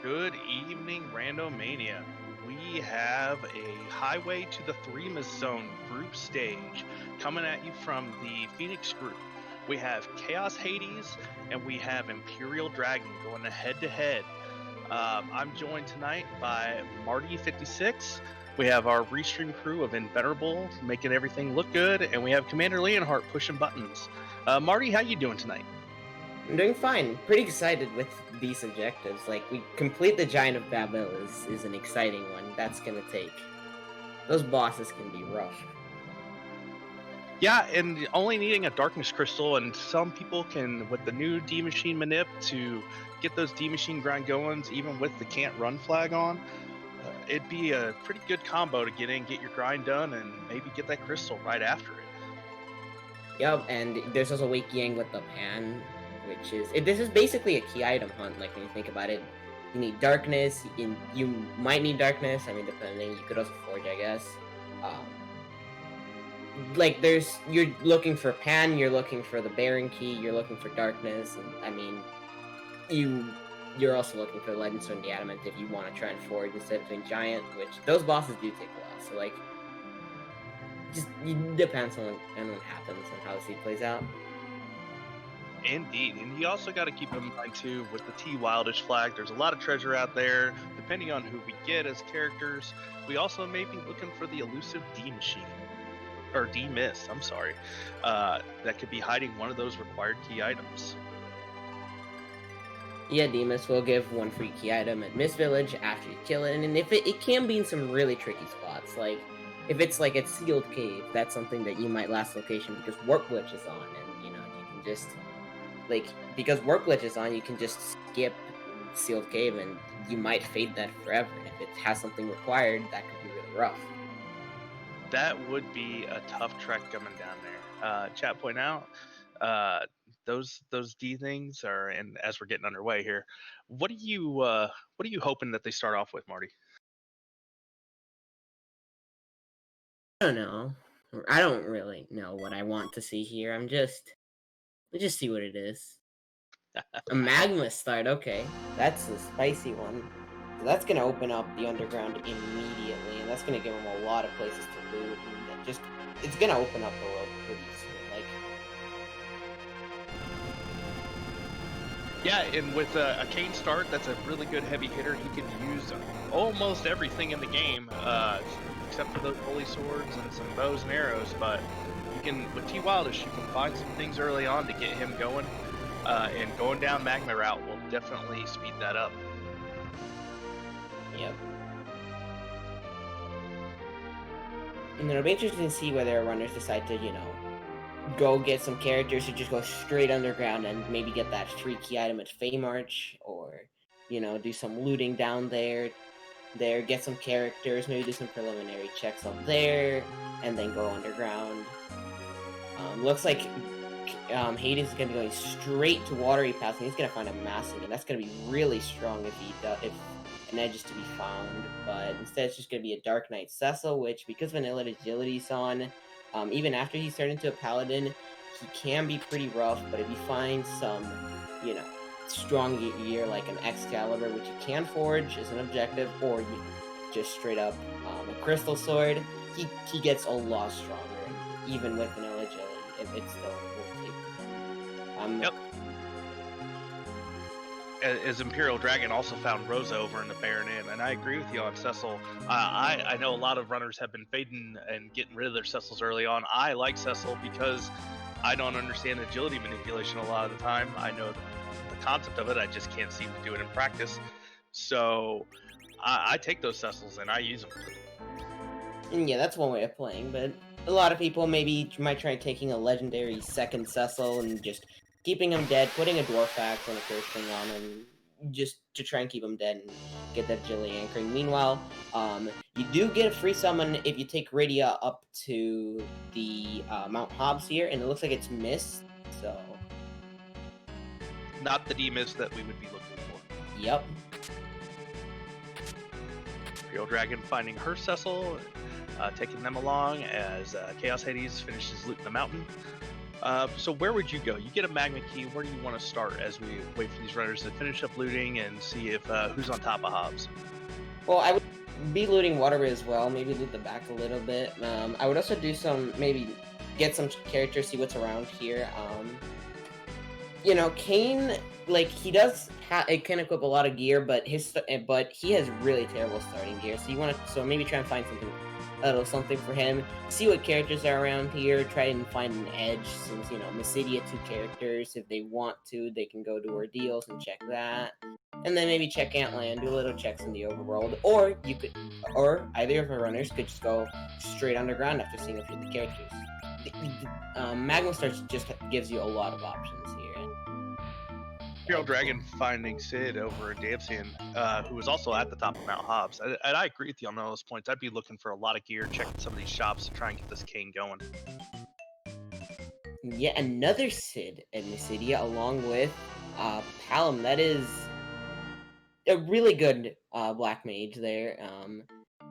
Good evening, Randomania. We have a Highway to the Threemus Zone group stage coming at you from the Phoenix group. We have ch4osh4des and we have EmpyrealDragon going head to head. I'm joined tonight by Marty56. We have our restream crew of Invenerable making everything look good, and we have Commander Leonhardt pushing buttons. Marty, how you doing tonight? I'm doing fine. Pretty excited with these objectives. Like, we complete the Giant of Babel is an exciting one. That's gonna take... Those bosses can be rough. Yeah, and only needing a darkness crystal, and some people can, with the new D machine manip, to get those D machine grind goings, even with the can't run flag on. It'd be a pretty good combo to get in, get your grind done, and maybe get that crystal right after it. Yep, and there's also Wake Yang with the pan, which is... This is basically a key item hunt, like, when you think about it. You need darkness, you might need darkness, I mean, depending, you could also forge, I guess. Like, you're looking for pan, you're looking for the Baron key, you're looking for darkness, and, I mean, you're also looking for the Legend Stone, the Adamant, if you want to try and forge instead of doing Giant, which those bosses do take a while, so, like, just it depends on what happens and how the seed plays out. Indeed, and you also got to keep in mind too, with the T-Wildish flag, there's a lot of treasure out there, depending on who we get as characters. We also may be looking for the elusive D-Machine. Or D-Miss, I'm sorry. That could be hiding one of those required key items. Yeah, D-Miss will give one free key item at Mist Village after you kill it, and if it can be in some really tricky spots, like, if it's like a sealed cave, that's something that you might last location because Warp Glitch is on, and, you know, you can just... Like, because Warp Glitch is on, you can just skip Sealed Cave, and you might fade that forever. And if it has something required, that could be really rough. That would be a tough trek coming down there. Chat point out, those D things are, and as we're getting underway here, what are you hoping that they start off with, Marty? I don't know. I don't really know what I want to see here. Let's just see what it is. A magma start, okay. That's a spicy one. So that's gonna open up the underground immediately, and that's gonna give them a lot of places to loot, and it's gonna open up the world pretty soon, like... Yeah, and with a Kane start, that's a really good heavy hitter. He can use almost everything in the game, except for those holy swords and some bows and arrows, but you can, with T-Wildish, you can find some things early on to get him going. And going down Magma route will definitely speed that up. Yep. And it'll be interesting to see whether runners decide to, you know, go get some characters who just go straight underground and maybe get that free key item at Feymarch, or, you know, do some looting down there, get some characters, maybe do some preliminary checks up there, and then go underground. Looks like Hades is going to be going straight to Watery Pass, and he's going to find a Massing, and that's going to be really strong if an edge is to be found, but instead it's just going to be a Dark Knight Cecil, which, because Vanilla Agility's on, even after he's turned into a Paladin, he can be pretty rough, but if you find some, you know, strong gear like an Excalibur, which you can forge as an objective, or you just straight up a Crystal Sword, he gets a lot stronger, even with Vanilla Agility, if it's still worth taking. Yep. As EmpyrealDragon also found Rosa over in the Baron Inn, and I agree with you on Cecil. I know a lot of runners have been fading and getting rid of their Cecils early on. I like Cecil because I don't understand agility manipulation a lot of the time. I know the concept of it, I just can't seem to do it in practice. So I take those Cecils and I use them. And yeah, that's one way of playing, but a lot of people might try taking a legendary second Cecil and just keeping him dead, putting a Dwarf Axe on the first thing on him, just to try and keep him dead and get that agility anchoring. Meanwhile, you do get a free summon if you take Radia up to the Mount Hobbs here, and it looks like it's missed, so... Not the D-Miss that we would be looking for. Yep. EmpyrealDragon finding her Cecil, taking them along as ch4osh4des finishes looting the mountain. So where would you go? You get a magma key. Where do you want to start as we wait for these runners to finish up looting and see if who's on top of Hobbs? Well, I would be looting Waterway as well. Maybe loot the back a little bit. I would also do maybe get some characters, see what's around here. Kane, like he does, it can equip a lot of gear, but he has really terrible starting gear. So maybe try and find something for him. See what characters are around here. Try and find an edge, since Mysidia 2 characters. If they want to, they can go to Ordeals and check that, and then maybe check Antland, do little checks in the overworld. Or either of our runners could just go straight underground after seeing a few of the characters. Magma Stars just gives you a lot of options here. EmpyrealDragon finding Sid over at Damsian, who was also at the top of Mount Hobbs. And I agree with you on all those points. I'd be looking for a lot of gear, checking some of these shops to try and get this Kane going. Yet another Sid and Mysidia, along with Palom. That is a really good black mage there.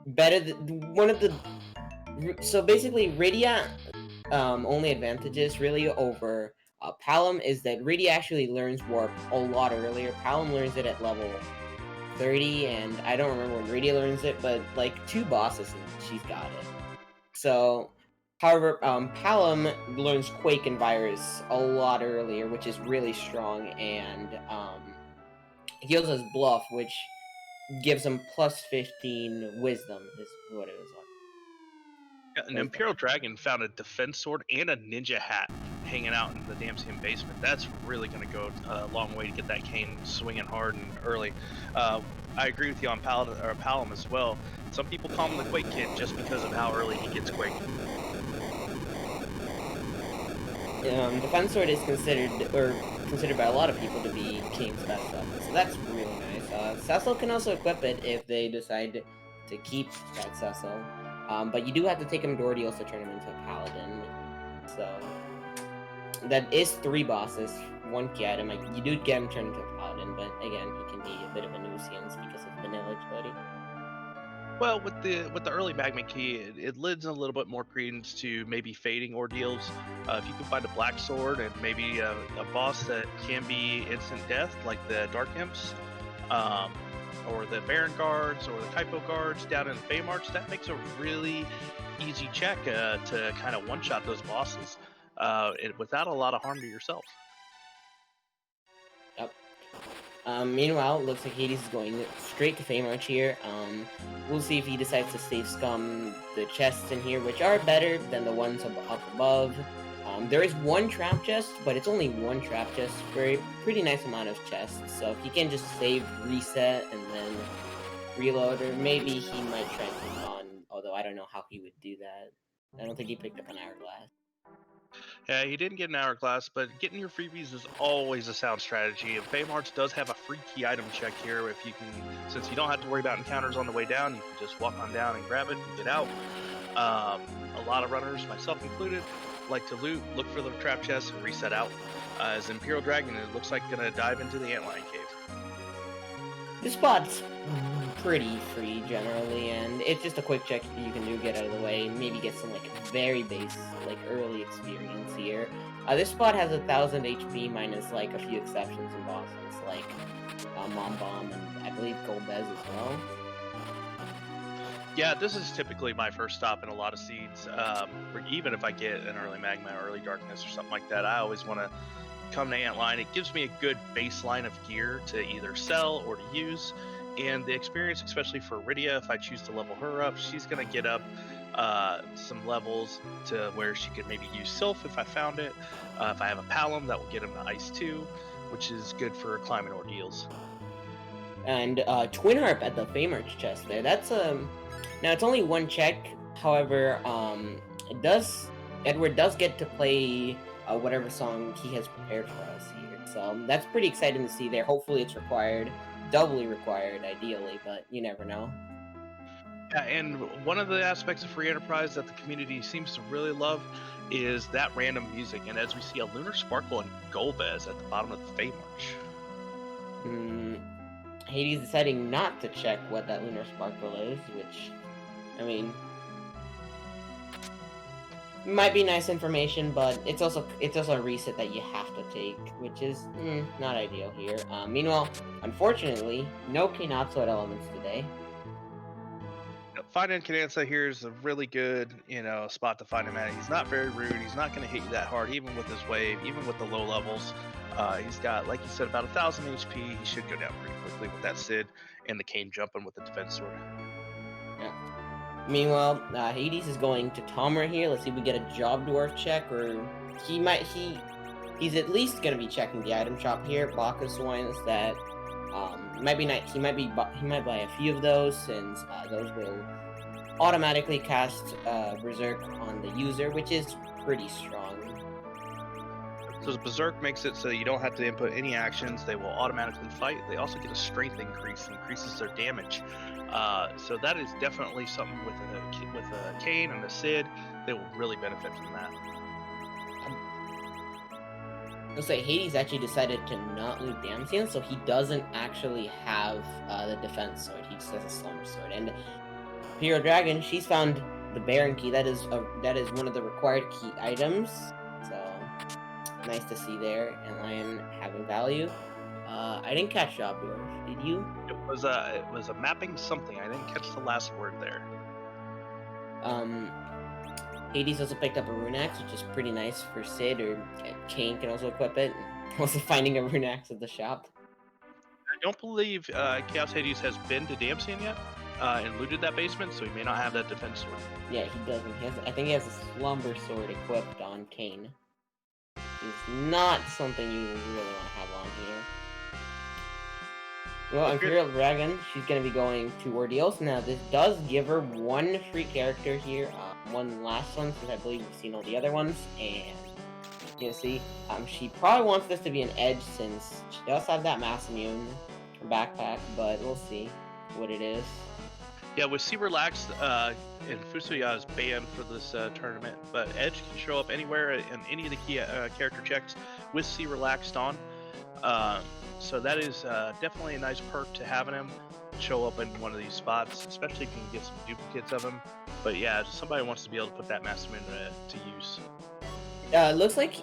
Better than one of the. So basically, Rydia only advantages really over Palom is that Rydia actually learns Warp a lot earlier. Palom learns it at level 30, and I don't remember when Rydia learns it, but like 2 bosses and she's got it. So, however, Palom learns Quake and Virus a lot earlier, which is really strong, and heals his Bluff, which gives him plus 15 Wisdom, is what it was like. Yeah, an EmpyrealDragon found a defense sword and a ninja hat hanging out in the Damsian basement. That's really going to go a long way to get that Kane swinging hard and early. I agree with you on Palom as well. Some people call him the Quake Kid just because of how early he gets Quake. Defense sword is considered by a lot of people to be Kane's best weapon, so that's really nice. Cecil can also equip it if they decide to keep that Cecil. But you do have to take him to Ordeals to turn him into a Paladin. So that is 3 bosses, 1 key item. Like, you do get him turned into a Paladin, but again, he can be a bit of a nuisance because of vanilla agility. Well, with the early magma key, it lends a little bit more credence to maybe fading Ordeals. If you can find a black sword and maybe a boss that can be instant death, like the Dark Imps, or the Baron guards, or the Kaipo guards down in the Feymarch, that makes a really easy check to kind of one-shot those bosses without a lot of harm to yourself. Yep. Meanwhile, it looks like Hades is going straight to Feymarch here. We'll see if he decides to save scum the chests in here, which are better than the ones up above. There is 1 trap chest, but it's only 1 trap chest for a pretty nice amount of chests. So if he can just save, reset, and then reload, or maybe he might try and hang on, although I don't know how he would do that. I don't think he picked up an hourglass. Yeah, he didn't get an hourglass, but getting your freebies is always a sound strategy. And Feymarch does have a free key item check here. If you can, since you don't have to worry about encounters on the way down, you can just walk on down and grab it and get out. A lot of runners, myself included, like to look for the trap chest, and reset out. As EmpyrealDragon, it looks like gonna dive into the Antlion Cave. This spot's pretty free generally, and it's just a quick check you can do, get out of the way, maybe get some very base early experience here. This spot has 1000 HP minus a few exceptions and bosses like Mom Bomb and I believe Golbez as well. Yeah, this is typically my first stop in a lot of seeds. Even if I get an early magma or early darkness or something like that, I always want to come to Antlion. It gives me a good baseline of gear to either sell or to use, and the experience, especially for Rydia, if I choose to level her up, she's going to get up some levels to where she could maybe use Sylph if I found it. If I have a Palom, that will get him to Ice 2, which is good for climbing Ordeals. And Twin Harp at the Feymarch chest there. That's now it's only 1 check. However, Edward does get to play whatever song he has prepared for us here. So that's pretty exciting to see there. Hopefully it's required, doubly required ideally, but you never know. Yeah, and one of the aspects of Free Enterprise that the community seems to really love is that random music. And as we see a Lunar Sparkle and Golbez at the bottom of the Feymarch. Hades deciding not to check what that Lunar Sparkle is, which, I mean, Might be nice information, but it's also a reset that you have to take, which is not ideal here. Meanwhile, unfortunately, no Kinatsu elements today. Finding Cananza here is a really good, spot to find him at. He's not very rude. He's not going to hit you that hard, even with his wave, even with the low levels. He's got, like you said, about 1,000 HP. He should go down pretty quickly with that Sid and the Cane jumping with the defense sword. Yeah. Meanwhile, Hades is going to Tomra here. Let's see if we get a Job Dwarf check, or he's at least going to be checking the item shop here. Bacchus wines that might be nice. He might buy a few of those, since those will automatically cast Berserk on the user, which is pretty strong. So Berserk makes it so you don't have to input any actions. They will automatically fight. They also get a strength increase, increases their damage. So that is definitely something with a Cane and a Sid. They will really benefit from that. I'll say Hades actually decided to not loot Damsian, so he doesn't actually have the defense sword. He just has a slumber sword. And EmpyrealDragon, she's found the Baron key. That is one of the required key items. So nice to see there. And Lion having value. I didn't catch Job Dwarf. Did you? It was a mapping something. I didn't catch the last word there. Hades also picked up a Rune Axe, which is pretty nice for Sid, or Cane can also equip it. Also finding a Rune Axe at the shop. I don't believe Chaos Hades has been to Damsian yet and looted that basement, so he may not have that defense sword. Yeah, he doesn't. I think he has a Slumber Sword equipped on Cane. It's not something you really want to have on here. Well, EmpyrealDragon, she's going to be going to Ordeals. Now, this does give her one free character here. One last one, since I believe we've seen all the other ones. And you can see, she probably wants this to be an edge, since she does have that Mass Immune backpack, but we'll see what it is. Yeah, with C Relaxed, and Fusuya is banned for this tournament, but Edge can show up anywhere in any of the key character checks with C Relaxed on. So that is definitely a nice perk to having him show up in one of these spots, especially if you can get some duplicates of him. But yeah, somebody wants to be able to put that Mass Immune to use. It looks like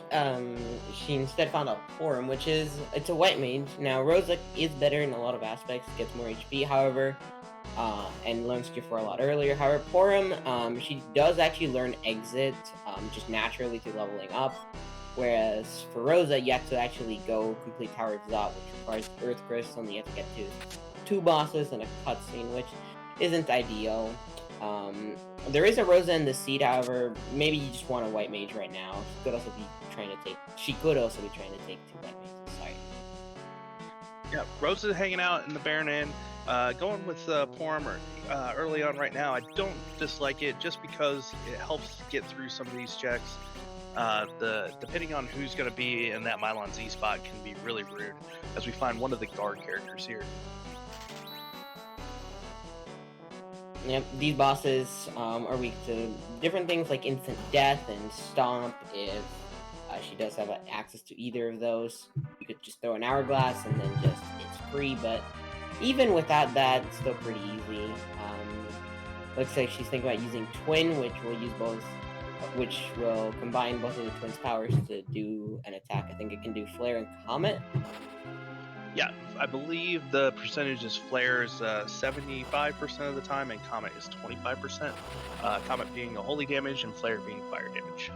she instead found a Porum, which it's a white mage. Now, Rosa is better in a lot of aspects, gets more HP, however, and learns ch4osh4 a lot earlier. However, Porum, she does actually learn Exit just naturally through leveling up, whereas for Rosa, you have to actually go complete Tower of Zot, which requires Earth Crystal, and you have to get to 2 bosses and a cutscene, which isn't ideal. There is a Rosa in the seed, however, maybe you just want a white mage right now. She could also be trying to take 2 white mages, sorry. Yeah, Rosa's hanging out in the Baron Inn, going with Porum early on right now. I don't dislike it, just because it helps get through some of these checks. Depending on who's going to be in that Mylon Z spot can be really rude, as we find one of the guard characters here. Yep, these bosses are weak to different things like instant death and stomp. If she does have access to either of those, you could just throw an hourglass and then it's free. But even without that, it's still pretty easy. Looks like she's thinking about using Twin, which will combine both of the Twin's powers to do an attack. I think it can do Flare and Comet. Yeah, I believe the percentage is Flare is 75% of the time, and Comet is 25%. Comet being a holy damage, and Flare being fire damage.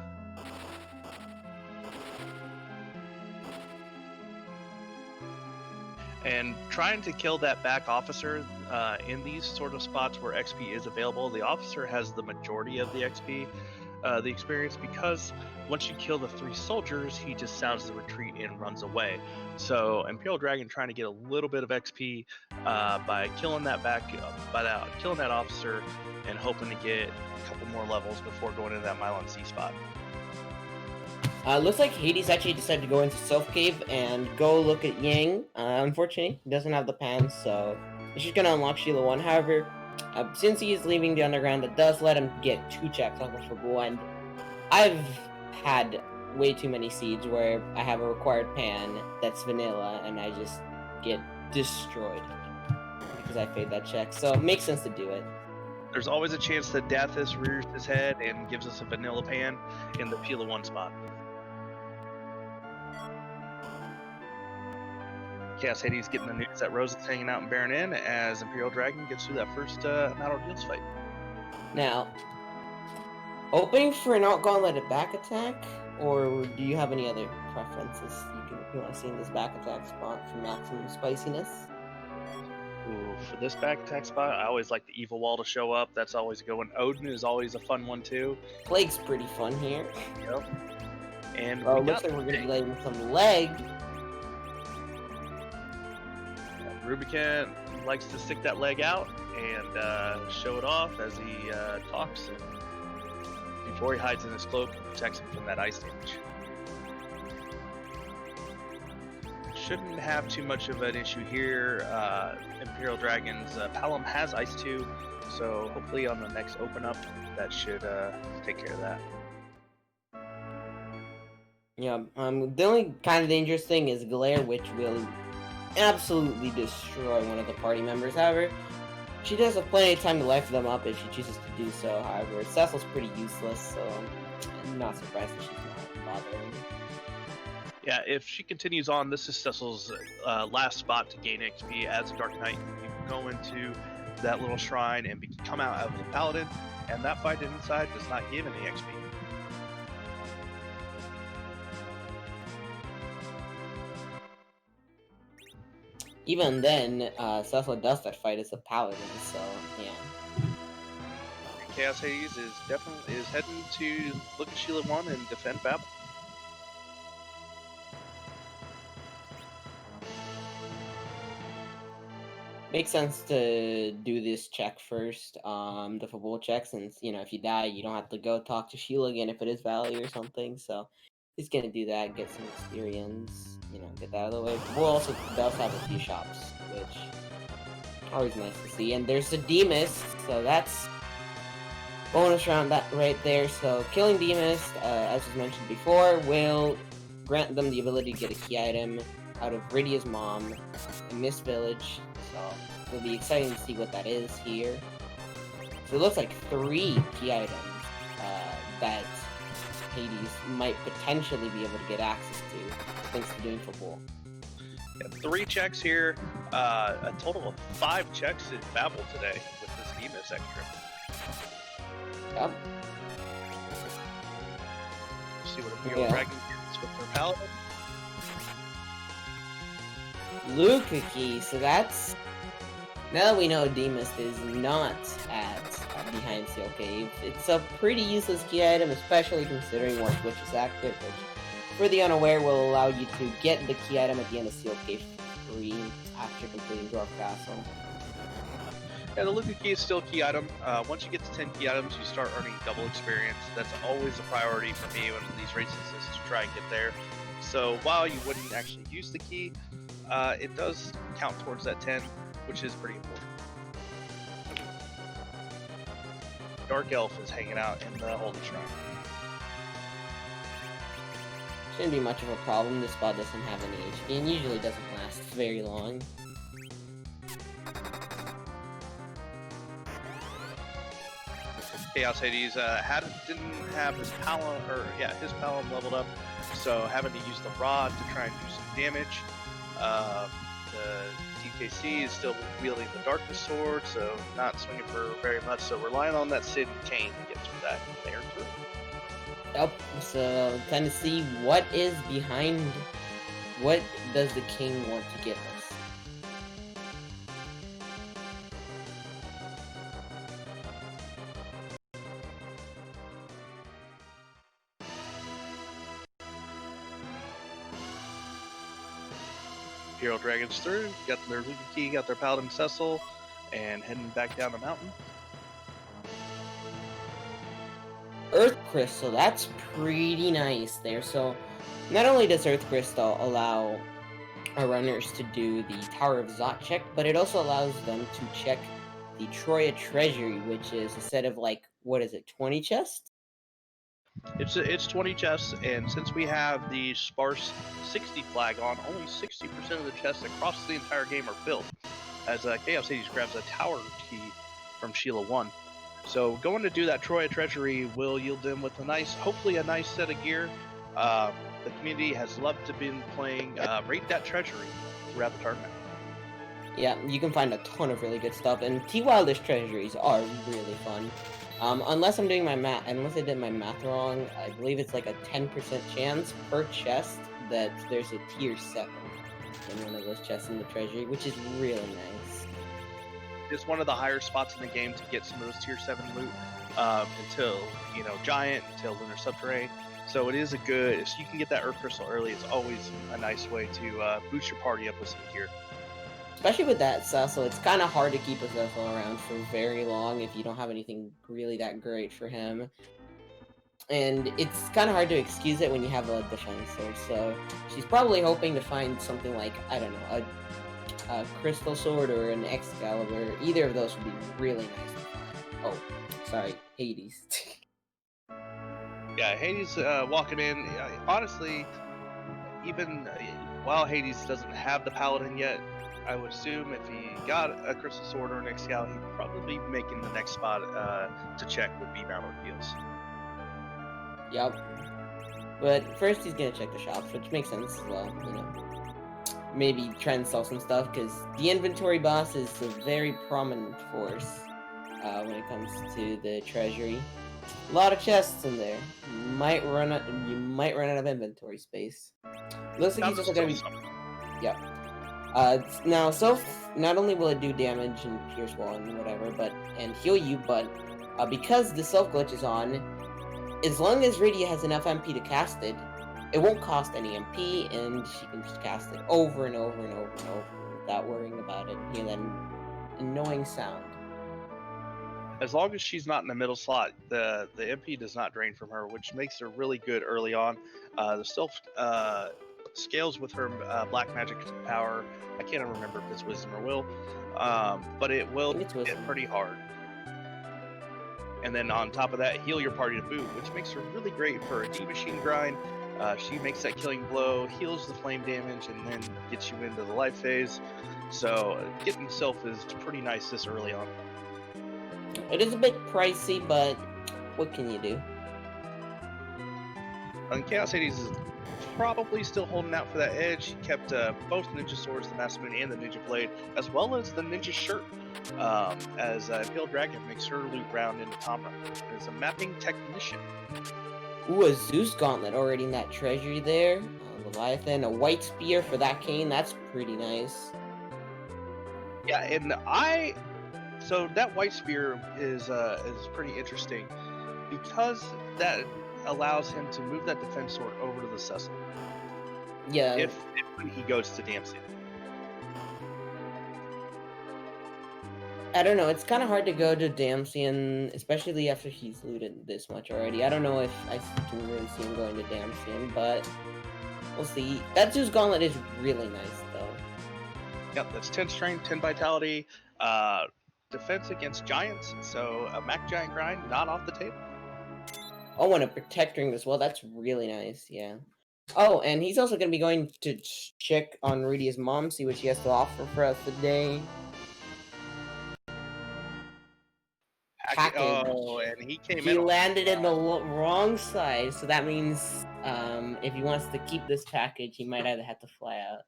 And trying to kill that back officer in these sort of spots where XP is available, the officer has the majority of the XP, the experience, because once you kill the 3 soldiers, he just sounds the retreat and runs away. So EmpyrealDragon trying to get a little bit of XP by killing that killing that officer, and hoping to get a couple more levels before going into that Mylon Z spot. Looks like Hades actually decided to go into Self Cave and go look at Yang. Unfortunately, he doesn't have the pants, so he's just gonna unlock Sheila 1. However, since he is leaving the underground, that does let him get 2 checks off for Blend. I've had way too many seeds where I have a required pan that's vanilla and I just get destroyed because I failed that check. So it makes sense to do it. There's always a chance that Dathis rears his head and gives us a vanilla pan in the Pila 1 spot. Chaos Hades getting the news that Rose is hanging out in Baron Inn as Imperial Dragon gets through that first Battle Deals fight. Now, opening for an Gauntleted back attack, or do you have any other preferences you want to see in this back attack spot for maximum spiciness? Ooh, for this back attack spot, I always like the Evil Wall to show up. That's always a good one. Odin is always a fun one too. Plague's pretty fun here. Yep. And looks like we're going to be laying some leg. Rubicon likes to stick that leg out and show it off as he talks, and before he hides in his cloak and protects him from that ice damage. Shouldn't have too much of an issue here. Imperial Dragon's Palom has Ice 2, so hopefully on the next open up that should take care of that. Yeah, the only kind of dangerous thing is Glare, which will absolutely destroy one of the party members. However, she does have plenty of time to life them up if she chooses to do so. However, Cecil's pretty useless, so I'm not surprised that she's not bothering. Yeah, if she continues on, this is Cecil's last spot to gain XP as a Dark Knight. You can go into that little shrine and come out as a Paladin, and that fight inside does not give any XP. Even then, Cecil does that fight as a Paladin, so yeah. Chaos Hades is definitely heading to look at Sheila 1 and defend Babel. Makes sense to do this check first, the football check, since, you know, if you die, you don't have to go talk to Sheila again if it is Valley or something, so he's gonna do that, get some experience, you know, get that out of the way. Football also does have a few shops, which always nice to see, and there's the Threemus, so that's bonus round that right there. So killing Threemus, as was mentioned before, will grant them the ability to get a key item out of Rydia's mom in this village. So it'll be exciting to see what that is here. So it looks like 3 key items that Hades might potentially be able to get access to thanks to doing football. Yeah, 3 checks here, a total of 5 checks in Babel today with this Threemus extra. Yep. See what Imperial Dragon gets with their Paladin. Luca key, so that's... Now that we know Threemus is not at behind Seal Cave, it's a pretty useless key item, especially considering War Switch is active, which, for the unaware, will allow you to get the key item at the end of Seal Cave free after completing Dwarf Castle. Yeah, the Luca key is still a key item. Once you get to 10 key items, you start earning double experience. That's always a priority for me when these races is to try and get there. So while you wouldn't actually use the key, it does count towards that 10, which is pretty important. Dark Elf is hanging out in the Holy Shrine. Shouldn't be much of a problem. This spot doesn't have any HP and usually doesn't last very long. Chaos Hades didn't have his Palom leveled up, so having to use the rod to try and do some damage. The TKC is still wielding the Darkness Sword, so not swinging for very much, so relying on that Sid and Kane to get through that layer through. Yep, so kind of see what is behind, what does the king want to give us? Imperial Dragons through, got their Luca key, got their Paladin Cecil, and heading back down the mountain. Earth Crystal, that's pretty nice there. So not only does Earth Crystal allow our runners to do the Tower of Zot check, but it also allows them to check the Troya Treasury, which is a set of, like, what is it, 20 chests? It's 20 chests, and since we have the sparse 60 flag on, only 60% of the chests across the entire game are filled. As Chaos Hades grabs a tower key from Sheila 1. So going to do that Troya Treasury will yield them with hopefully a nice set of gear. The community has loved to been playing Raid That Treasury throughout the tournament. Yeah, you can find a ton of really good stuff, and T-Wildest treasuries are really fun. Unless I did my math wrong, I believe it's like a 10% chance per chest that there's a tier 7 in one of those chests in the treasury, which is really nice. It's one of the higher spots in the game to get some of those tier 7 loot until, Giant, until Lunar Subterrane. So it is a good, if you can get that Earth Crystal early, it's always a nice way to boost your party up with some gear. Especially with that Cecil, it's kind of hard to keep a Cecil around for very long if you don't have anything really that great for him. And it's kind of hard to excuse it when you have a defensor, so she's probably hoping to find something like, I don't know, a Crystal Sword or an Excalibur. Either of those would be really nice to find. Oh, sorry, Hades. Yeah, Hades walking in, honestly, even while Hades doesn't have the Paladin yet, I would assume if he got a Crystal Sword or an Excalibur, he'd probably be making the next spot to check would be Mount Ordeals. Yep. But first he's gonna check the shops, which makes sense as well, Maybe try and sell some stuff, because the inventory boss is a very prominent force when it comes to the treasury. A lot of chests in there. You might run out of inventory space. Looks like he's also gonna be. Yep. Now, not only will it do damage and pierce wall and whatever, and heal you, but because the self glitch is on, as long as Rydia has enough MP to cast it, it won't cost any MP, and she can just cast it over and over and over and over without worrying about it. Hear that annoying sound. As long as she's not in the middle slot, the MP does not drain from her, which makes her really good early on. The stealth scales with her black magic power. I can't remember if it's wisdom or will, but it will hit pretty hard. And then on top of that, heal your party to boot, which makes her really great for a D-Machine grind. She makes that killing blow, heals the flame damage, and then gets you into the life phase. So getting self is pretty nice this early on. It is a bit pricey, but what can you do? And Chaos Hades is probably still holding out for that edge. He kept both Ninja Swords, the Master Moon, and the Ninja Blade, as well as the Ninja Shirt, as EmpyrealDragon makes her loot round into Tomra as a mapping technician. Ooh, a Zeus Gauntlet already in that treasury there. Leviathan, a White Spear for that cane, that's pretty nice. Yeah, and so that White Spear is pretty interesting because that allows him to move that defense sword over to the Cecil. Yeah. If he goes to Damsian. I don't know, it's kind of hard to go to Damsian, especially after he's looted this much already. I don't know if I can really see him going to Damsian, but we'll see. That Zeus Gauntlet is really nice, though. Yep, that's 10 strength, 10 vitality, defense against giants, so a Mac Giant grind, not off the table. Oh, and a Protect Ring as well, that's really nice, yeah. Oh, and he's also going to be going to check on Rydia's mom, see what she has to offer for us today. Package. Oh, and he came in. He landed in the wrong side, so that means if he wants to keep this package, he might either have to fly out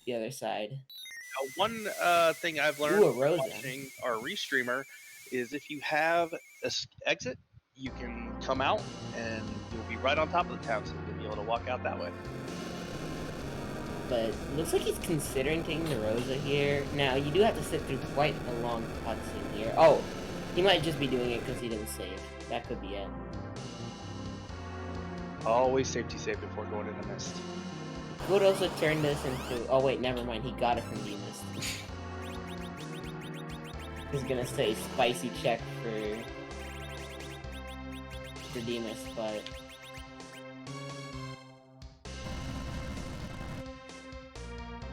the other side. Now, one thing I've learned watching our restreamer is if you have an exit, you can come out and you'll be right on top of the town, so you'll be able to walk out that way. But looks like he's considering taking the Rosa here. Now, you do have to sit through quite a long cutscene here. Oh, he might just be doing it because he didn't save. That could be it. Always safety save before going into Mist. Could also turn this into... Oh wait, never mind. He got it from D-Mist. He's gonna say spicy check for D-Mist, but...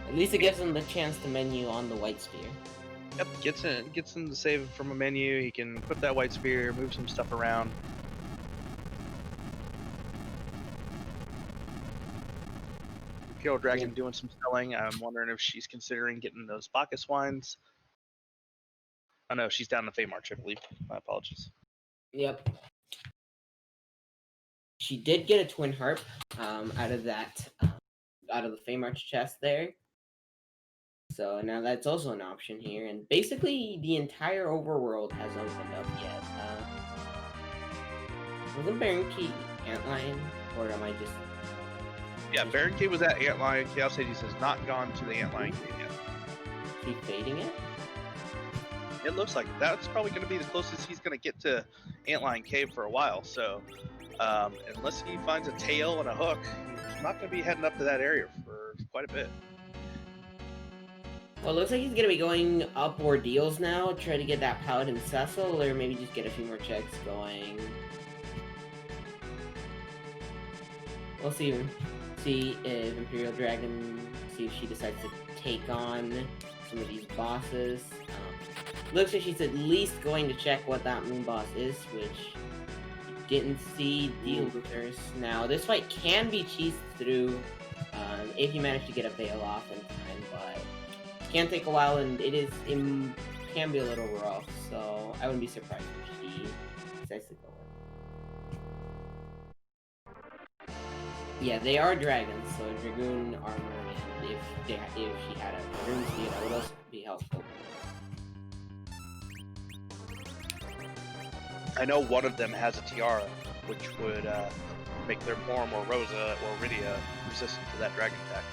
At least it gives him the chance to menu on the White Spear. Yep, gets him to save from a menu. He can put that White Spear, move some stuff around. EmpyrealDragon doing some selling. I'm wondering if she's considering getting those Bacchus wines. Oh no, she's down in Fey March, I believe. My apologies. Yep. She did get a twin harp out of that, out of the Fey March chest there. So now that's also an option here, and basically the entire overworld has opened up yet. Wasn't Baron Key Antlion, or am I just? Yeah, Baron Key was at Antlion. Chaos Hades has not gone to the Antlion Cave yet. Is he fading it? It looks like that's probably going to be the closest he's going to get to Antlion Cave for a while. So, unless he finds a tail and a hook, he's not going to be heading up to that area for quite a bit. Well, it looks like he's going to be going up ordeals now, try to get that Paladin Cecil, or maybe just get a few more checks going. We'll see if EmpyrealDragon, see if she decides to take on some of these bosses. Looks like she's at least going to check what that moon boss is, which you didn't see dealers. Now, this fight can be cheesed through if you manage to get a veil off in time, but it can take a while, and it can be a little rough, so I wouldn't be surprised if she decides to go in. Yeah, they are dragons, so Dragoon armor, and if she had a Dragoon speed, that would also be helpful. I know one of them has a tiara, which would make their Borm or Rosa or Rydia resistant to that dragon attack.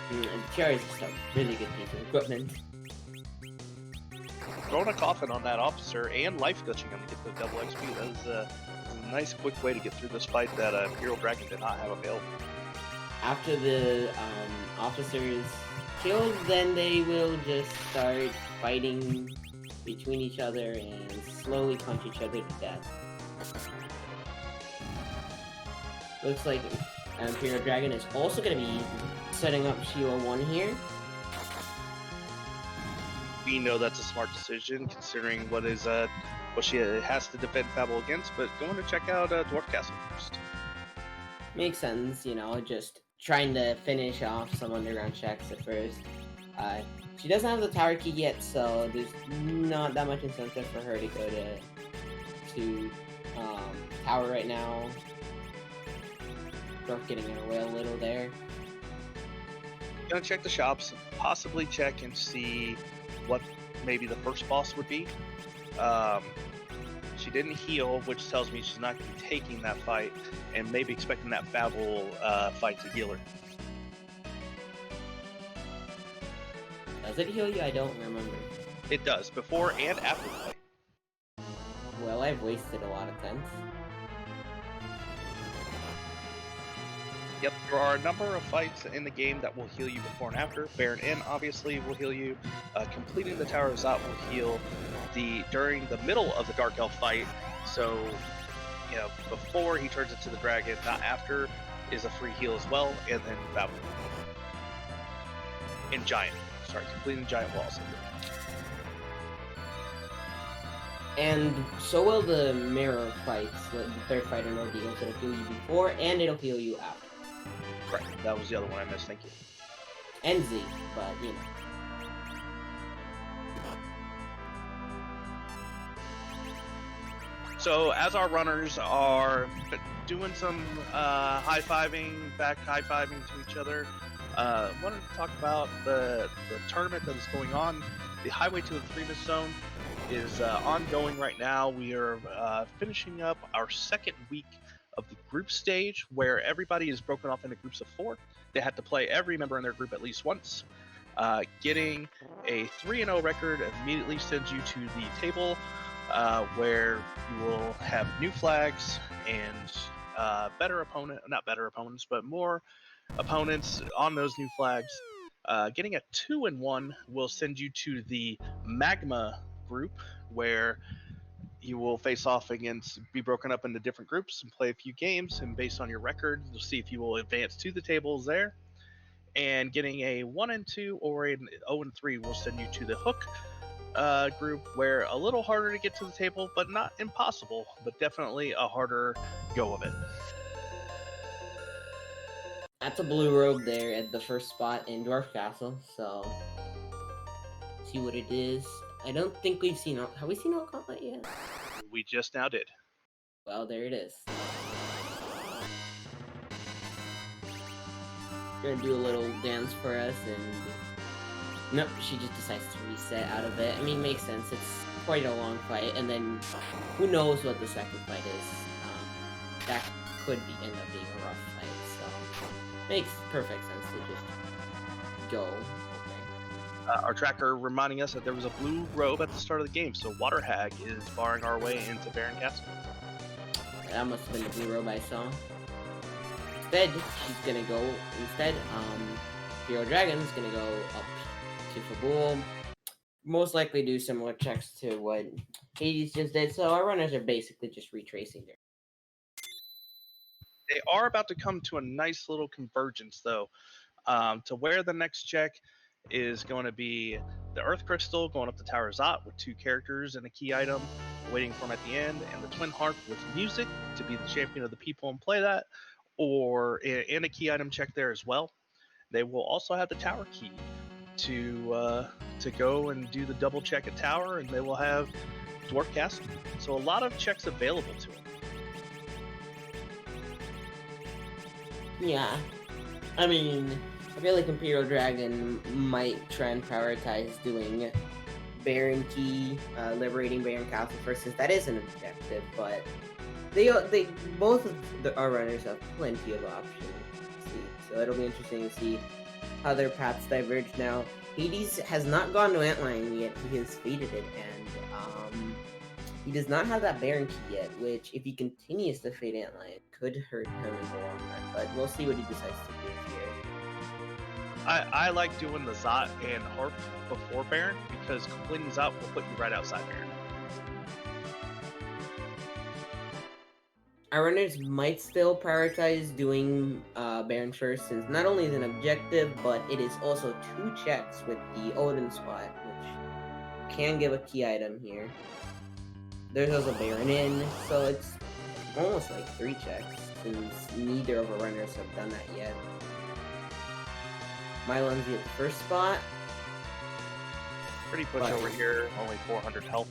And the tiara is just a really good piece of equipment. Throwing a coffin on that officer and life glitching him to get the double XP, that is a nice quick way to get through this fight that EmpyrealDragon did not have available. After the officer is killed, then they will just start fighting between each other and slowly punch each other to death. Looks like EmpyrealDragon is also going to be setting up ch4osh4des here. We know that's a smart decision considering what she has to defend Fabul against, but going to check out Dwarf Castle first. Makes sense, you know, just trying to finish off some underground checks at first. She doesn't have the tower key yet, so there's not that much incentive for her to go to tower right now. Dwarf getting in her way a little there. Gonna check the shops, possibly check and see what maybe the first boss would be. She didn't heal, which tells me she's not going to be taking that fight, and maybe expecting that Fabul fight to heal her. Does it heal you? I don't remember. It does, before and after the fight. Well, I've wasted a lot of tents. Yep, there are a number of fights in the game that will heal you before and after. Baron Inn obviously will heal you. Completing the Tower of Zot will heal during the middle of the Dark Elf fight. So, you know, before he turns into the dragon, not after, is a free heal as well, and then Fabul. And Giant. Sorry, completing Giant walls. And so will the mirror fights, the third fight in ordeal, so it'll heal you before, and it'll heal you after. Right, that was the other one I missed, thank you. And Z, but, you know. So, as our runners are doing some back high-fiving to each other, wanted to talk about the tournament that is going on. The Highway to the Threemus Zone is ongoing right now. We are finishing up our second week of the group stage, where everybody is broken off into groups of 4. They have to play every member in their group at least once. Getting a 3-0 record immediately sends you to the table, where you will have new flags and more opponents on those new flags. Getting a 2-1 will send you to the Magma group, where you will face off be broken up into different groups and play a few games, and based on your record, you'll see if you will advance to the tables there. And getting a 1-2 or an 0-3 will send you to the Hook group, where a little harder to get to the table, but not impossible, but definitely a harder go of it. That's a blue robe there at the first spot in Dwarf Castle, so see what it is. I don't think we've seen all. Have we seen all combat yet? We just now did. Well, there it is. Gonna do a little dance for us, and nope, she just decides to reset out of it. I mean, makes sense. It's quite a long fight, and then who knows what the second fight is. That could end up being a rough fight, so makes perfect sense to just go. Okay. Our tracker reminding us that there was a blue robe at the start of the game, so Water Hag is barring our way into Baron Castle. That must have been the blue robe I saw. Instead, she's gonna go. EmpyrealDragon's gonna go up to Fabul. Most likely do similar checks to what Hades just did. So our runners are basically just retracing there. They are about to come to a nice little convergence, though, to where the next check is going to be the Earth Crystal going up the Tower Zot with 2 characters and a key item waiting for them at the end, and the Twin Harp with music to be the champion of the people and play that, and a key item check there as well. They will also have the Tower Key to go and do the double check at Tower, and they will have Dwarf Castle. So a lot of checks available to them. Yeah, I mean, I feel like EmpyrealDragon might try and prioritize doing Baron Key, liberating Baron Castle first, since that is an objective. But they both of our runners have plenty of options to see, so it'll be interesting to see how their paths diverge. Now, Hades has not gone to Antlion yet; he has faded it, and he does not have that Baron Key yet, which, if he continues to fade Antlion, could hurt him in the long run. But we'll see what he decides to do here. I like doing the Zot and Harp before Baron, because completing Zot will put you right outside Baron. Our runners might still prioritize doing Baron first, since not only is it an objective, but it is also 2 checks with the Odin spot, which can give a key item here. There's also Baron in, so it's almost like 3 checks, since neither of our runners have done that yet. Mylon's at the first spot. Pretty push over here, only 400 health.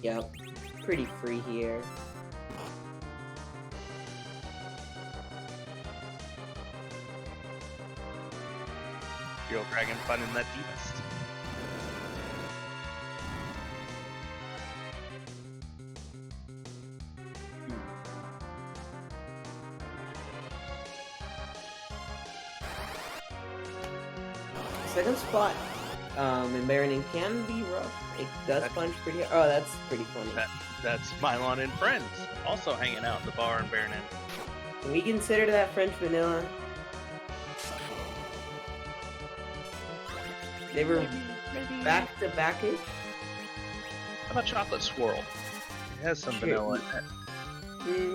Yep, pretty free here. EmpyrealDragon finding that deepest. Second spot in Baronin can be rough. It does punch pretty hard. Oh, that's pretty funny. That's Mylon and friends, also hanging out at the bar in Baronin. Can we consider that French vanilla? They were maybe back to backish. How about chocolate swirl? It has some vanilla in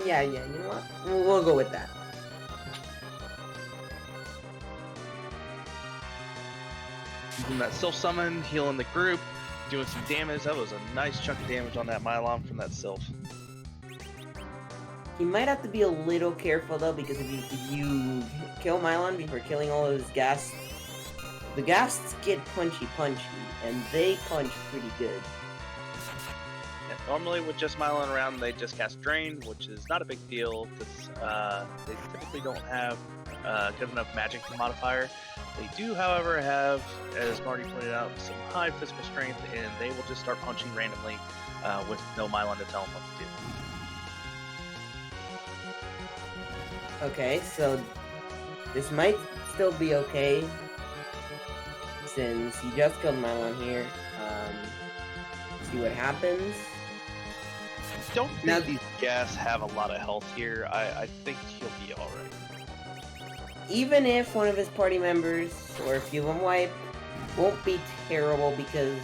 it. Yeah, you know what? We'll go with that. Using that Sylph summon, healing the group, doing some damage. That was a nice chunk of damage on that Mylon from that Sylph. He might have to be a little careful though, because if you kill Mylon before killing all of his ghasts, the ghasts get punchy, and they punch pretty good. Yeah, normally with just Mylon around, they just cast Drain, which is not a big deal, because they typically don't have good enough magic modifier. They do, however, have, as Marty pointed out, some high physical strength, and they will just start punching randomly with no Mylon to tell them what to do. Okay, so this might still be okay, since he just killed Mylon here. See what happens. I don't think these gas have a lot of health here. I think he'll be alright. Even if one of his party members, or a few of them wipe, won't be terrible, because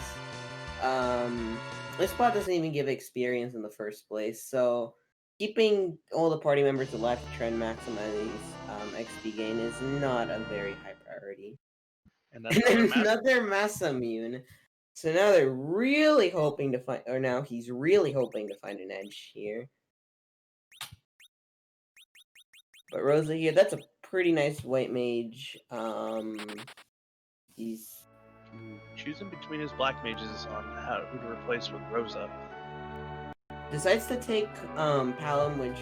this spot doesn't even give experience in the first place, so keeping all the party members alive to try and maximize XP gain is not a very high priority. And then another Masamune. So now they're really hoping to find, or now he's really hoping to find an edge here. But Rosa here, that's a pretty nice white mage. He's choosing between his black mages on who to replace with Rosa. Decides to take Palom, which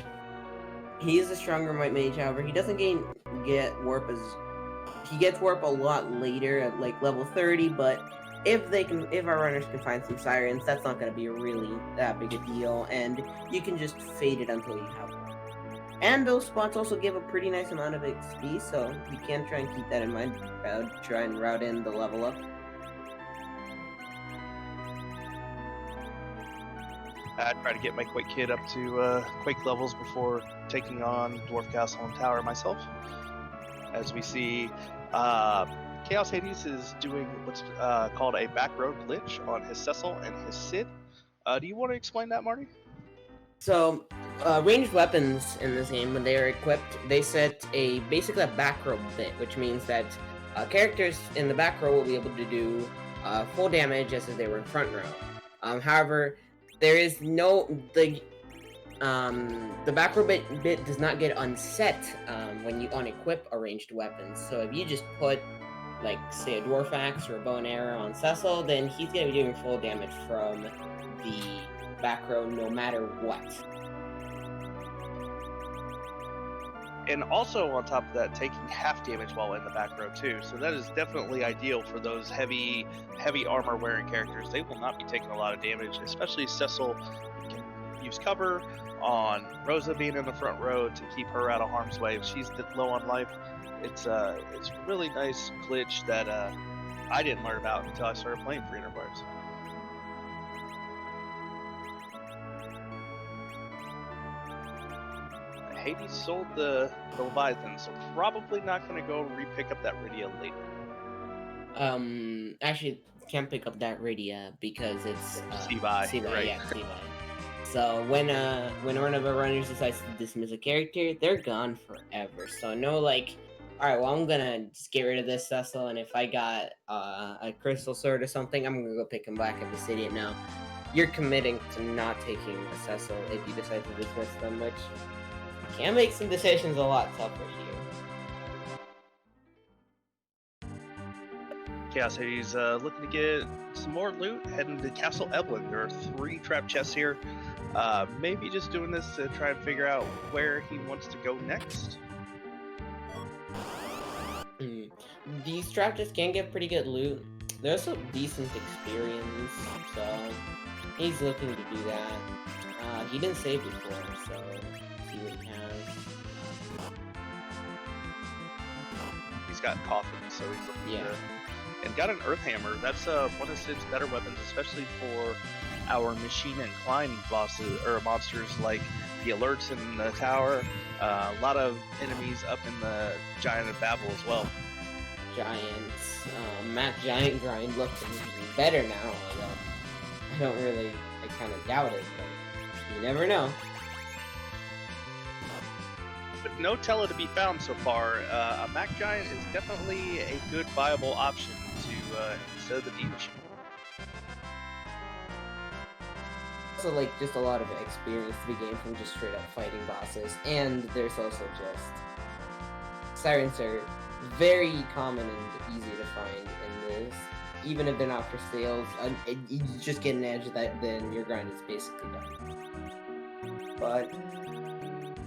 he is a stronger white mage. However, he doesn't get warp as he gets warp a lot later at like level 30. But if our runners can find some sirens, that's not going to be really that big a deal, and you can just fade it until you have one. And those spots also give a pretty nice amount of XP, so you can try and keep that in mind. Try and route in the level up. I try to get my Quake kid up to Quake levels before taking on Dwarf Castle and Tower myself. As we see, Chaos Hades is doing what's called a back row glitch on his Cecil and his Sid. Do you want to explain that, Marty? So, ranged weapons in this game, when they are equipped, they set basically a back row bit, which means that characters in the back row will be able to do full damage just as they were in front row. However, there is no the back row bit does not get unset when you unequip a ranged weapon. So if you just put, like, say, a dwarf axe or a bow and arrow on Cecil, then he's gonna be doing full damage from the back row no matter what. And also on top of that, taking half damage while in the back row too. So that is definitely ideal for those heavy armor wearing characters. They will not be taking a lot of damage, especially Cecil can use cover on Rosa being in the front row to keep her out of harm's way if she's low on life. It's really nice glitch that I didn't learn about until I started playing 300 bars. Hades sold the Leviathan, so probably not going to go re-pick up that Rydia later. Actually, can't pick up that Rydia because it's C-Buy, right? Yeah, C-Buy. So when one of our runners decides to dismiss a character, they're gone forever. So no, like, all right, well, I'm gonna just get rid of this Cecil, and if I got a crystal sword or something, I'm gonna go pick him back up the city. Now, you're committing to not taking a Cecil if you decide to dismiss them, which can make some decisions a lot tougher here. Chaos Hades looking to get some more loot, heading to Castle Evelyn. There are 3 trap chests here. Maybe just doing this to try and figure out where he wants to go next. These trap chests can get pretty good loot. There's some decent experience, so he's looking to do that. He didn't save before, so see what he has. He's got coffin, so he's looking to... And got an Earth Hammer. That's one of Sid's better weapons, especially for our machine and climb bosses or monsters like the alerts in the tower. A lot of enemies up in the Giant of Babel as well. Giants. Matt Giant grind looks better now, although I kind of doubt it, but you never know. But no Tella to be found so far. A Mac Giant is definitely a good viable option to instead of the D machine. Also, like, just a lot of experience to be gained from just straight up fighting bosses, and there's also just sirens are very common and easy to find in this. Even if they're not for sales, you just get an edge that then your grind is basically done. But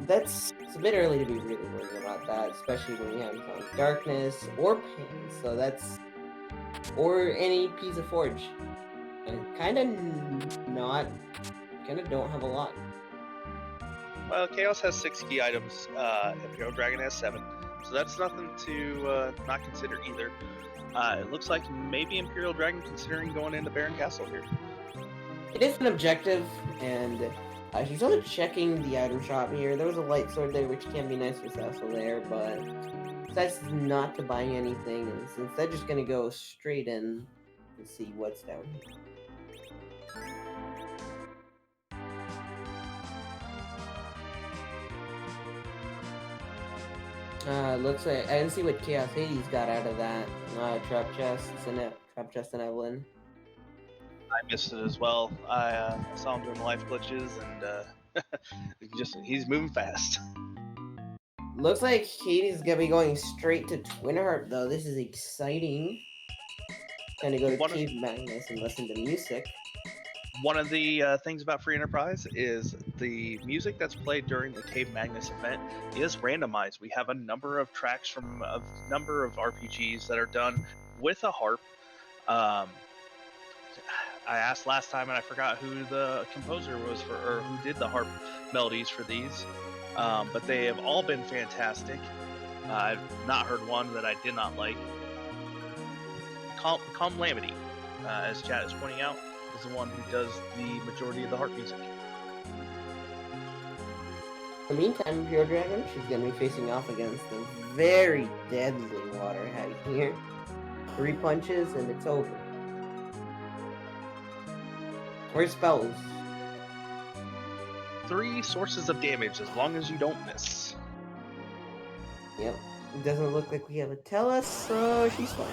it's a bit early to be really worried about that, especially when you haven't found darkness or pain. So or any piece of forge. Kind of don't have a lot. Well, Chaos has 6 key items. EmpyrealDragon has 7, so that's nothing to not consider either. It looks like maybe EmpyrealDragon considering going into Baron Castle here. It is an objective, and she's only checking the item shop here. There was a light sword there, which can be nice for Cecil there, but that's not to buy anything. And instead, just gonna go straight in and see what's down here. Looks like I didn't see what Chaos Hades got out of that trap chest in Evelyn. I missed it as well. I saw him doing life glitches, and he's moving fast. Looks like Hades is gonna be going straight to Twin Heart, though. This is exciting. Time to go to One of- Cave Magnus and listen to music. One of the things about Free Enterprise is the music that's played during the Cave Magnus event is randomized. We have a number of tracks from a number of RPGs that are done with a harp. I asked last time and I forgot who the composer was for, or who did the harp melodies for these, but they have all been fantastic. I've not heard one that I did not like. Calm Lamity, as chat is pointing out, is the one who does the majority of the harp music. In the meantime, EmpyrealDragon, she's going to be facing off against the very deadly water head here. 3 punches and it's over. Or spells. 3 sources of damage as long as you don't miss. Yep. It doesn't look like we have a Tellus, so she's fine.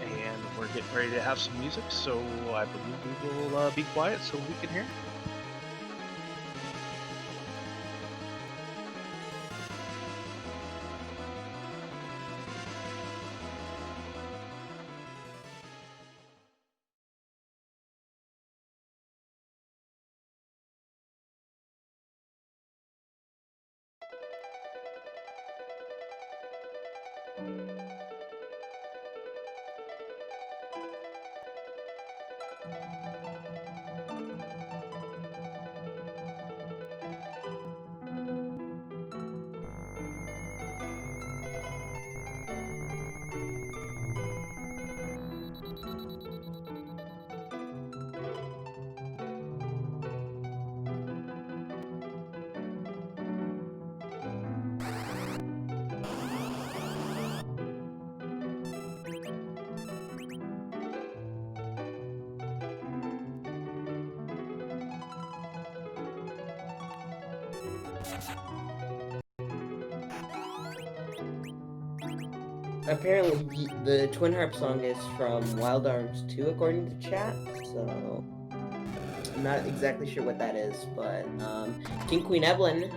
And we're getting ready to have some music, so I believe we will be quiet so we can hear. Apparently, the Twin Harp song is from Wild Arms 2, according to chat, so I'm not exactly sure what that is, but King Queen Evelyn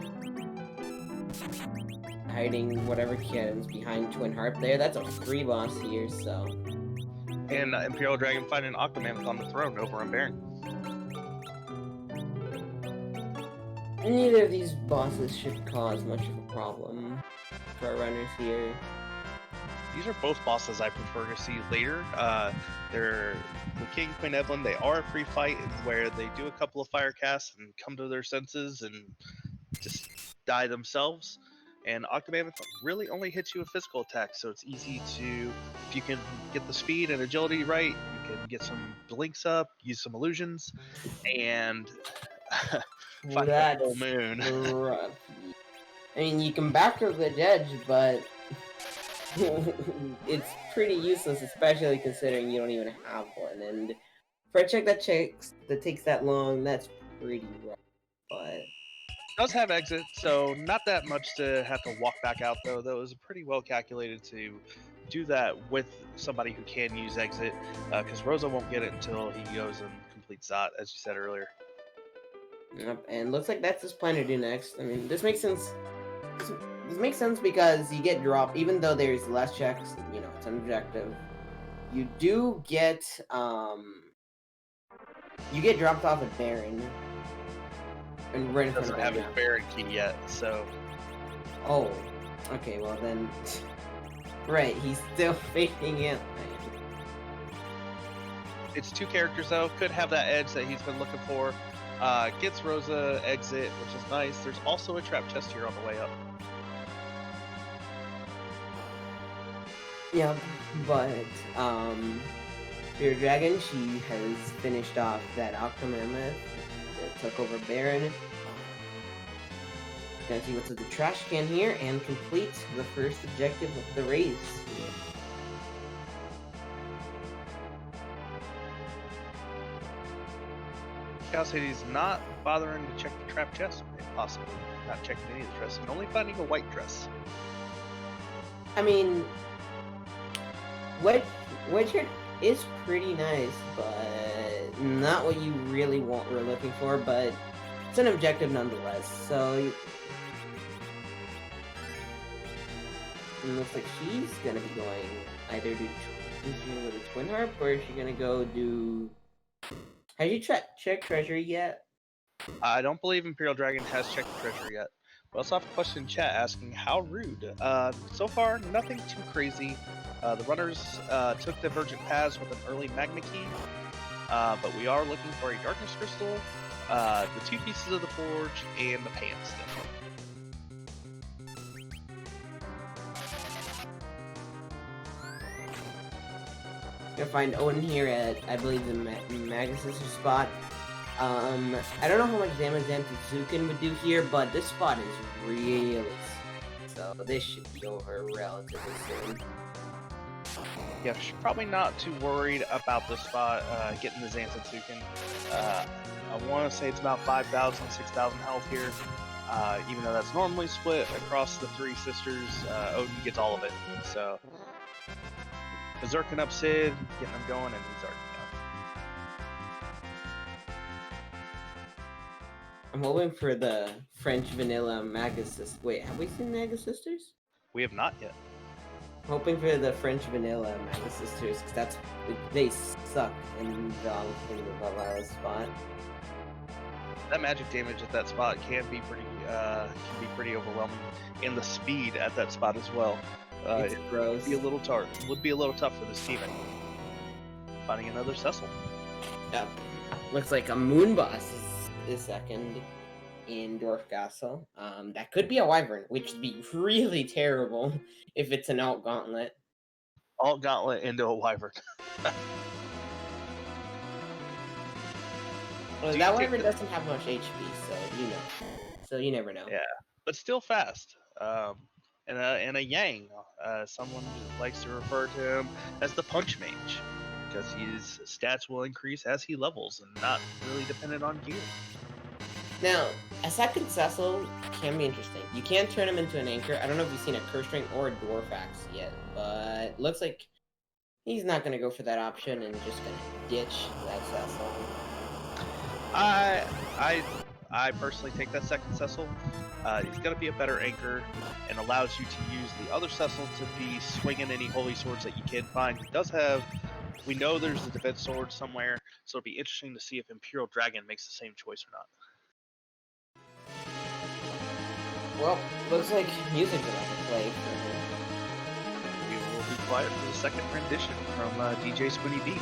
hiding whatever key items behind Twin Harp there. That's a free boss here, so. And EmpyrealDragon fighting Octomammoth on the throne over on Baron. Neither of these bosses should cause much of a problem for our runners here. These are both bosses I prefer to see later. They're the King Queen Evelyn. They are a free fight where they do a couple of fire casts and come to their senses and just die themselves. And Octomammoth really only hits you with physical attacks, so it's easy to, if you can get the speed and agility right, you can get some blinks up, use some illusions, and find the full moon. Rough. I mean, you can back her the edge, but it's pretty useless, especially considering you don't even have one. And for a check that takes that long, that's pretty rough. But it does have exit, so not that much to have to walk back out though. That was pretty well calculated to do that with somebody who can use exit, because Rosa won't get it until he goes and completes that, as you said earlier. Yep, and looks like that's his plan to do next. I mean, this makes sense. This makes sense because you get dropped, even though there's less checks, you know, it's an objective. You do get, you get dropped off at Baron. And right in front of Doesn't have his Baron key yet, so. Oh, okay, well then. Right, he's still fading in. It's 2 characters though, could have that edge that he's been looking for. Gets Rosa exit, which is nice. There's also a trap chest here on the way up. Yeah, but EmpyrealDragon, she has finished off that Octomammoth that took over Baron. Gonna see what's in the trash can here and complete the first objective of the race. Chaos Hades not bothering to check the trap chest, possibly. Not checking any of the chests, and only finding a white dress. I mean, Wedgehurt is pretty nice, but not what you really were looking for, but it's an objective nonetheless, so it looks like she's gonna be going either do is she gonna go to Twin Harp or is she gonna go do have you checked treasury yet? I don't believe Imperial Dragon has checked the treasure yet. We also have a question in chat asking, how rude? So far, nothing too crazy. The runners took divergent paths with an early Magma Key, but we are looking for a Darkness Crystal, the 2 pieces of the Forge, and the Pan Stick. You'll find Odin here at, I believe, the Magus' spot. I don't know how much damage Antizukin would do here, but this spot is really so this should be over relatively soon. Yeah, she's probably not too worried about this spot getting the Zantetsuken. I want to say it's about 5,000, 6,000 health here. Even though that's normally split across the 3 sisters, Odin gets all of it. So, Berserking up Sid, getting them going, and he's already I'm hoping for the French vanilla Magus Sisters. Wait, have we seen Magus Sisters? We have not yet. Hoping for the French vanilla Magus Sisters, because they suck in the Valhalla spot. That magic damage at that spot can be pretty overwhelming, and the speed at that spot as well. It's gross. Would be a little tough for this team. Finding another Cecil. Yeah, looks like a Moon Boss is second in Dwarf Castle. That could be a Wyvern, which would be really terrible if it's an Alt Gauntlet. Alt Gauntlet into a Wyvern. Well, that Wyvern doesn't have much HP, so you never know. Yeah, but still fast. And a Yang. Someone likes to refer to him as the Punch Mage, because his stats will increase as he levels and not really dependent on gear. Now, a second Cecil can be interesting. You can turn him into an anchor. I don't know if you've seen a Curse Ring or a Dwarf Axe yet, but looks like he's not going to go for that option and just going to ditch that Cecil. I personally take that second Cecil. He's going to be a better anchor and allows you to use the other Cecil to be swinging any holy swords that you can find. He does have, we know there's a defense sword somewhere, so it'll be interesting to see if Imperial Dragon makes the same choice or not. Well, looks like music's about to play for him. We will be quiet for the second rendition from DJ Spoonie B.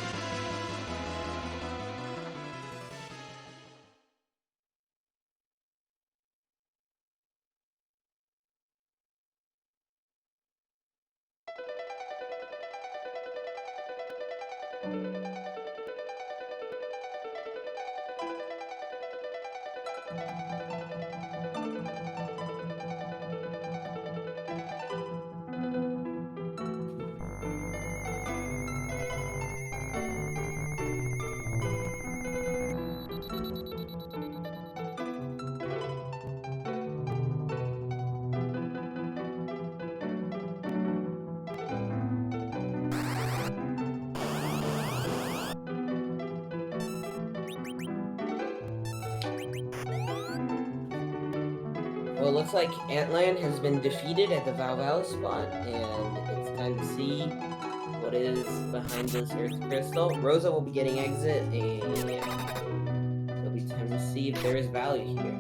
Well, it looks like Antlion has been defeated at the Valhalla spot, and it's time to see what is behind this Earth Crystal. Rosa will be getting exit, and it'll be time to see if there is value here.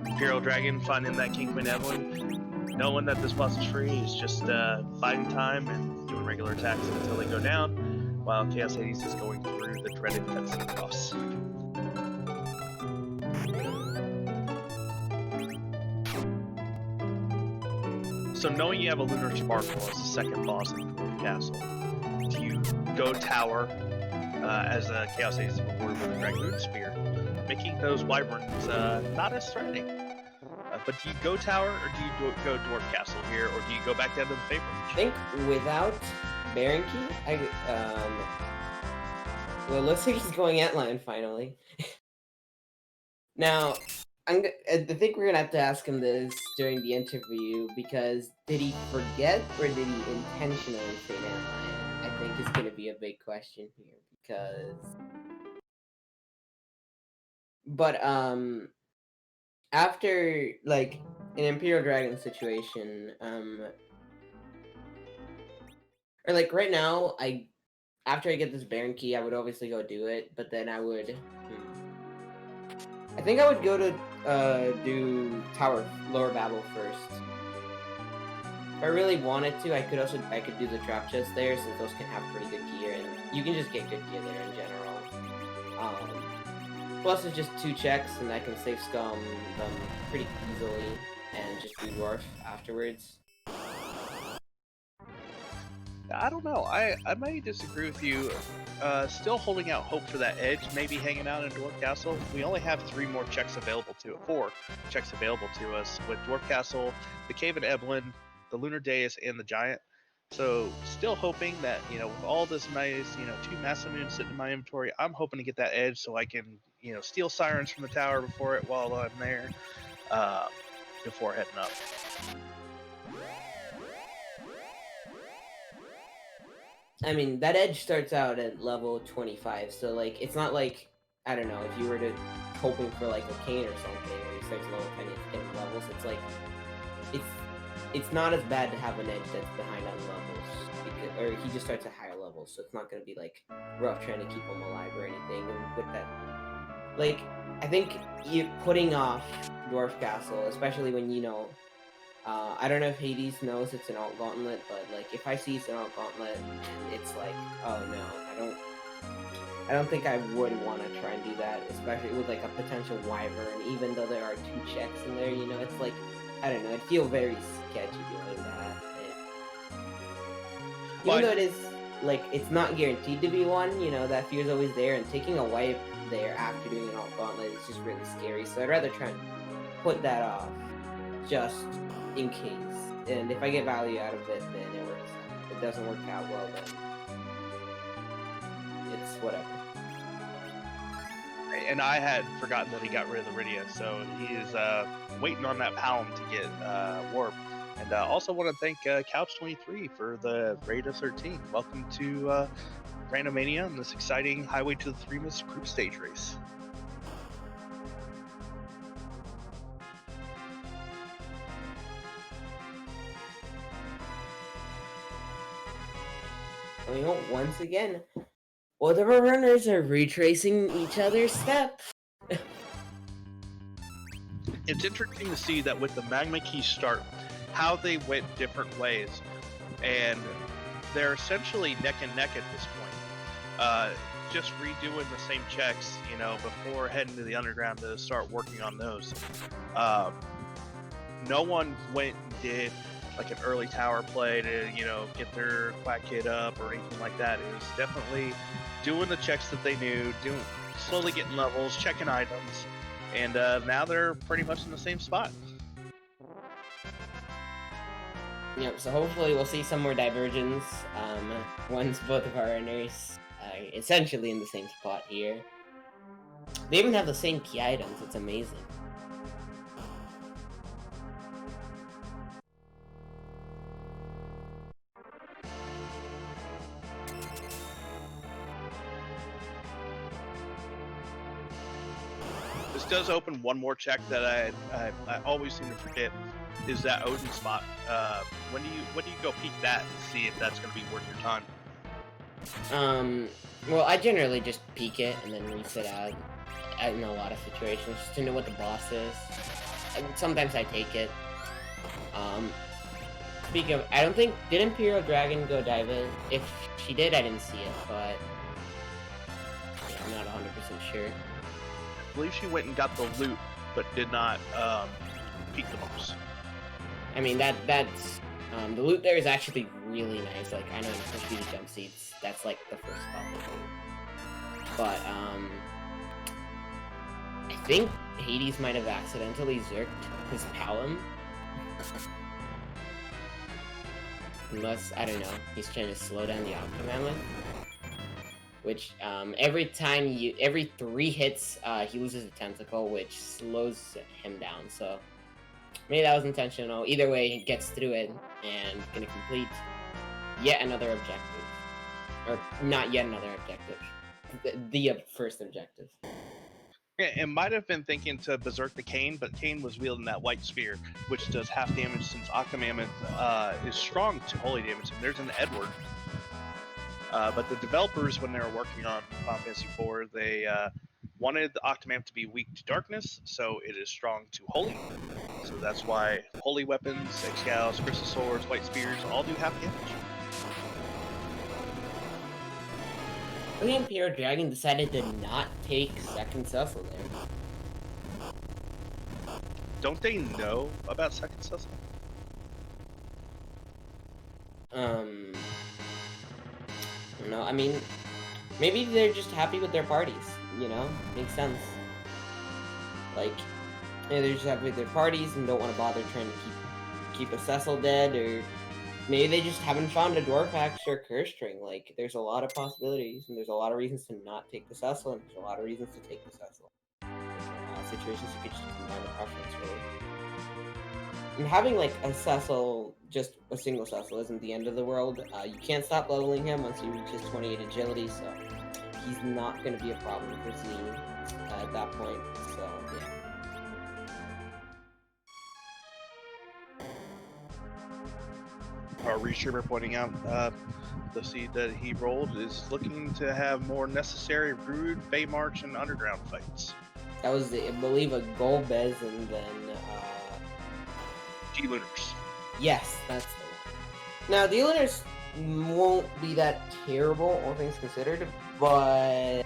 Imperial Dragon finding that King Queen Evelyn, knowing that this boss is free, is just biding time and doing regular attacks until they go down, while Chaos Hades is going through the dreaded cutscene boss. So knowing you have a Lunar Sparkle as the second boss in the Dwarf Castle, do you go tower as a Chaos Hades reward with a Dragoon Spear, making those Wyverns not as threatening? But do you go tower or do you go Dwarf Castle here, or do you go back down to the Fate Range? I think without Baron Key, well, it looks like he's going Antlion finally. Now, I think we're gonna have to ask him this during the interview, because did he forget or did he intentionally say landmine? I think is gonna be a big question here, because. But after like an Imperial Dragon situation, or like right now, after I get this Baron key, I would obviously go do it, but then I would. I think I would go to do Lower Babel first. If I really wanted to, I could do the trap chest there, since those can have pretty good gear, and you can just get good gear there in general. Plus, it's just 2 checks, and I can save scum them pretty easily, and just do dwarf afterwards. I don't know. I may disagree with you. Still holding out hope for that edge, maybe hanging out in Dwarf Castle. We only have 4 checks available to us, with Dwarf Castle, the Cave in Eblin, the Lunar Dais, and the Giant. So still hoping that, with all this nice, 2 Massive Moons sitting in my inventory, I'm hoping to get that edge so I can, steal Sirens from the tower while I'm there, before heading up. I mean, that edge starts out at level 25, so like it's not like, I don't know, if you were to hoping for like a cane or something where he starts level 10 and getting levels, it's like it's not as bad to have an edge that's behind on levels, or he just starts at higher levels, so it's not going to be like rough trying to keep him alive or anything. And with that, like, I think you putting off Dwarf Castle, especially when I don't know if Hades knows it's an alt gauntlet, but like if I see it's an alt gauntlet, it's like, oh no, I don't think I would want to try and do that, especially with like a potential wyvern. Even though there are 2 checks in there, it's like, I don't know, it'd feel very sketchy doing that. Even though it is like, it's not guaranteed to be one, that fear's always there, and taking a wipe there after doing an alt gauntlet is just really scary. So I'd rather try and put that off, just in case. And if I get value out of it, then it works out. If it doesn't work out well, then it's whatever. And I had forgotten that he got rid of the Rydia, so he is waiting on that Palom to get Warp. And also want to thank Couch23 for the raid of 13. Welcome to Randomania and this exciting Highway to the Threemus group stage race. Once again, both of our runners are retracing each other's steps. It's interesting to see that with the Magma Key start, how they went different ways, and they're essentially neck and neck at this point. Just redoing the same checks, before heading to the underground to start working on those. No one went and did like an early tower play to, get their quack kit up or anything like that. It was definitely doing the checks that they knew, slowly getting levels, checking items, and now they're pretty much in the same spot. Yep, so hopefully we'll see some more divergence once both of our runners are essentially in the same spot here. They even have the same key items, it's amazing. This does open one more check that I always seem to forget, is that Odin spot. When do you go peek that and see if that's going to be worth your time? Well, I generally just peek it and then reset out in a lot of situations just to know what the boss is. And sometimes I take it. Speaking of, I don't think, did EmpyrealDragon go dive in? If she did, I didn't see it, but yeah, I'm not 100% sure. I believe she went and got the loot, but did not peek the boss. I mean, that's the loot there is actually really nice. Like, I know you push these jump seats, that's like the first spot. But I think Hades might have accidentally zerked his Palom. Unless, I don't know, he's trying to slow down the outcome ammo. which every 3 hits, he loses a tentacle, which slows him down. So maybe that was intentional. Either way, he gets through it and gonna complete yet another objective, or not yet another objective. The first objective. Yeah, it might have been thinking to berserk the Kane, but Kane was wielding that white sphere, which does half damage since Octomammoth is strong to holy damage. And there's an Edward. But the developers, when they were working on Final Fantasy IV, they wanted the Octomammoth to be weak to darkness, so it is strong to holy. So that's why holy weapons, Excals, crystal swords, white spears all do half damage. The EmpyrealDragon decided to not take second Cecil there. Don't they know about second Cecil? No, I mean, maybe they're just happy with their parties, you know? Makes sense. Like, maybe they're just happy with their parties and don't want to bother trying to keep a Cecil dead, or maybe they just haven't found a Dwarf Axe or Curse String. Like, there's a lot of possibilities, and there's a lot of reasons to not take the Cecil, and there's a lot of reasons to take the Cecil. Situations you could just combine the preference, really. And having, like, a Cecil, just a single Cecil, isn't the end of the world. You can't stop leveling him once he reaches 28 agility, so he's not going to be a problem for Z at that point, so, yeah. Our restreamer pointing out the seed that he rolled is looking to have more necessary Rude, Bay March, and Underground fights. That was, I believe, a Golbez and then, D-Lunars. Yes, that's the one. Now, D-Lunars won't be that terrible, all things considered, but...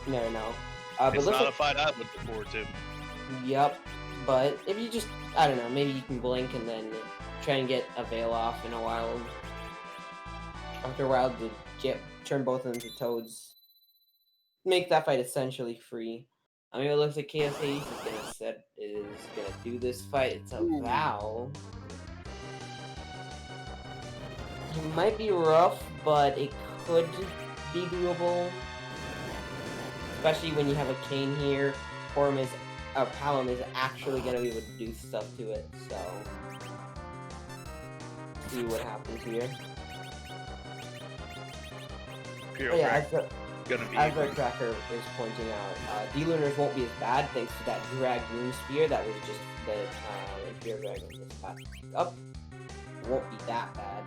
Never know. It's not a fight I would look forward to. Yep, but if you just, I don't know, maybe you can blink and then try and get a Veil off in a while. After a while, to turn both of them to Toads. Make that fight essentially free. I mean, it looks like Chaos Hades is gonna do this fight. It's a Vow. It might be rough, but it could be doable. Especially when you have a Kane here. Palom is actually gonna be able to do stuff to it, so see what happens here. As our tracker is pointing out, D-Lunars won't be as bad thanks to that Dragoon Spear that was just that EmpyrealDragon just passed up. It won't be that bad,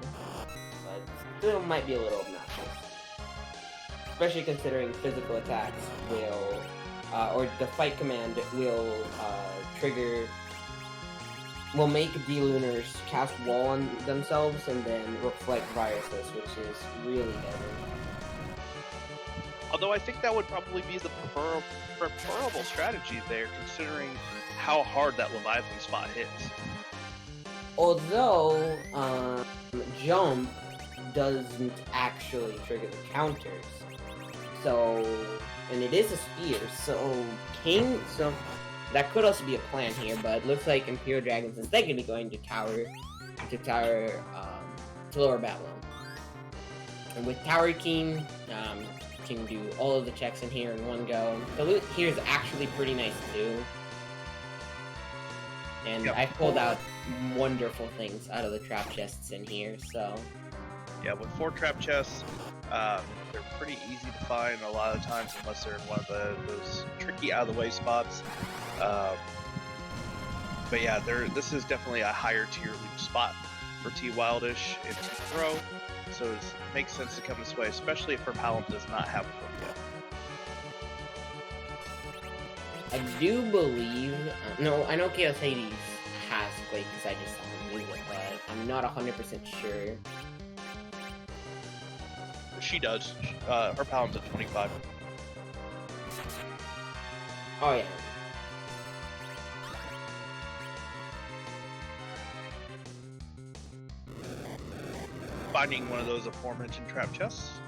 but still might be a little obnoxious. Especially considering physical attacks will, or the fight command will make D-Lunars cast Wall on themselves and then reflect Viruses, which is really deadly. Although I think that would probably be the preferable strategy there, considering how hard that Leviathan spot hits. Although, Jump doesn't actually trigger the counters. So, and it is a spear, so that could also be a plan here, but it looks like EmpyrealDragon's instead going to be going to Lower Babylon. And with Tower King, can do all of the checks in here in one go. The loot here is actually pretty nice too. And yep. I pulled out wonderful things out of the trap chests in here, so... Yeah, with 4 trap chests, they're pretty easy to find a lot of times, unless they're in one of those tricky out-of-the-way spots. But yeah, this is definitely a higher tier loot spot for T Wildish and T Throw, so it makes sense to come this way, especially if her Palom does not have one I yet. do believe... no, I know Chaos Hades has Quake because I just saw him use it, but I'm not 100% sure. She does. Her Palom's at 25. Oh, yeah. Finding one of those aforementioned trap chests.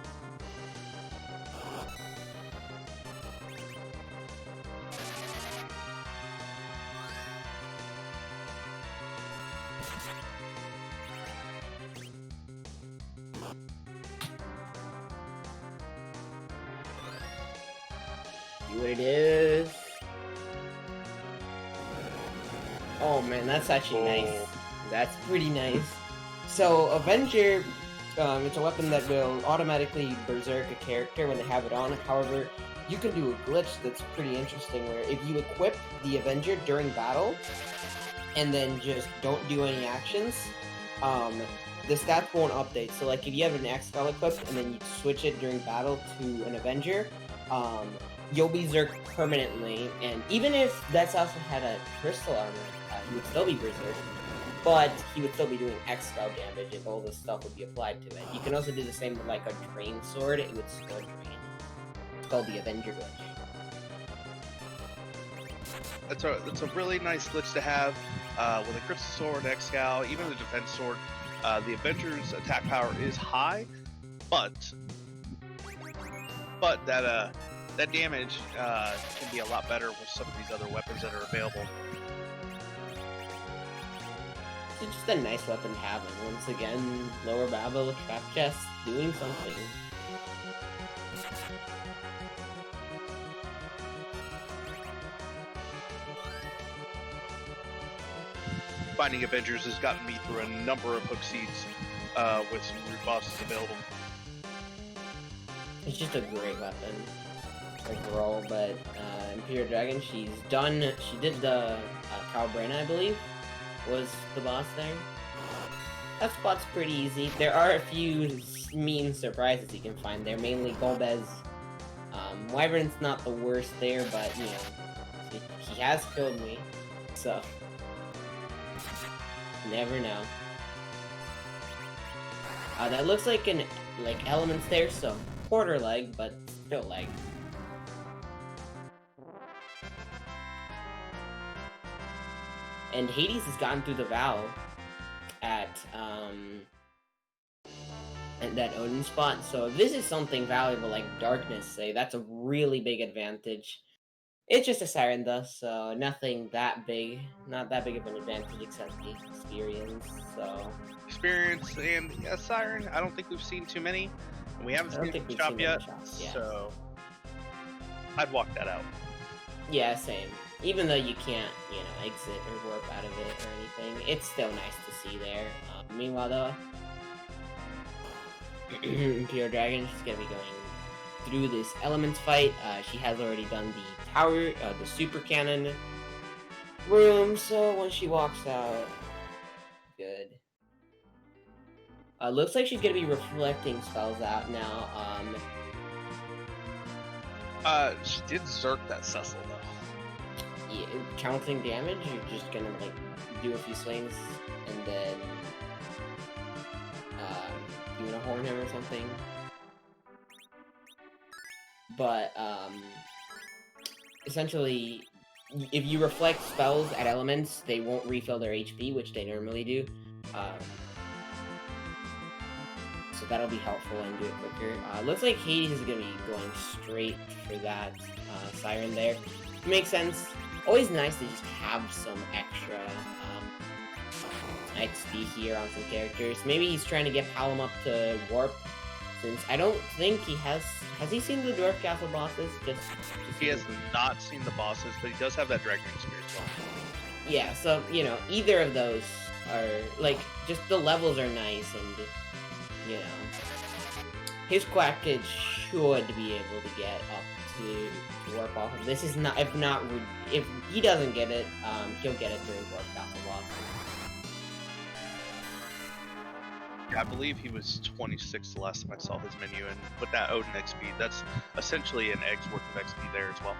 See what it is. Oh man, that's actually nice. That's pretty nice. So Avenger, it's a weapon that will automatically berserk a character when they have it on. However, you can do a glitch that's pretty interesting where if you equip the Avenger during battle and then just don't do any actions, the stats won't update. So like if you have an X-Spell equipped and then you switch it during battle to an Avenger, you'll be Zerked permanently, and even if Death's also had a crystal armor, he would still be berserked, but he would still be doing X-Spell damage if all this stuff would be applied to it. You can also do the same with like a drain sword, it would still drain. It's called the Avenger glitch. It's a really nice glitch to have with a crystal sword, X-Scowl, even the defense sword. The Avenger's attack power is high, but that damage can be a lot better with some of these other weapons that are available. It's just a nice weapon to have, and once again, lower battle, trap chest, doing something. Finding Avengers has gotten me through a number of hook seeds with some root bosses available. It's just a great weapon overall, but EmpyrealDragon, she did the Calbrena, I believe, was the boss there. That spot's pretty easy. There are a few mean surprises you can find there, mainly Golbez. Wyvern's not the worst there, but, you know, he has killed me, so never know. That looks like elements there, so quarter leg, but still leg. And Hades has gotten through the Vow at that Odin spot, so if this is something valuable like Darkness, say, that's a really big advantage. It's just a Siren Dust, so nothing that big, not that big of an advantage except the experience, so... Experience and Siren, I don't think we've seen too many, and we haven't seen the shop yet, so I'd walk that out. Yeah, same. Even though you can't, you know, exit or warp out of it or anything, it's still nice to see there. Meanwhile, though, EmpyrealDragon, she's gonna be going through this Elements fight. She has already done the tower, the Super Cannon room, so when she walks out, good. Looks like she's gonna be reflecting spells out now. She did Zerk that Cecil, though. Yeah, counting damage, you're just gonna, like, do a few swings, and then, you wanna horn him or something. But, essentially, if you reflect spells at elements, they won't refill their HP, which they normally do. So that'll be helpful and do it quicker. Looks like Hades is gonna be going straight for that Siren there. Makes sense. Always nice to just have some extra XP here on some characters. Maybe he's trying to get Palom up to warp, since I don't think he has he seen the Dwarf Castle bosses? He has not seen the bosses, but he does have that Dragon experience. Yeah, so, you know, either of those are, like, just the levels are nice, and, you know, his Quackage should be able to get up to warp off of this. Is not, if he doesn't get it, he'll get it during Dwarf Castle boss. I believe he was 26 the last time I saw his menu, and with that Odin XP, that's essentially an egg's worth of XP there as well.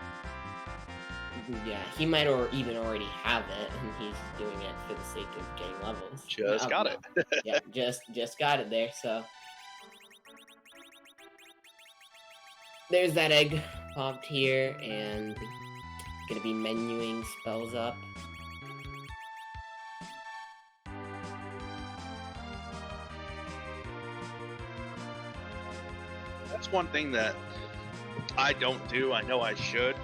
Yeah, he might even already have it, and he's doing it for the sake of getting levels. Just got it. Yeah, just got it there, so... There's that egg popped here, and gonna be menuing spells up. That's one thing that I don't do, I know I should,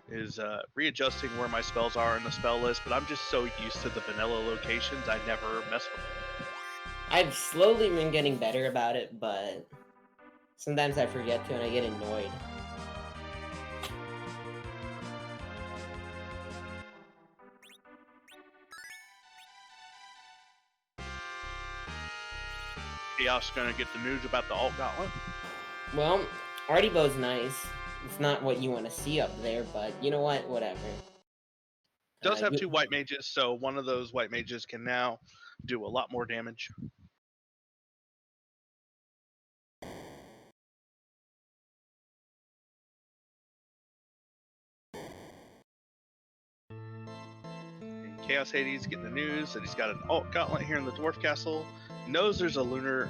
is readjusting where my spells are in the spell list, but I'm just so used to the vanilla locations, I never mess with them. I've slowly been getting better about it, but sometimes I forget to and I get annoyed. Chaos gonna get the news about the alt gauntlet? Well, Artibo's nice. It's not what you want to see up there, but you know what? Whatever. Does have 2 white mages, so one of those white mages can now do a lot more damage. Chaos Hades getting the news that he's got an alt gauntlet here in the dwarf castle. Knows there's a lunar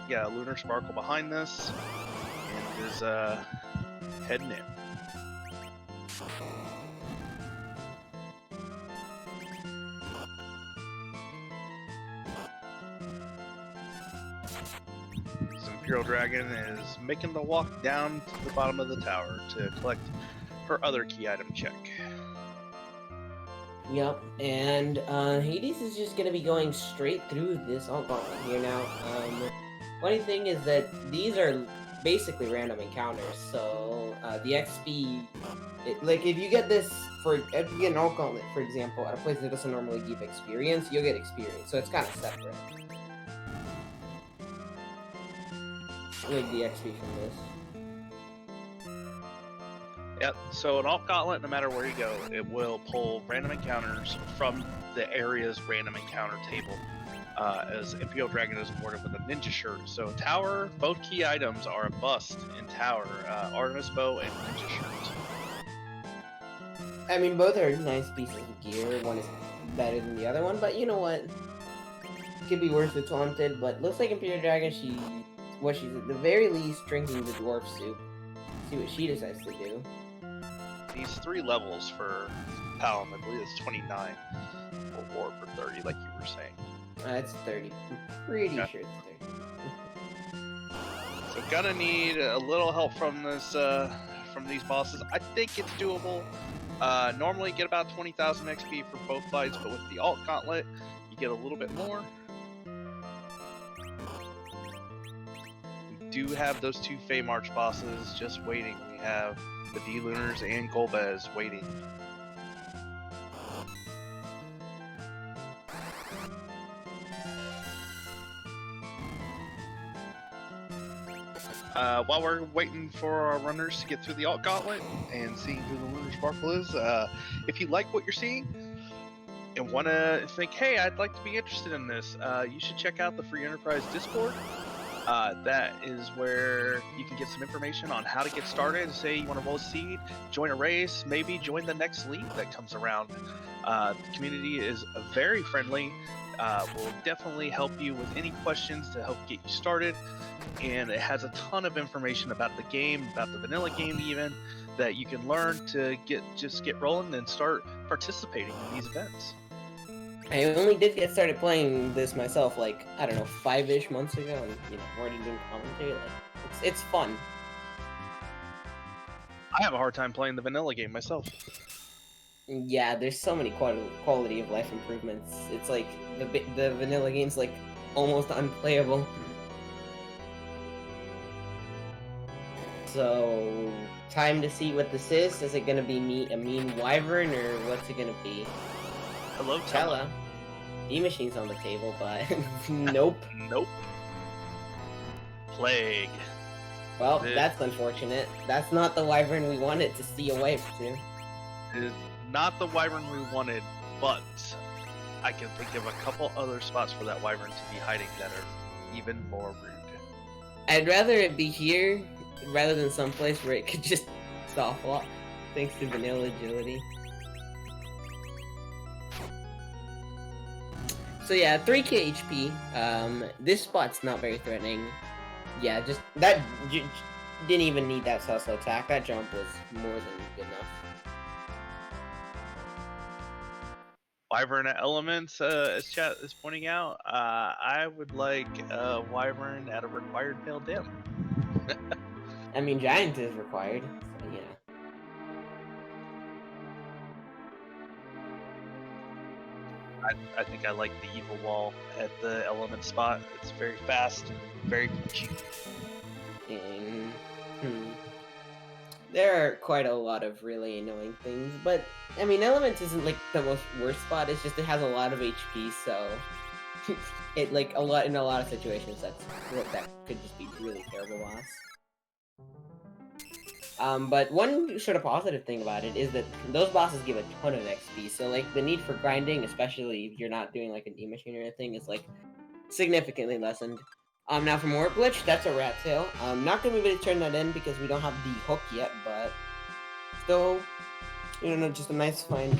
lunar sparkle behind this, and is heading in. So EmpyrealDragon is making the walk down to the bottom of the tower to collect her other key item check. Yep, and Hades is just gonna be going straight through this alt gauntlet here now. Funny thing is that these are basically random encounters, so the XP, like if you get this if you get an alt gauntlet, for example, at a place that doesn't normally give experience, you'll get experience, so it's kind of separate. Like the XP from this. Yep, so an alt gauntlet, no matter where you go, it will pull random encounters from the area's random encounter table, as EmpyrealDragon is awarded with a ninja shirt. So tower, both key items are a bust in tower, Artemis bow and ninja shirt. I mean, both are nice pieces of gear. One is better than the other one, but you know what? It could be worse with Taunted, but looks like EmpyrealDragon, she's at the very least drinking the dwarf soup. See what she decides to do. These 3 levels for Palom, I believe it's 29, or War for 30, like you were saying. It's 30. I'm pretty sure it's 30. So gonna need a little help from this, from these bosses. I think it's doable. Normally get about 20,000 XP for both fights, but with the alt gauntlet, you get a little bit more. We do have those 2 Fey March bosses just waiting. We have the D-Lunars and Golbez waiting. While we're waiting for our runners to get through the alt gauntlet and seeing who the lunar sparkle is, if you like what you're seeing and want to think, hey, I'd like to be interested in this, you should check out the Free Enterprise Discord. That is where you can get some information on how to get started. Say you want to roll a seed, join a race, maybe join the next league that comes around. The community is very friendly. Will definitely help you with any questions to help get you started. And it has a ton of information about the game, about the vanilla game even, that you can learn to get rolling and start participating in these events. I only did get started playing this myself, like, I don't know, 5-ish months ago, and, you know, already doing commentary. Like, it's fun. I have a hard time playing the vanilla game myself. Yeah, there's so many quality of life improvements. It's like, the vanilla game's, like, almost unplayable. So, time to see what this is. Is it gonna be a mean wyvern, or what's it gonna be? Hello, Tella. E-Machine's on the table, but nope. Nope. Plague. Well, that's unfortunate. That's not the wyvern we wanted to see a wave to. It is not the wyvern we wanted, but I can think of a couple other spots for that wyvern to be hiding that are even more rude. I'd rather it be here rather than someplace where it could just soft lock, thanks to vanilla agility. So yeah, 3k HP. This spot's not very threatening. Yeah, just that didn't even need that Suslo attack. That jump was more than good enough. Wyvern elements, as chat is pointing out, I would like Wyvern at a required pale dim. I mean, Giant is required, so yeah. I think I like the evil wall at the element spot. It's very fast, very cheap. There are quite a lot of really annoying things, but I mean, Elements isn't like the worst spot. It's just it has a lot of HP, so it like in a lot of situations that could just be really terrible boss. But one sort of positive thing about it is that those bosses give a ton of XP, so like the need for grinding, especially if you're not doing like an E-machine or anything, is like significantly lessened. Now for more glitch, that's a rat tail. I'm not gonna be able to turn that in because we don't have the hook yet, but still, you know, just a nice find.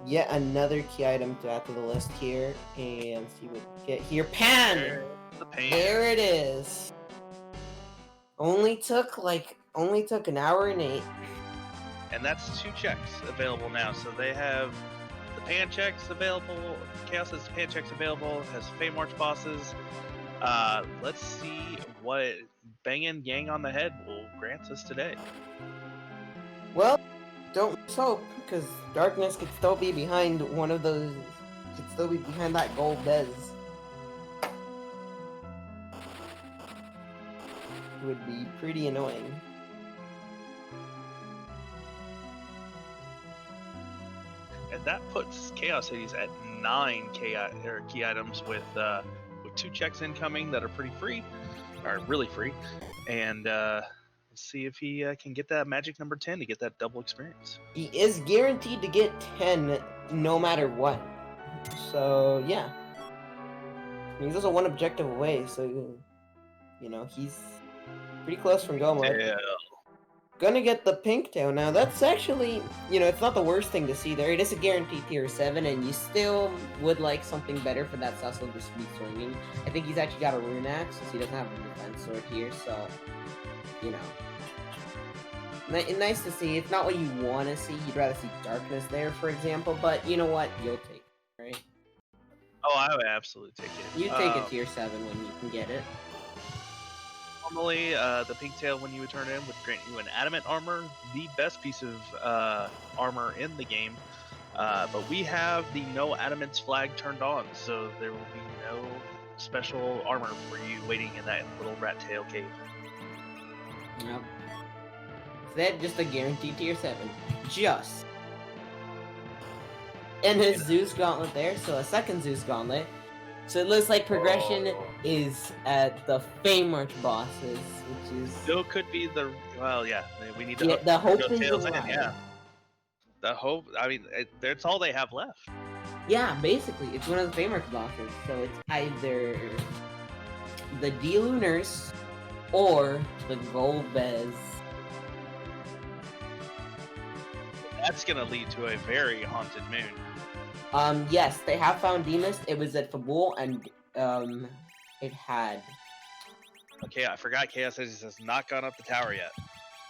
Yet another key item to add to the list here, and see what we get here. Pan! There it is. Only took an hour and 8. And that's 2 checks available now. So they have the pan checks available. Chaos has pan checks available. Has Fey March bosses. Let's see what banging Yang on the head will grant us today. Well, don't hope, because Darkness could still be behind one of those. Could still be behind that gold Bez. Would be pretty annoying. And that puts Chaos Hades at 9 key items with 2 checks incoming that are pretty free, or really free. And let's see if he can get that magic number 10 to get that double experience. He is guaranteed to get 10 no matter what. So yeah, he's also one objective away. So you know he's pretty close from go mode. Yeah. Gonna get the pink tail now. That's actually, you know, it's not the worst thing to see there. It is a guaranteed tier 7, and you still would like something better for that Cecil to be swinging. I think he's actually got a rune axe, since he doesn't have a defense sword here, so, you know. Nice to see. It's not what you want to see. You'd rather see Darkness there, for example, but you know what? You'll take it, right? Oh, I would absolutely take it. You take a tier 7 when you can get it. Normally, the pink tail, when you would turn in, would grant you an adamant armor, the best piece of armor in the game. But we have the no adamants flag turned on, so there will be no special armor for you waiting in that little rat tail cave. Yep. Instead, just a guaranteed tier 7. Just. And his Zeus Gauntlet there, so a second Zeus Gauntlet. So it looks like progression is at the Fey March bosses, which is... Still could be the... Well, yeah, we need to... Yeah, the hope is tails in, alive. yeah. The hope... I mean, that's all they have left. Yeah, basically, it's one of the Fey March bosses, so it's either the D-Lunars or the Gold Bez. That's gonna lead to a very haunted moon. Yes, they have found Threemus. It was at Fabul, and it had. Okay, I forgot Chaos Hades has not gone up the tower yet.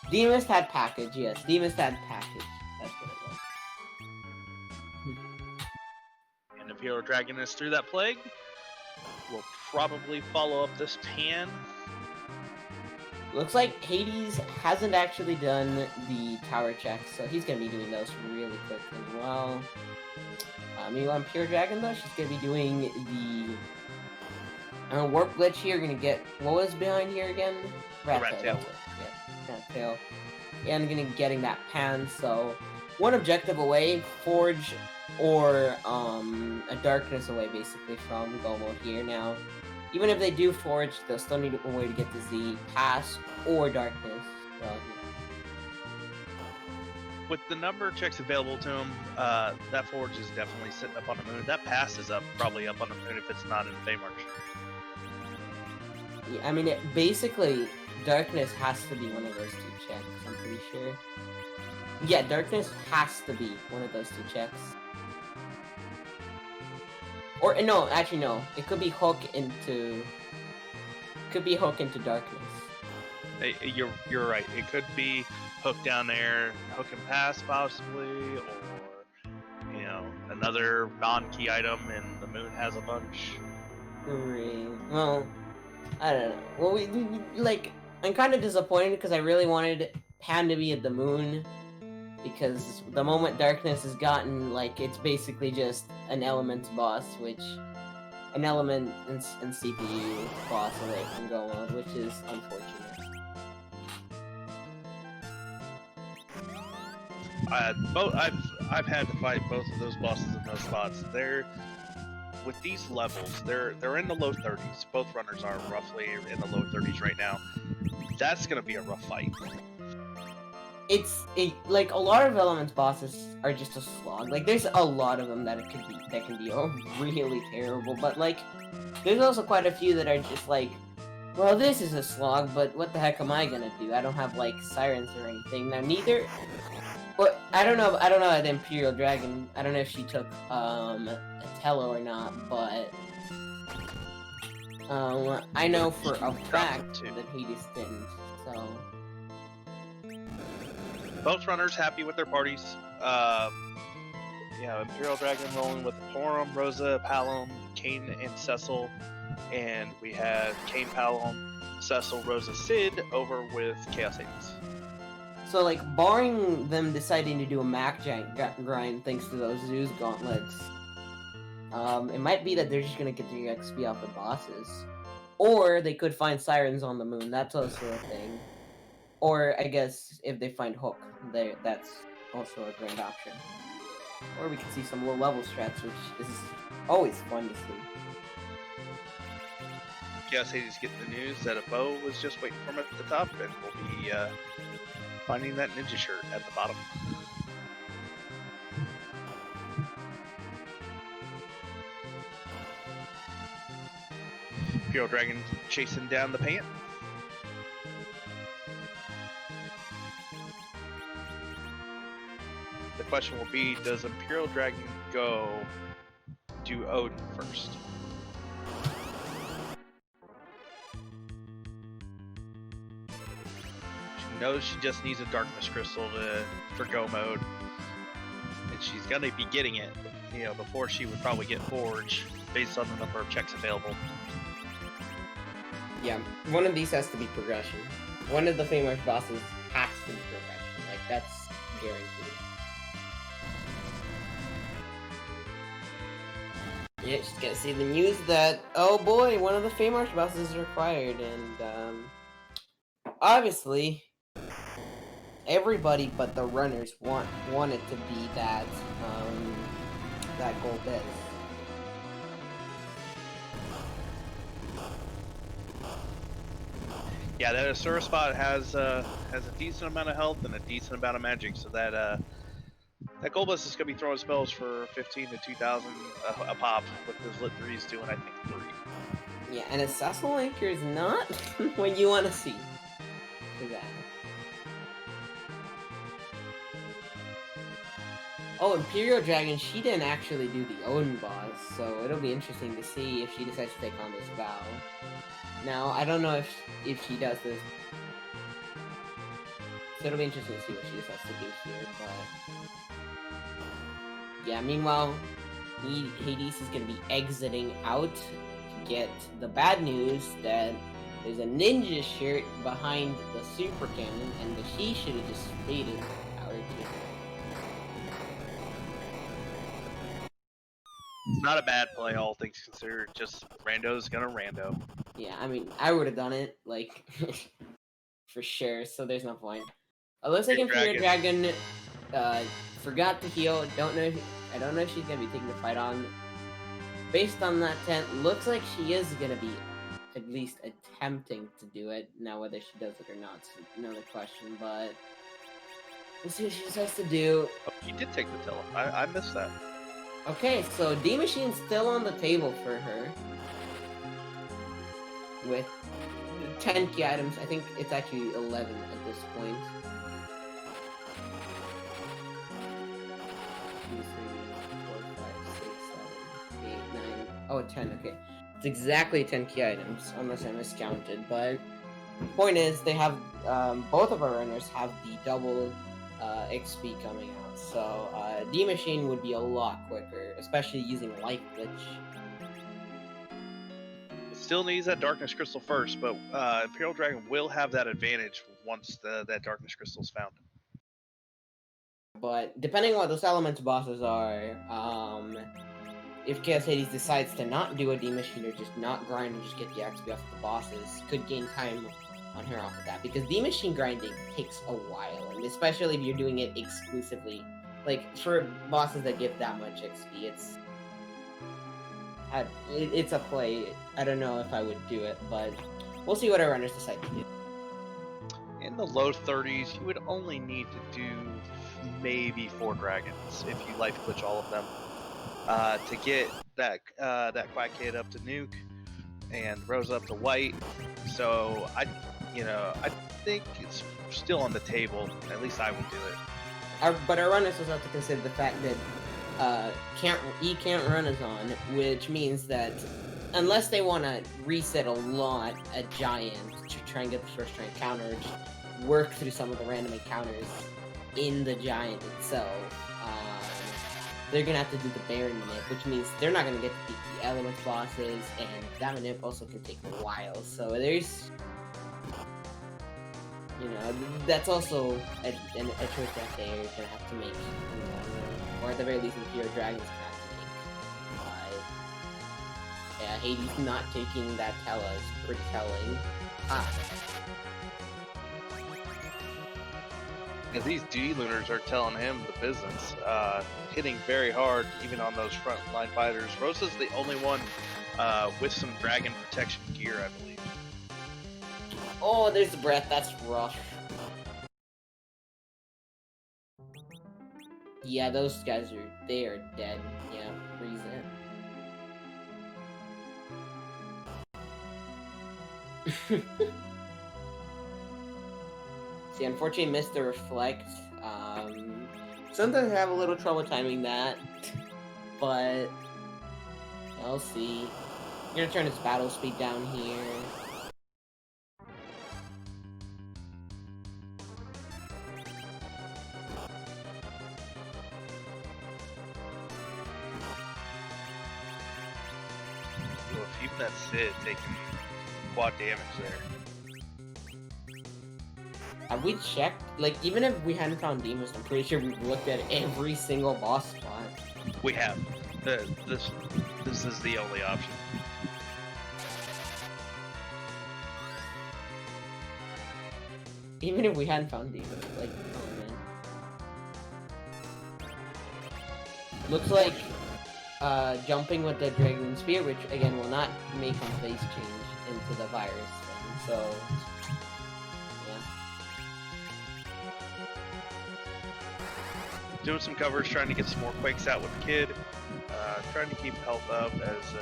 Threemus had package. Yes, Threemus had package. That's what it was. And EmpyrealDragon is through that plague. We'll probably follow up this pan. Looks like Hades hasn't actually done the tower checks, so he's gonna be doing those really quick as well. Meanwhile, EmpyrealDragon though, she's gonna be doing the warp glitch here. Gonna get what was behind here again? Rat tail. Yeah, rat tail. Yeah, and gonna getting that pan. So one objective away, Forge or a Darkness away, basically from go mode here. Now, even if they do Forge, they'll still need a way to get to Z Pass or Darkness. So, with the number of checks available to him, that Forge is definitely sitting up on the moon. That pass is probably up on the moon if it's not in Fey March. Yeah, I mean, basically, Darkness has to be one of those 2 checks, I'm pretty sure. Yeah, Darkness has to be one of those 2 checks. Or, no, actually, no. It could be Hook into... Darkness. You're right. It could be Hook down there, Hook and Pass possibly, or, you know, another non-key item and the moon has a bunch. Well, I don't know. Well, like, I'm kind of disappointed because I really wanted Pan to be at the moon, because the moment Darkness has gotten, like, it's basically just an Elements boss, which... An Element and CPU boss away from Go mode, which is unfortunate. I've had to fight both of those bosses in those spots. They're with these levels, they're in the low 30s. Both runners are roughly in the low 30s right now. That's gonna be a rough fight. Like a lot of Elements bosses are just a slog. Like there's a lot of them that can be really terrible, but like there's also quite a few that are just like, well, this is a slog, but what the heck am I gonna do? I don't have like sirens or anything. Now neither. But I don't know at EmpyrealDragon. I don't know if she took a Tello or not, but I know for a fact that Hades didn't. So. Both runners happy with their parties. EmpyrealDragon rolling with Porum, Rosa, Palom, Kane, and Cecil. And we have Kane, Palom, Cecil, Rosa, Sid over with Chaos Hades. So, like, barring them deciding to do a Mac grind thanks to those Zeus gauntlets, it might be that they're just gonna get their XP off the bosses. Or they could find Sirens on the moon, that's also a thing. Or, I guess, if they find Hook, that's also a grand option. Or we can see some low-level strats, which is always fun to see. Chaos Hades getting the news that a bow was just waiting for him at the top, and we'll be finding that ninja shirt at the bottom. EmpyrealDragon chasing down the pant. The question will be, does EmpyrealDragon go do Odin first? She knows she just needs a Darkness Crystal for go mode. And she's gonna be getting it, before she would probably get Forge, based on the number of checks available. Yeah, one of these has to be progression. One of the famous bosses has to be progression. Like, that's guaranteed. Yeah, just gotta see the news that, oh boy, one of the famous bosses is required, and, obviously, everybody but the runners want it to be that gold bed. Yeah, that Asura spot has a decent amount of health and a decent amount of magic, so that Golbus is going to be throwing spells for 15 to 2,000 a pop, with his lit 3s doing, I think, 3. Yeah, and a Cecil Anchor is not what you want to see for that. Oh, EmpyrealDragon, she didn't actually do the Odin boss, so it'll be interesting to see if she decides to take on this vow. Now, I don't know if she does this, so it'll be interesting to see what she decides to do here, but... Yeah, meanwhile, Hades is going to be exiting out to get the bad news that there's a ninja shirt behind the super cannon, and that she should have just faded power to. It's not a bad play, all things considered. Just rando's gonna rando. Yeah, I mean, I would have done it, like, for sure, so there's no point. It looks like EmpyrealDragon forgot to heal. I don't know if she's gonna be taking the fight on. Based on that tent, looks like she is gonna be at least attempting to do it. Now, whether she does it or not is another question, but we'll see what she decides to do. Oh, she did take the tele. I missed that. Okay, so D-Machine's still on the table for her. With 10 key items. I think it's actually 11 at this point. 2, 3, 4, 5, 6, 7, 8, 9. Oh, 10, okay. It's exactly 10 key items, unless I miscounted, but the point is, they have, both of our runners have the double XP coming out, so D-Machine would be a lot quicker, especially using Life Glitch. Still needs that Darkness Crystal first, but EmpyrealDragon will have that advantage once that Darkness Crystal is found. But depending on what those Elements bosses are, if Chaos Hades decides to not do a D-Machine or just not grind and just get the XP off the bosses, could gain time on her off of that. Because D-Machine grinding takes a while, and especially if you're doing it exclusively. Like, for bosses that give that much XP, It's a play. I don't know if I would do it, but we'll see what our runners decide to do. In the low 30s, you would only need to do maybe 4 dragons if you life glitch all of them to get that quack kid up to nuke and Rosa up to white. So I think it's still on the table. At least I would do it. But our runners also have to consider the fact that can't run is on, which means that unless they want to reset a lot at Giant to try and get the first rank counter, work through some of the random encounters in the Giant itself, they're gonna have to do the Baron manip, which means they're not gonna get to beat the Elements bosses, and that manip also can take a while. So there's, that's also a choice that they're gonna have to make, or at the very least, EmpyrealDragon's gonna have to make. Yeah, Hades not taking that Tella is pretty telling. Because these D-Lunars are telling him the business, hitting very hard even on those frontline fighters. Rosa's the only one with some dragon protection gear, I believe. Oh, there's the breath. That's rough. Yeah, those guys are dead. Yeah, reason. See, unfortunately, missed the reflect. Sometimes I have a little trouble timing that, but I'll see. I'm gonna turn his battle speed down here. Well, if even that Sid taking quad damage there. Have we checked? Like, even if we hadn't found Threemus, I'm pretty sure we've looked at every single boss spot. We have. This is the only option. Even if we hadn't found Threemus, like, oh man. Looks like jumping with the Dragon Spear, which again will not make him face change into the virus thing, so doing some covers, trying to get some more quakes out with the kid, trying to keep health up as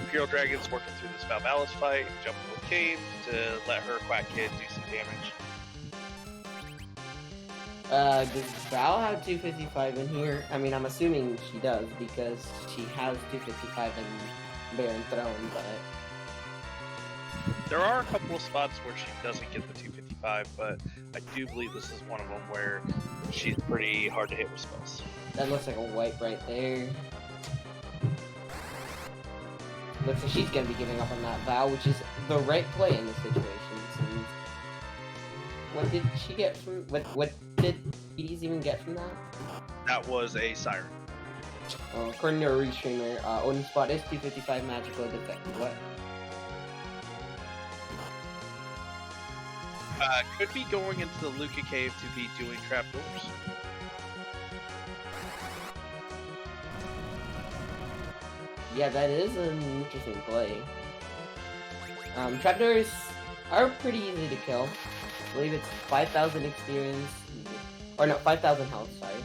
EmpyrealDragon's working through this Valvalis fight, jumping with Kane to let her quack kid do some damage. Does Val have 255 in here? I mean, I'm assuming she does because she has 255 in Baron Throne, but there are a couple of spots where she doesn't get the 255, but I do believe this is one of them where she's pretty hard to hit with spells. That looks like a wipe right there. Looks like she's gonna be giving up on that Val, which is the right play in this situation. Since what did she get from what did Hades even get from that? That was a siren. According to a restreamer, Odin's spot is 255 magical defect. What? Could be going into the Luca cave to be doing trapdoors. Yeah, that is an interesting play. Trapdoors are pretty easy to kill. I believe it's 5,000 experience, or no, 5,000 health, sorry.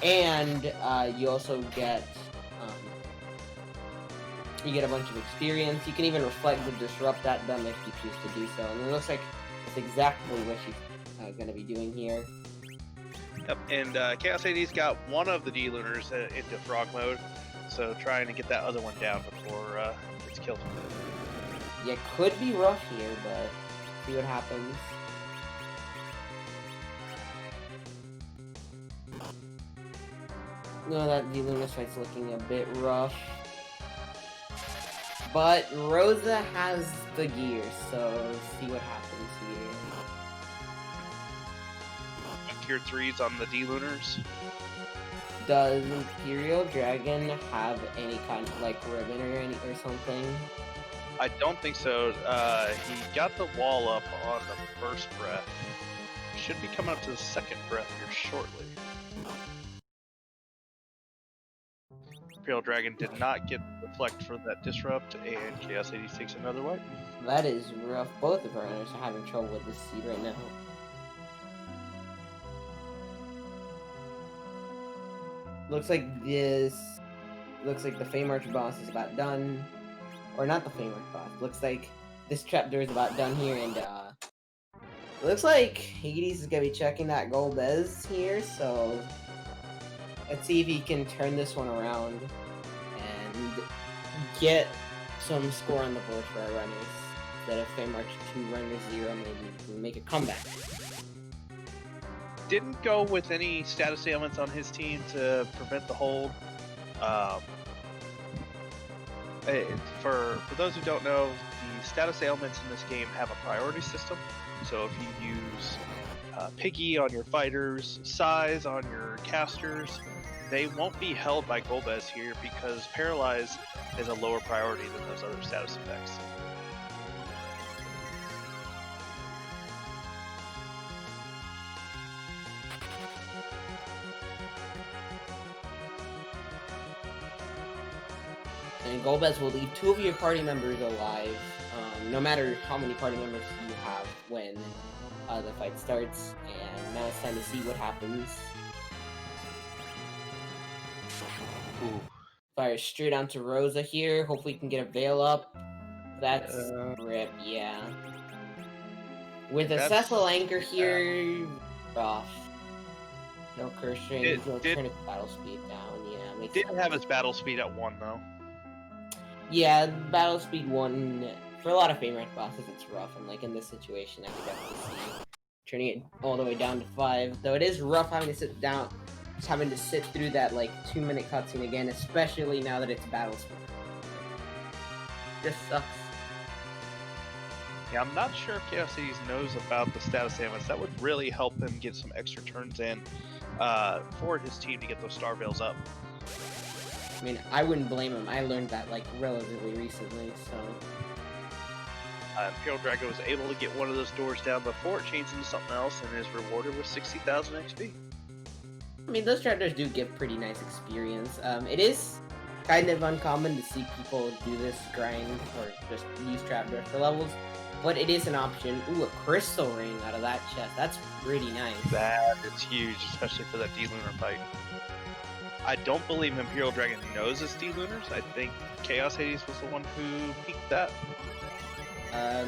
And you also get a bunch of experience. You can even reflect to disrupt at them if you choose to do so. And it looks like it's exactly what she's going to be doing here. Yep, and Chaos Hades got one of the D-Lunars into frog mode, so trying to get that other one down before it's killed. Yeah, could be rough here, but see what happens. No, that D-Luna fight's looking a bit rough. But Rosa has the gear, so see what happens here. Gear 3s on the D-Lunars. Does EmpyrealDragon have any kind of like ribbon or something? I don't think so. He got the wall up on the first breath. Should be coming up to the second breath here shortly. Imperial Dragon did not get reflect for that disrupt, and Chaos Hades takes another wipe. That is rough. Both of our runners are having trouble with this seed right now. Looks like the Feymarch boss is about done. Or not the Feymarch boss. Looks like this trapdoor is about done here, and looks like Hades is gonna be checking that Golbez here, so let's see if he can turn this one around and get some score on the board for our runners. Instead of Feymarch 2 runners 0, maybe we can make a comeback. Didn't go with any status ailments on his team to prevent the hold. For those who don't know, the status ailments in this game have a priority system. So if you use Piggy on your fighters, Size on your casters, they won't be held by Golbez here because Paralyze is a lower priority than those other status effects. And Golbez will leave 2 of your party members alive, no matter how many party members you have when the fight starts. And now it's time to see what happens. Ooh. Fire straight onto Rosa here. Hopefully you can get a Veil up. That's rip, yeah. With a Cecil Anchor here, rough. No curse range, no turn his battle speed down, yeah. Didn't have his battle speed at 1 though. Yeah, battle speed 1, for a lot of Feymarch bosses, it's rough, and like in this situation, I could definitely see turning it all the way down to 5. Though it is rough having to sit down, just having to sit through that like 2-minute cutscene again, especially now that it's battle speed. Just sucks. Yeah, I'm not sure if Chaos Hades knows about the status ailments. That would really help him get some extra turns in for his team to get those Star Veils up. I mean, I wouldn't blame him. I learned that like relatively recently, so. Imperial Dragon was able to get one of those doors down before it changed into something else and is rewarded with 60,000 XP. I mean, those trapdoors do give pretty nice experience. It is kind of uncommon to see people do this grind or just use trapdoors for levels, but it is an option. Ooh, a crystal ring out of that chest. That's pretty nice. That is huge, especially for that D-Lunar fight. I don't believe Imperial Dragon knows it's D-Lunars. I think Chaos Hades was the one who peaked that. I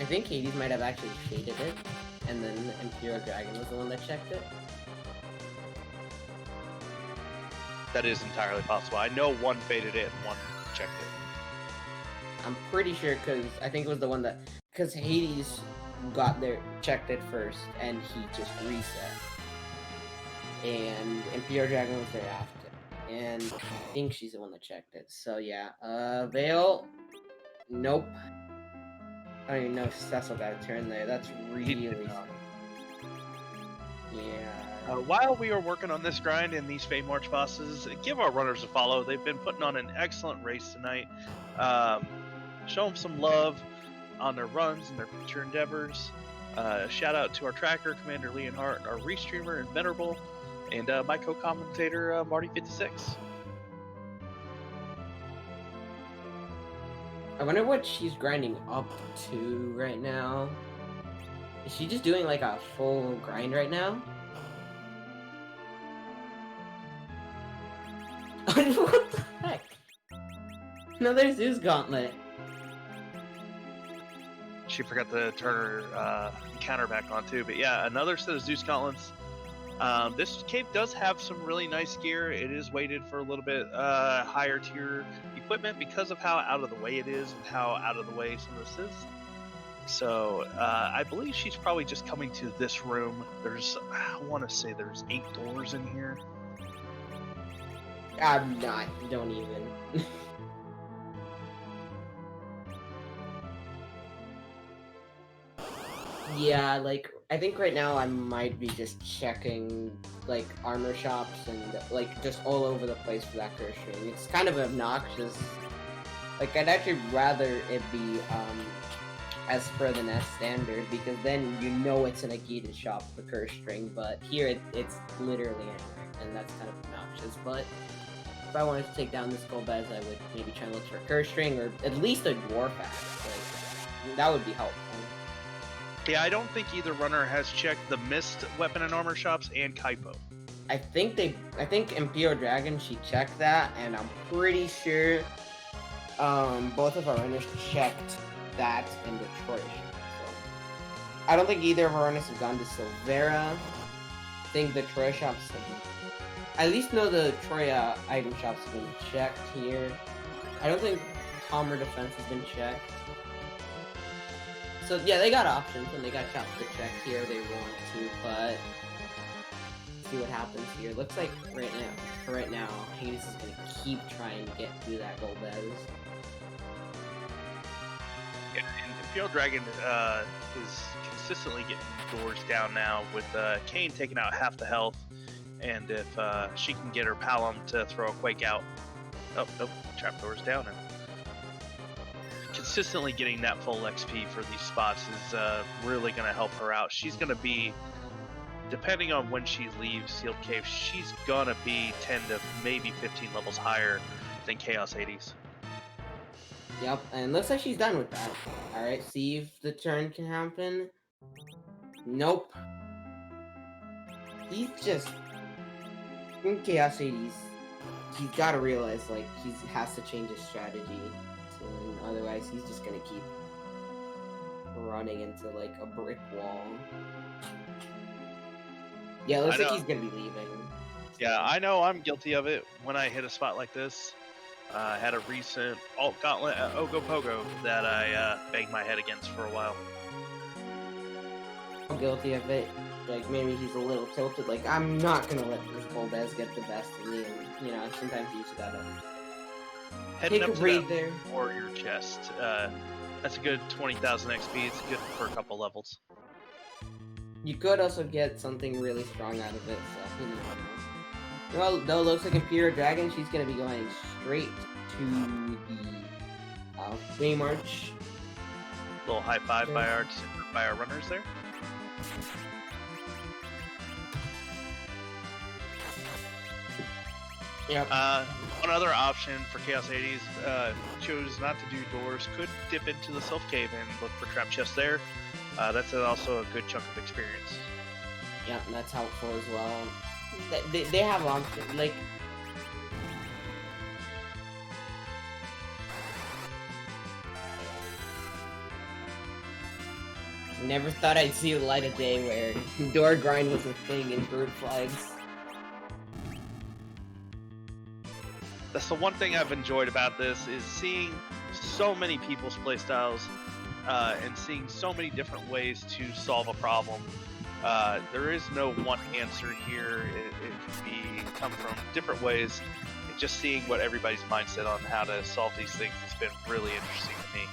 think Hades might have actually shaded it, and then Imperial Dragon was the one that checked it. That is entirely possible. I know one faded it and one checked it. I'm pretty sure because I think it was the one that, because Hades got there, checked it first, and he just reset. And Imperial Dragon was there after. And I think she's the one that checked it. So yeah, Veil, nope. I don't even know if Cecil got a turn there. That's really yeah. While we are working on this grind and these Feymarch bosses, give our runners a follow. They've been putting on an excellent race tonight. Show them some love on their runs and their future endeavors. Shout out to our tracker, Commander Leonhardt, our restreamer, and Venerable, and my co-commentator, Marty56. I wonder what she's grinding up to right now. Is she just doing like a full grind right now? What the heck? Another Zeus Gauntlet. She forgot to turn her counter back on too, but yeah, another set of Zeus Gauntlets. This cave does have some really nice gear. It is weighted for a little bit higher tier equipment because of how out of the way it is and how out of the way some of this is. So I believe she's probably just coming to this room. There's, I want to say there's 8 doors in here. I'm not, don't even. Yeah, like, I think right now I might be just checking, like, armor shops and, like, just all over the place for that curse ring. It's kind of obnoxious. Like, I'd actually rather it be, as per the Nest standard, because then you know it's in a gated shop, the curse string, but here it's literally anywhere, and that's kind of obnoxious. But if I wanted to take down this Golbez, I would maybe try and look for a curse string, or at least a dwarf axe. Like, that would be helpful. Yeah, I don't think either runner has checked the missed weapon and armor shops and Kaipo. I think EmpyrealDragon, she checked that, and I'm pretty sure both of our runners checked that in Detroit. So I don't think either of our runners have gone to Silvera. I think the Troy shops I at least know the Troy item shops have been checked here. I don't think Commer Defense has been checked. So yeah, they got options and they got shops to check here if they want to, but see what happens here. Looks like right now, Hades is gonna keep trying to get through that Golbez. Yeah, and EmpyrealDragon is consistently getting doors down now with Kane taking out half the health, and if she can get her Palom to throw a Quake out, trapdoor's down, and consistently getting that full XP for these spots is really going to help her out. She's going to be, depending on when she leaves Sealed Cave, she's going to be 10 to maybe 15 levels higher than ch4osh4des. Yep, and looks like she's done with that. Alright, see if the turn can happen. Nope. He's just... in ch4osh4des, he's got to realize, like, he has to change his strategy. Soon. Otherwise, he's just going to keep running into, like, a brick wall. Yeah, it looks like he's going to be leaving. Yeah, I know I'm guilty of it when I hit a spot like this. I had a recent alt gauntlet at Ogopogo that I banged my head against for a while. I'm guilty of it. Like, maybe he's a little tilted. Like, I'm not gonna let this Golbez get the best of me, and, you know, sometimes you just gotta Heading take up a to breather. that warrior chest. That's a good 20,000 XP. It's good for a couple levels. You could also get something really strong out of it, so, you know. Well, though, looks like EmpyrealDragon, she's gonna be going straight to the Free March. Little high five by our runners there. Yep. One other option for ch4osh4des chose not to do doors, could dip into the Self Cave and look for trap chests there. That's also a good chunk of experience. Yeah, that's helpful as well. They have options, like... Never thought I'd see the light of day where door grind was a thing in group flags. That's the one thing I've enjoyed about this, is seeing so many people's playstyles and seeing so many different ways to solve a problem. There is no one answer here. It can come from different ways. And just seeing what everybody's mindset on how to solve these things has been really interesting to me.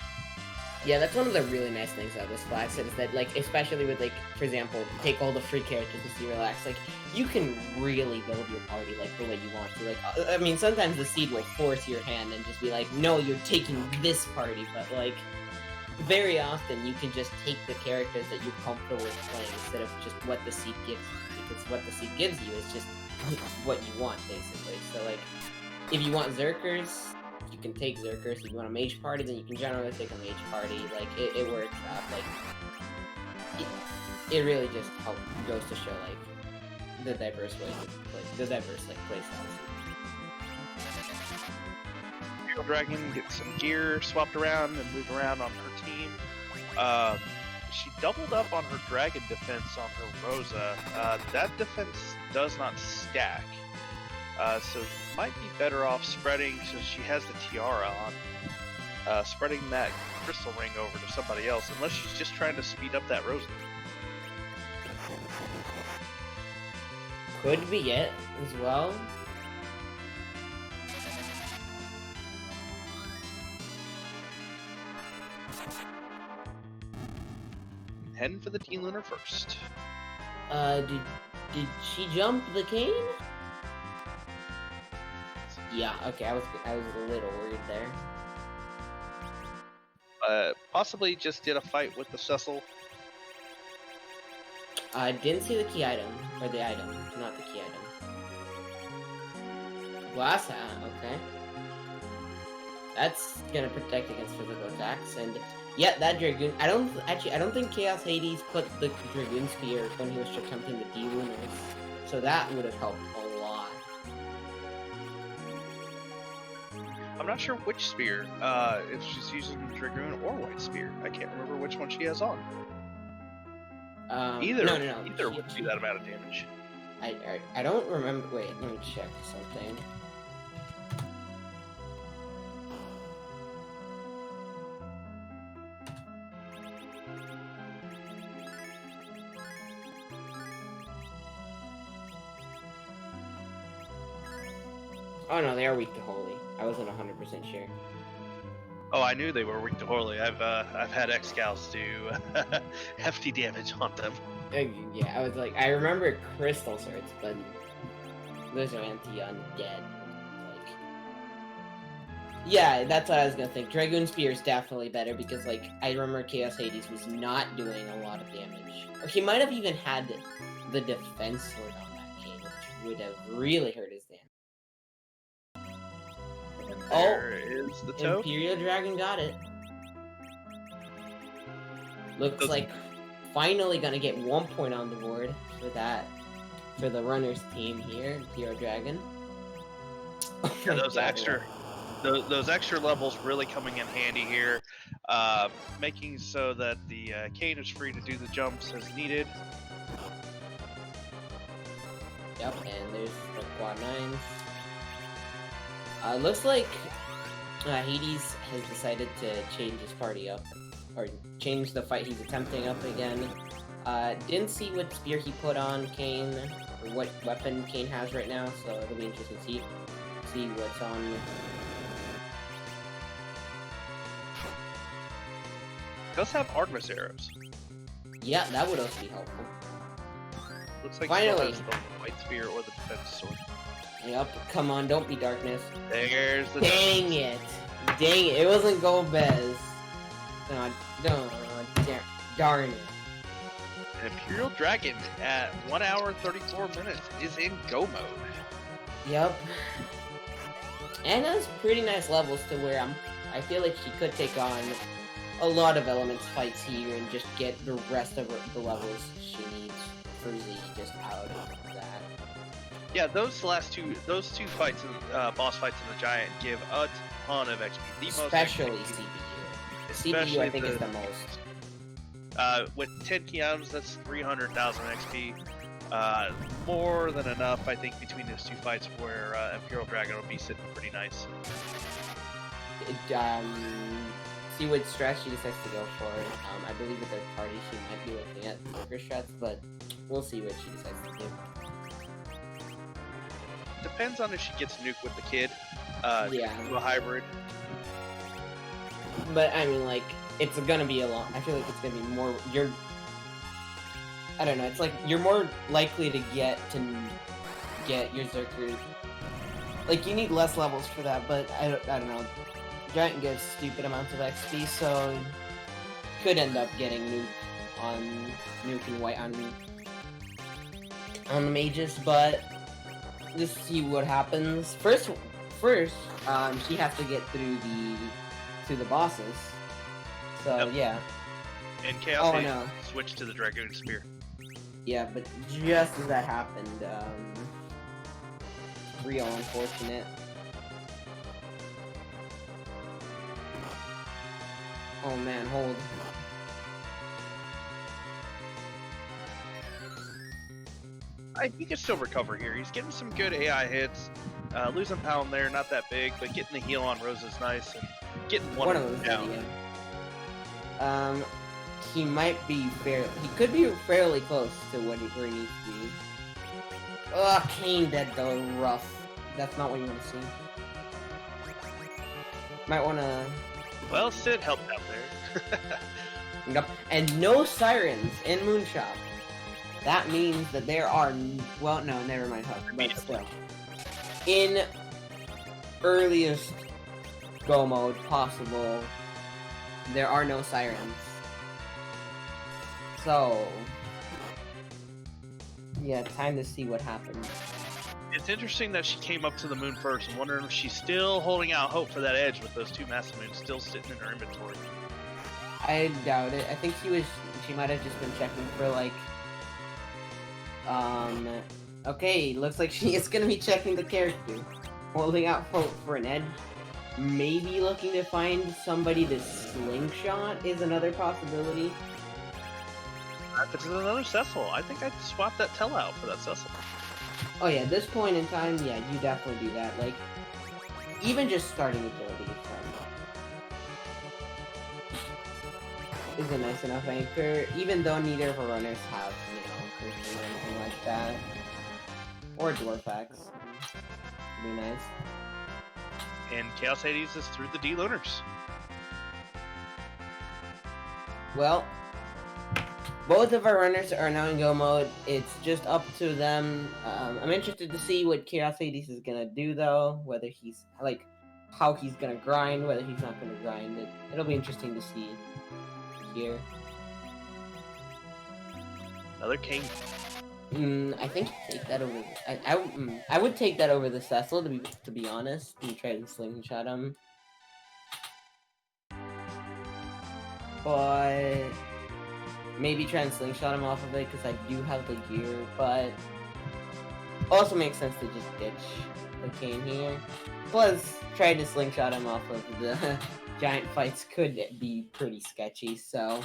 Yeah, that's one of the really nice things about this flag set, is that, like, especially with, like, for example, take all the free characters and see relax, like, you can really build your party, like, the way you want to. Like, I mean, sometimes the seed will force your hand and just be like, no, you're taking this party, but, like, very often you can just take the characters that you're comfortable with playing instead of just what the seed gives you, because what the seed gives you is just what you want, basically. So, like, if you want Zerkers, you can take Zerkers. If you want a mage party, then you can generally take a mage party. Like, it works out. Like, it really just goes to show, like, the diverse ways of play, the diverse, like, play styles. EmpyrealDragon gets some gear swapped around and moved around on her team. She doubled up on her dragon defense on her Rosa. That defense does not stack. So might be better off spreading, since she has the tiara on, spreading that crystal ring over to somebody else, unless she's just trying to speed up that Rosa. Could be it, as well. Heading for the T-Lunar first. Did she jump the cane? Yeah, okay, I was a little worried there. possibly just did a fight with the Cecil. I didn't see the key item, or the item, not the key item. Glass hat, okay. That's gonna protect against physical attacks, and yeah, that Dragoon. I don't think Chaos Hades put the Dragoon Spear when he was attempting the D-Lunars, so that would have helped a lot. I'm not sure which spear. If she's using Dragoon or White Spear. I can't remember which one she has on. Either would do that amount of damage. I don't remember. Wait, let me check something. Oh no, they are weak to Holy. I wasn't 100% sure. Oh, I knew they were weak to Holy. I've had X-Gals do hefty damage on them. Yeah, I was like, I remember Crystal Swords, but those are anti-undead. Like, yeah, that's what I was gonna think. Dragoon Spear is definitely better because, like, I remember Chaos Hades was not doing a lot of damage. Or he might have even had the Defense Sword on that Kane, which would have really hurt his damage. There is the toe. EmpyrealDragon got it. Looks like finally gonna get 1 point on the board for that, for the runners team here, EmpyrealDragon. Yeah, those extra levels really coming in handy here, making so that the Kane is free to do the jumps as needed. Yep, and there's the quad 9s. Looks like Hades has decided to change his party up, or change the fight he's attempting up again. Didn't see what spear he put on Kane, or what weapon Kane has right now, so it'll be interesting to see what's on. Does have Artemis arrows. Yeah, that would also be helpful. Looks like finally he has the White Spear or the Defense Sword. Yep, come on, don't be darkness. There's the Dang it! Dang it, it wasn't Gomez. Darn it. And EmpyrealDragon at 1 hour 34 minutes is in go mode. Yep. And has pretty nice levels to where I feel like she could take on a lot of elements fights here and just get the rest of the levels she needs for Z just out of that. Yeah, those two fights, boss fights in the Giant, give a ton of XP. Especially CPU. CPU, I think, is the most. With 10 key items, that's 300,000 XP. More than enough, I think, between those two fights where EmpyrealDragon will be sitting pretty nice. See what strat she decides to go for. I believe with their party she might be looking at quicker strats, but we'll see what she decides to do. Depends on if she gets nuked with the kid. Yeah. To a hybrid. But I mean, like, it's gonna be a lot. I feel like it's gonna be more. I don't know. It's like you're more likely to get your Zerker. Like, you need less levels for that, but I don't know. Giant gives stupid amounts of XP, so could end up getting nuking white on the mages, but just see what happens. First, she has to get through the bosses. So yep. Yeah. And Chaos switched to the Dragoon Spear. Yeah, but just as that happened, real unfortunate. Oh man, hold. He can still recover here. He's getting some good AI hits. Losing Pound there, not that big, but getting the heal on Rose is nice, and getting one of those down. He might be he could be fairly close to where he needs to be. Ugh, Kane dead though, rough. That's not what you want to see. Might want to... Well, Sid helped out there. Yep. And no sirens in Moonshop. That means that there are... Well, no, never mind Huck, but still. In earliest go mode possible, there are no sirens. So, yeah, time to see what happens. It's interesting that she came up to the moon first. I'm wondering if she's still holding out hope for that edge with those 2 massive moons still sitting in her inventory. I doubt it. I think she might have just been checking for, like, okay, looks like she is gonna be checking the character. Holding out hope for an edge. Maybe looking to find somebody to slingshot is another possibility. If it's another Cecil, I think I'd swap that Tell out for that Cecil. Oh yeah, at this point in time, yeah, you definitely do that. Like, even just starting ability is a nice enough anchor, even though neither of our runners have, you know, Christian or anything like that. Or Dwarfax. Be nice. And Chaos Hades is through the D-Lunars. Well, both of our runners are now in go mode. It's just up to them. I'm interested to see what Chaos Hades is gonna do, though. Whether he's, like, how he's gonna grind, whether he's not gonna grind. It'll be interesting to see here. Another king. I think take that over. I would take that over the Cecil, to be honest, and try to slingshot him. But maybe try and slingshot him off of it because I do have the gear. But also makes sense to just ditch the cane here. Plus, trying to slingshot him off of the giant fights could be pretty sketchy. So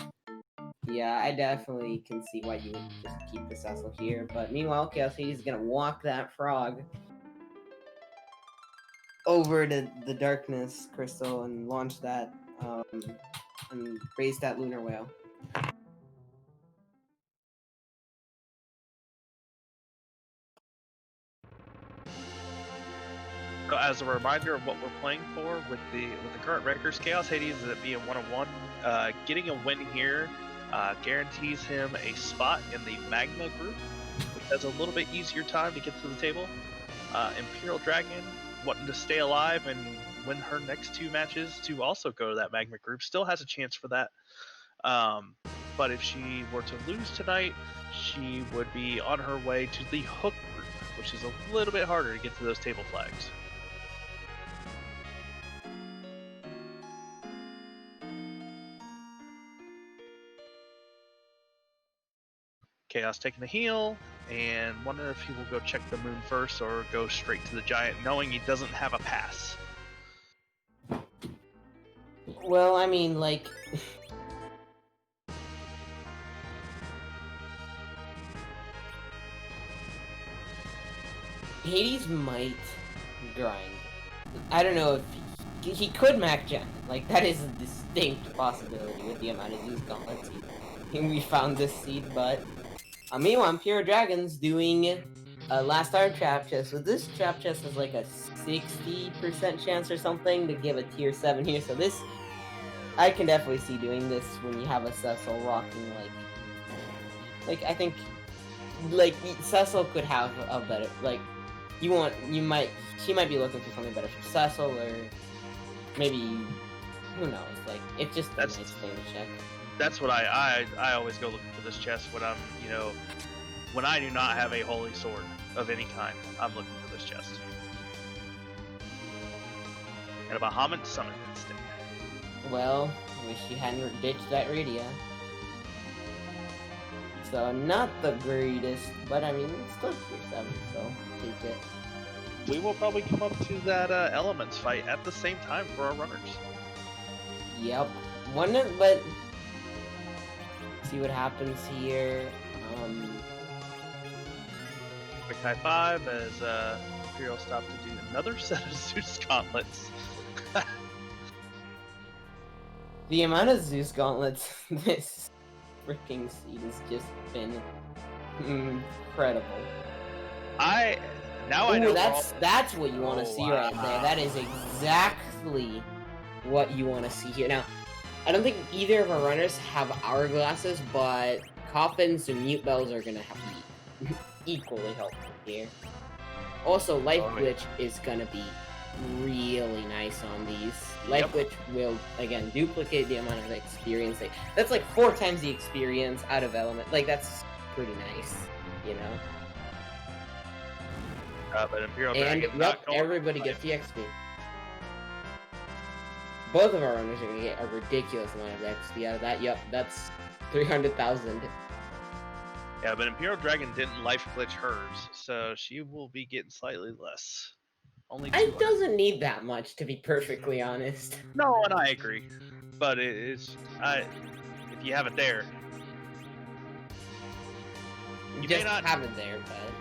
yeah, I definitely can see why you would just keep the Cecil here. But meanwhile, Chaos Hades is gonna walk that frog over to the darkness crystal and launch that, and raise that lunar whale. So as a reminder of what we're playing for with the current records, Chaos Hades is at being 1-1. Getting a win here guarantees him a spot in the Magma group, which has a little bit easier time to get to the table. EmpyrealDragon, wanting to stay alive and win her next 2 matches to also go to that Magma group, still has a chance for that. But if she were to lose tonight, she would be on her way to the Hook group, which is a little bit harder to get to those table flags. Chaos taking the heal, and wonder if he will go check the moon first or go straight to the giant, knowing he doesn't have a pass. Well, I mean, like, Hades might grind. I don't know if he could Mac Gen. Like, that is a distinct possibility with the amount of Zeus gauntlets we found this seed, but meanwhile, EmpyrealDragon's doing a last hour trap chest. So this trap chest has like a 60% chance or something to give a tier 7 here. So this, I can definitely see doing this when you have a Cecil rocking like I think like Cecil could have a better, like, she might be looking for something better for Cecil, or maybe, who knows, like, it's just a nice thing to check. That's what I always go looking for this chest when I'm, you know, when I do not have a holy sword of any kind. I'm looking for this chest. And a Bahamut summon instead. Well, wish you hadn't ditched that Radia. So not the greatest, but I mean, it's still tier 7, so take it. We will probably come up to that Elements fight at the same time for our runners. Yep. But see what happens here. Quick high 5 as Imperial stopped to do another set of Zeus gauntlets. The amount of Zeus gauntlets this freaking seed has just been incredible. I know that's what you want to see right there. That is exactly what you want to see here. Now, I don't think either of our runners have hourglasses, but coffins and mute bells are gonna have to be equally helpful here. Also, life glitch is gonna be really nice on these. Life Glitch will, again, duplicate the amount of experience. That's like 4 times the experience out of element. Like, that's pretty nice, you know? But Imperial And, Dragon yep, everybody gets the XP. Both of our runners are going to get a ridiculous amount of XP out of that. Yep, that's 300,000. Yeah, but Imperial Dragon didn't life glitch hers, so she will be getting slightly less. Only 200. It doesn't need that much, to be perfectly honest. No, and I agree. But if you have it there, you just may not have it there, but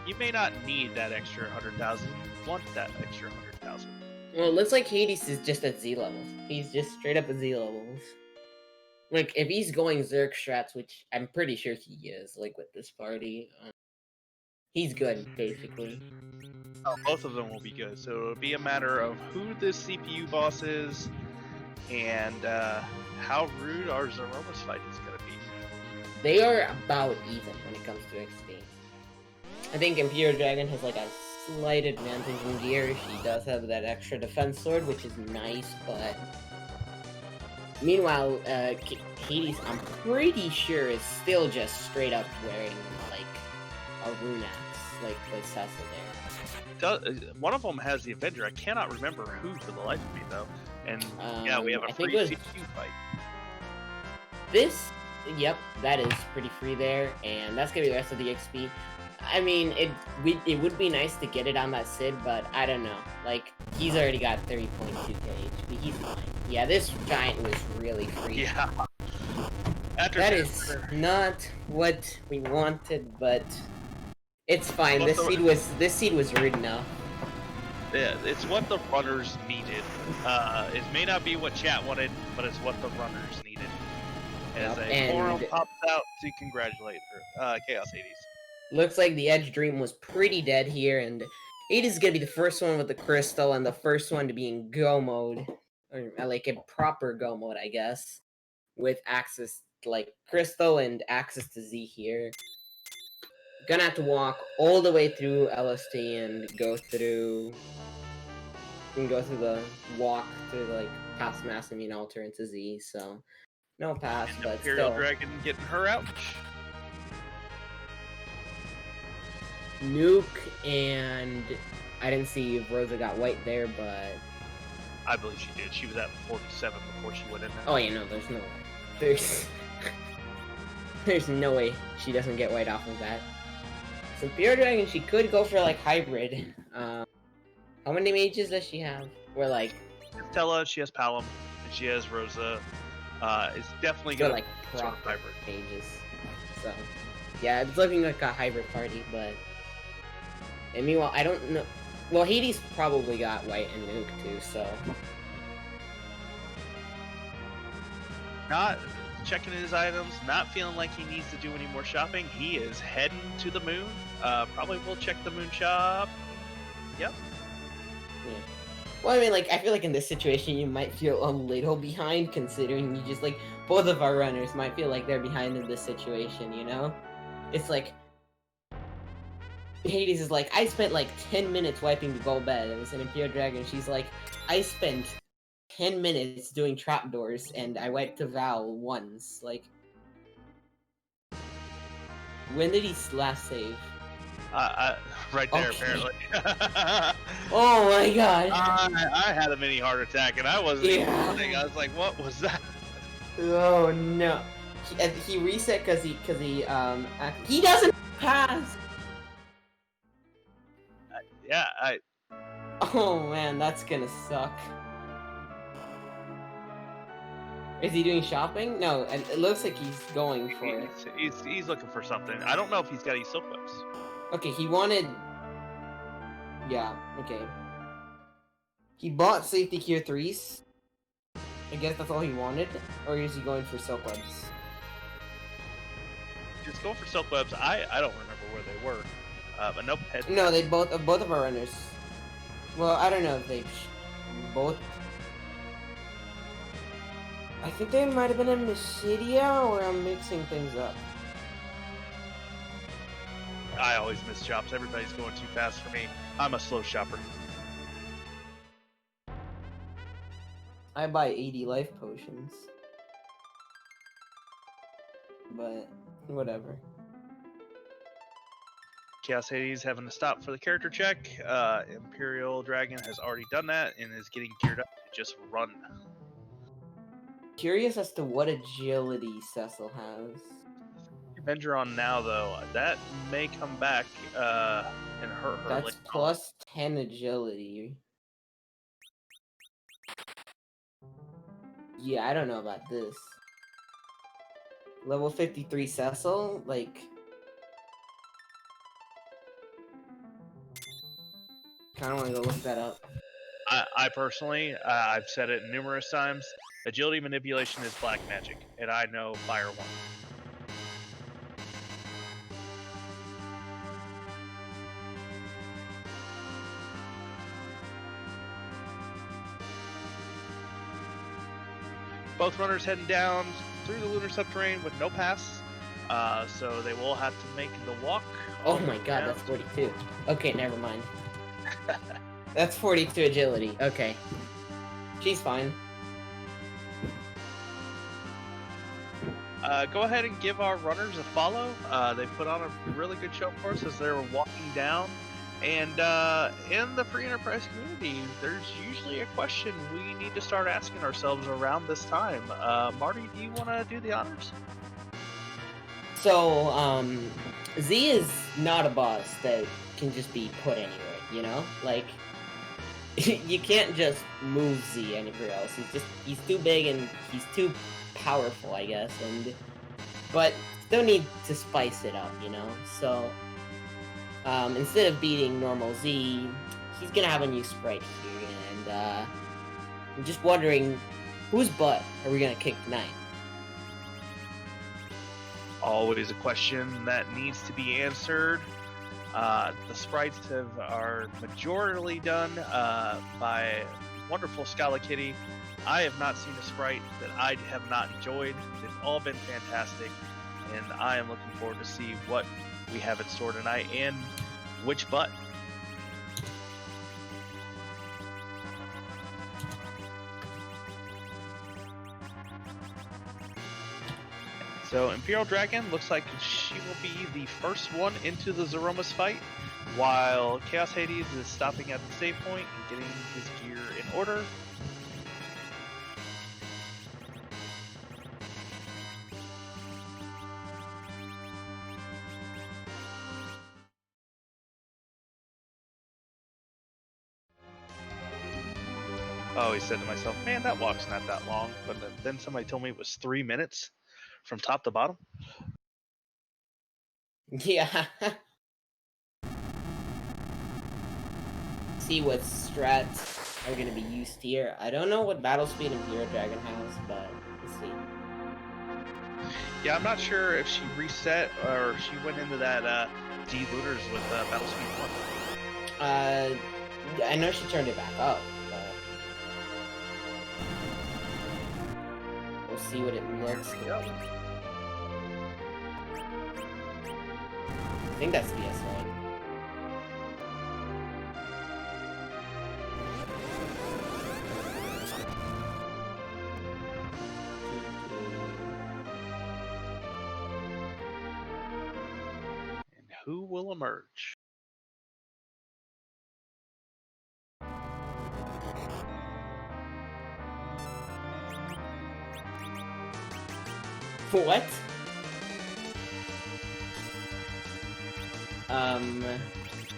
you may not need that extra 100,000. You want that extra 100,000. Well, it looks like Hades is just at Z levels. He's just straight up at Z levels. Like, if he's going Zerg strats, which I'm pretty sure he is, like, with this party, he's good, basically. Oh, both of them will be good, so it'll be a matter of who this CPU boss is, and how rude our Threemus fight is going to be. They are about even when it comes to XP. I think EmpyrealDragon has, like, a slight advantage in gear. She does have that extra defense sword, which is nice, but meanwhile, Hades, I'm pretty sure, is still just straight up wearing, like, a rune axe, like the Cecil there. One of them has the Avenger. I cannot remember who for the life of me, though. And, yeah, we have a free CPU fight. This, yep, that is pretty free there, and that's going to be the rest of the XP. I mean, it would be nice to get it on that Sid, but I don't know. Like, he's already got 30.2k HP. He's fine. Yeah, this giant was really free. Yeah. That is not what we wanted, but it's fine. This seed was rude enough. Yeah, it's what the runners needed. It may not be what chat wanted, but it's what the runners needed. As a forum pops out to congratulate her, Chaos Hades. Looks like the Edge Dream was pretty dead here, and Hades is gonna be the first one with the crystal and the first one to be in go mode, or like a proper go mode, I guess, with access like crystal and access to Z here. Gonna have to walk all the way through LST and go through the walk to like past Massamine Altar into Z. So no pass, but Imperial still. Dragon getting her out. Nuke, and I didn't see if Rosa got white there, but I believe she did. She was at 47 before she went in there. Oh yeah, no, there's no way. There's no way she doesn't get white off of that. So EmpyrealDragon, she could go for like hybrid. How many mages does she have? We're like Stella, she has Palom, and she has Rosa. It's definitely gonna like proper hybrid mages. So yeah, it's looking like a hybrid party, but. And meanwhile, I don't know. Well, Hades probably got white and nuke too, so. Not checking his items, not feeling like he needs to do any more shopping. He is heading to the moon. Probably will check the moon shop. Yep. Yeah. Well, I mean, like, I feel like in this situation, you might feel a little behind, considering you just, like, both of our runners might feel like they're behind in this situation, you know? It's like, Hades is like, I spent like 10 minutes wiping the gold bed. It was an EmpyrealDragon. She's like, I spent 10 minutes doing trapdoors and I wiped the Val once. Like, when did he last save? Right there, apparently. Oh my god. I had a mini heart attack and I wasn't even running. I was like, what was that? Oh no. He reset because he doesn't pass. Yeah, Oh man, that's gonna suck. Is he doing shopping? No, it looks like he's going for it. He's looking for something. I don't know if he's got any silk whips. Okay, he wanted. Yeah. Okay. He bought safety gear 3s. I guess that's all he wanted, or is he going for silk webs? He's going for silk webs. I don't remember where they were. But nope. No, they both of our runners. Well, I don't know if they both. I think they might have been in Mysidia, or I'm mixing things up. I always miss shops. Everybody's going too fast for me. I'm a slow shopper. I buy 80 life potions. But, whatever. Chaos Hades having to stop for the character check. EmpyrealDragon has already done that and is getting geared up to just run. Curious as to what agility Cecil has. Avenger on now, though. That may come back and hurt her. That's plus 10 agility. Yeah, I don't know about this. Level 53 Cecil? Like... Kinda wanna go look that up. I personally, I've said it numerous times, agility manipulation is black magic, and I know Fire One. Both runners heading down through the lunar subterranean with no pass, so they will have to make the walk. Oh my god, that's 42. Okay, never mind. That's 42 agility. Okay. She's fine. Go ahead and give our runners a follow. They put on a really good show for us as they were walking down. And in the free enterprise community, there's usually a question we need to start asking ourselves around this time. Marty, do you want to do the honors? So, Z is not a boss that can just be put anywhere, you know? Like, you can't just move Z anywhere else. He's too big and he's too powerful, I guess. But still need to spice it up, you know? So, instead of beating normal Z, he's gonna have a new sprite here, and I'm just wondering, whose butt are we gonna kick tonight? Always a question that needs to be answered. The sprites are majorly done by wonderful Scala Kitty. I have not seen a sprite that I have not enjoyed. They've all been fantastic, and I am looking forward to see what we have in store tonight and which butt. So EmpyrealDragon looks like she will be the first one into the Zeromus fight, while Chaos Hades is stopping at the save point and getting his gear in order. I always said to myself, man, that walk's not that long. But then somebody told me it was 3 minutes from top to bottom. Yeah. See what strats are going to be used here. I don't know what battle speed EmpyrealDragon has, but let's see. Yeah, I'm not sure if she reset or she went into that D looters with battle speed 1. I know she turned it back up, but we'll see what it looks like. I think that's DS1. And who will emerge? What?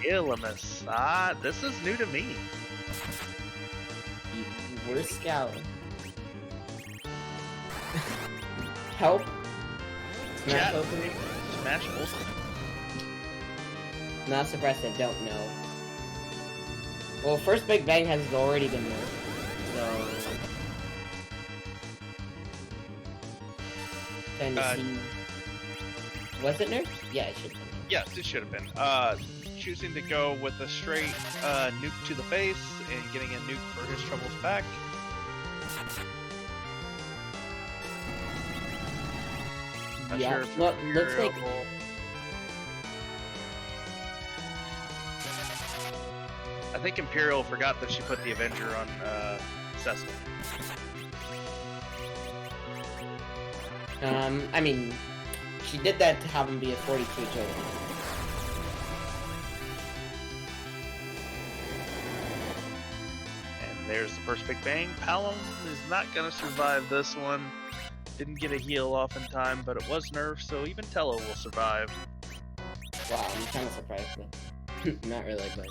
Threemus. Ah, this is new to me. We're scouting. Help. Smash opening. Smash opening. Not surprised I don't know. Well, First Big Bang has already been nerfed, so... Trying to see... Was it nerfed? Yeah, it should have been. Yes, it should have been. Choosing to go with a straight nuke to the face and getting a nuke for his troubles back. Not Yeah, sure if well, looks like... I think Imperial forgot that she put the Avenger on Cecil. I mean, she did that to have him be a 42 agility. And there's the first Big Bang. Palom is not going to survive this one. Didn't get a heal off in time, but it was nerfed, so even Tello will survive. Wow, I'm kind of surprised, but not really, but...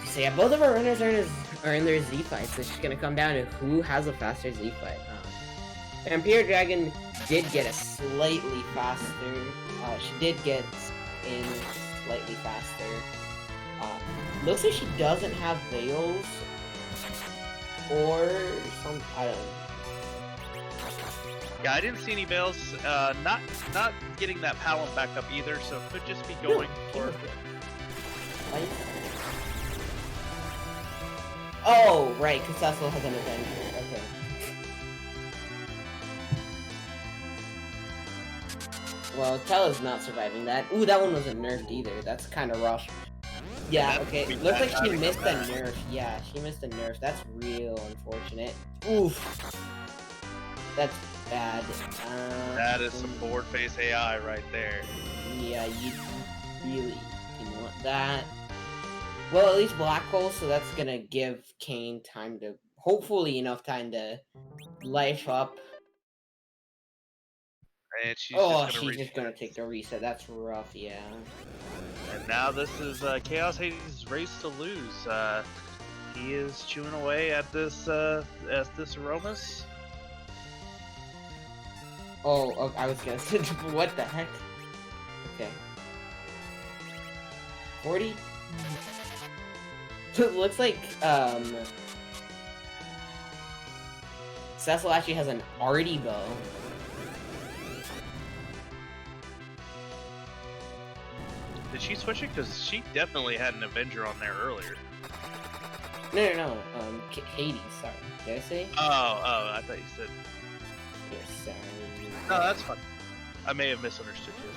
So yeah, both of our runners are in their Z fights, so it's just gonna come down to who has a faster Z fight. EmpyrealDragon did get a slightly faster, she did get in slightly faster. Looks like she doesn't have Veils, or some, I don't know. Yeah, I didn't see any Veils, not getting that Palom back up either, so it could just be going for... Like... Oh, right, because Cecil has an Avenger, okay. Well, Tella's not surviving that. Ooh, that one wasn't nerfed either. That's kind of rough. Yeah, okay. Looks like she missed a nerf. Yeah, she missed a nerf. That's real unfortunate. Oof. That's bad. That is some board face AI right there. Yeah, you really didn't want that. Well, at least Black Hole, so that's gonna give Kane time to... Hopefully enough time to life up. And she's just gonna take the reset. That's rough, yeah. And now this is Chaos Hades' race to lose. He is chewing away at this Aromas. Oh, I was gonna say, what the heck? Okay. 40? So it looks like, Cecil actually has an arty bow. Did she switch it? Because she definitely had an Avenger on there earlier. No. Hades, sorry. Did I say? Oh, I thought you said... Yes, sorry. No, that's fine. I may have misunderstood you as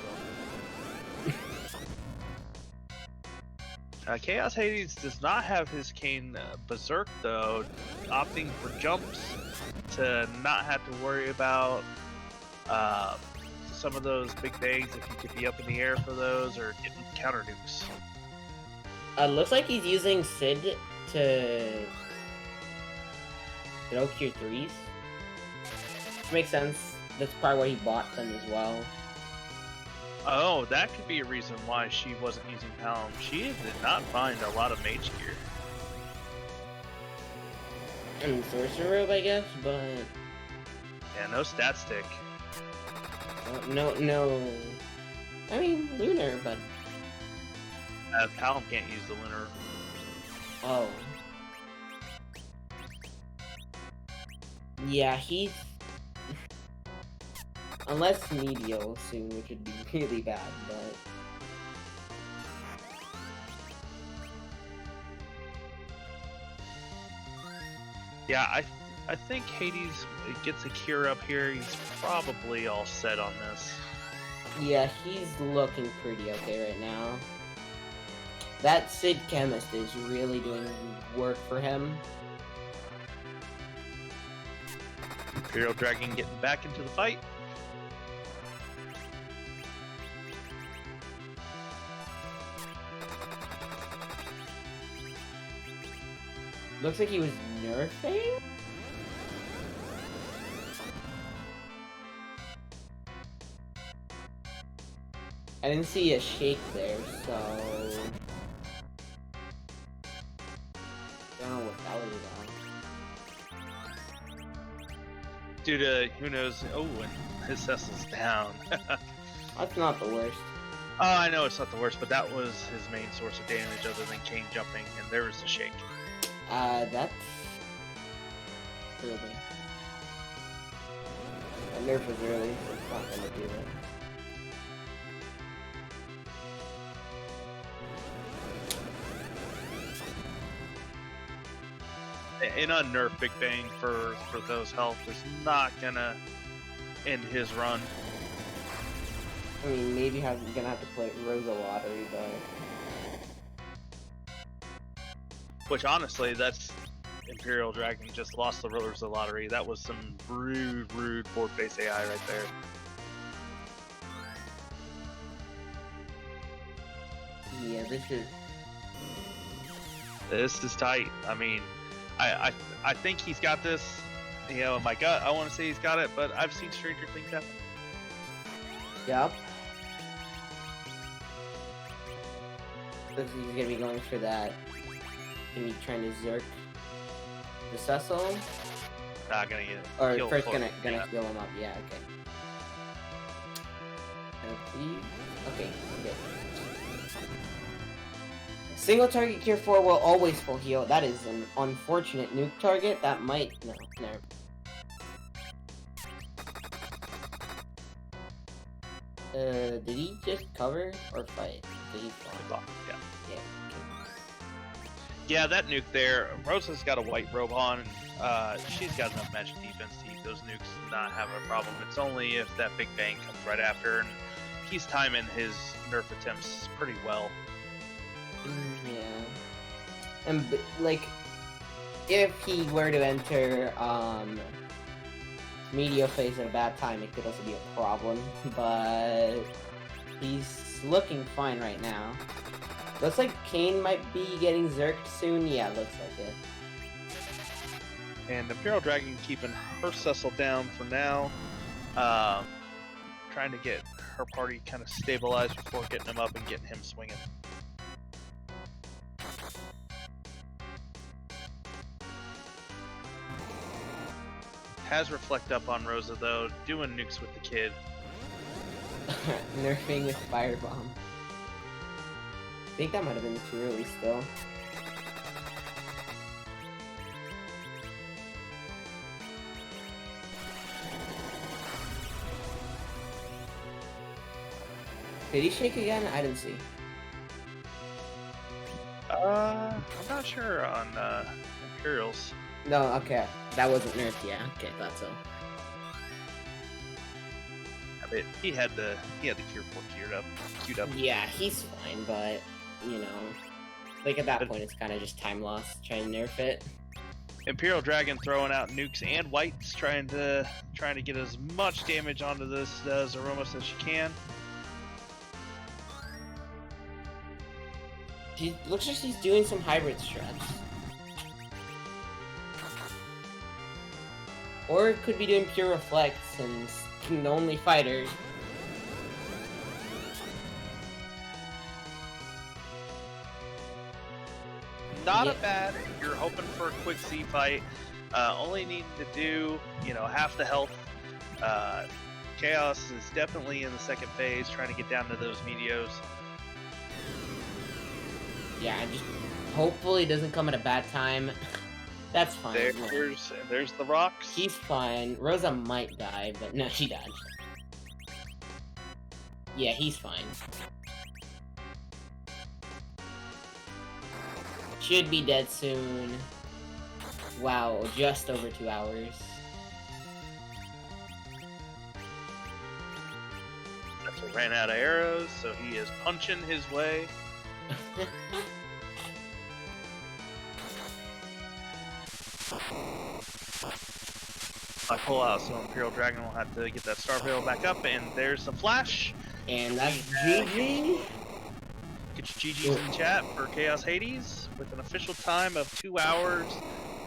well. Chaos Hades does not have his Kane Berserk, though, opting for jumps to not have to worry about some of those big bangs if you could be up in the air for those or getting counter nukes. Looks like he's using Sid to throw Cure 3s. Makes sense. That's probably why he bought them as well. Oh, that could be a reason why she wasn't using Palom. She did not find a lot of mage gear. And Sorcerer Robe, I guess, but... Yeah, no stat stick. No. I mean, Lunar, but... Palom can't use the Lunar. Oh. Yeah, he's... Unless Meteor soon, which would be really bad, but... Yeah, I think Hades gets a cure up here. He's probably all set on this. Yeah, he's looking pretty okay right now. That Sid Chemist is really doing work for him. EmpyrealDragon getting back into the fight. Looks like he was nerfing? I didn't see a shake there, so... I don't know what that was about. Due to, who knows, oh, and his Cecil's down. That's not the worst. Oh, I know it's not the worst, but that was his main source of damage other than Kane jumping, and there was a shake. That's... early. A nerf was early, so it's not gonna do that. An unnerfed Big Bang for those health is not gonna end his run. I mean, maybe gonna have to play Rosa Lottery, but... Which honestly, that's Imperial Dragon just lost the Rulers of the Lottery. That was some rude board face AI right there. Yeah, This is tight. I mean, I think he's got this. You know, in my gut, I want to say he's got it, but I've seen stranger things happen. Yup. Looks like he's gonna be going for that. Gonna be trying to Zerk the Cecil. Not gonna get. Or first gonna heal him up. Yeah. Okay. Okay. Single target Cure 4 will always full heal. That is an unfortunate nuke target. That might no. Did he just cover or fight? Did he fight? Yeah. Yeah. Okay. Yeah, that nuke there. Rosa's got a white robe on. She's got enough magic defense to eat those nukes and not have a problem. It's only if that big bang comes right after, and he's timing his nerf attempts pretty well. Yeah. And like, if he were to enter Meteor phase at a bad time, it could also be a problem. But he's looking fine right now. Looks like Kane might be getting zerked soon. Yeah, looks like it. And Imperial Dragon keeping her Cecil down for now. Trying to get her party kind of stabilized before getting him up and getting him swinging. Has reflect up on Rosa though, doing nukes with the kid. Nerfing with Firebomb. I think that might have been too early still. Did he shake again? I didn't see. I'm not sure on Imperials. No, okay. That wasn't nerfed, yeah. Okay, thought so. I mean, he had the Cure 4 queued up. Yeah, he's fine, but you know, like at that point, it's kind of just time loss trying to nerf it. Imperial Dragon throwing out nukes and whites, trying to get as much damage onto this Threemus as she can. He looks like he's doing some hybrid strats. Or it could be doing pure reflex and the only fighter. Not a bad. You're hoping for a quick C fight. Only needing to do, half the health. Chaos is definitely in the second phase, trying to get down to those Meteos. Yeah, just hopefully it doesn't come at a bad time. That's fine. There's the rocks. He's fine. Rosa might die, but no, she died. Yeah, he's fine. Should be dead soon. Wow, just over 2 hours. Cecil ran out of arrows, so he is punching his way. I pull out, so Imperial Dragon will have to get that Star Veil back up, and there's the flash. And that's GG. Get your GG's in chat for Chaos Hades with an official time of 2 hours,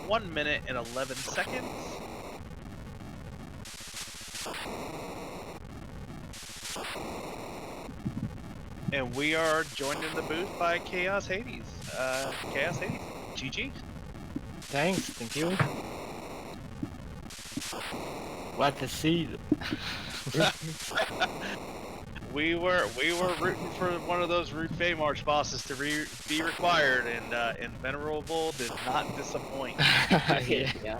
1 minute, and 11 seconds. And we are joined in the booth by Chaos Hades. Chaos Hades, GG. Thanks, thank you. What a seed. We were rooting for one of those Root Fey March bosses to be required, and Venerable did not disappoint. Yeah.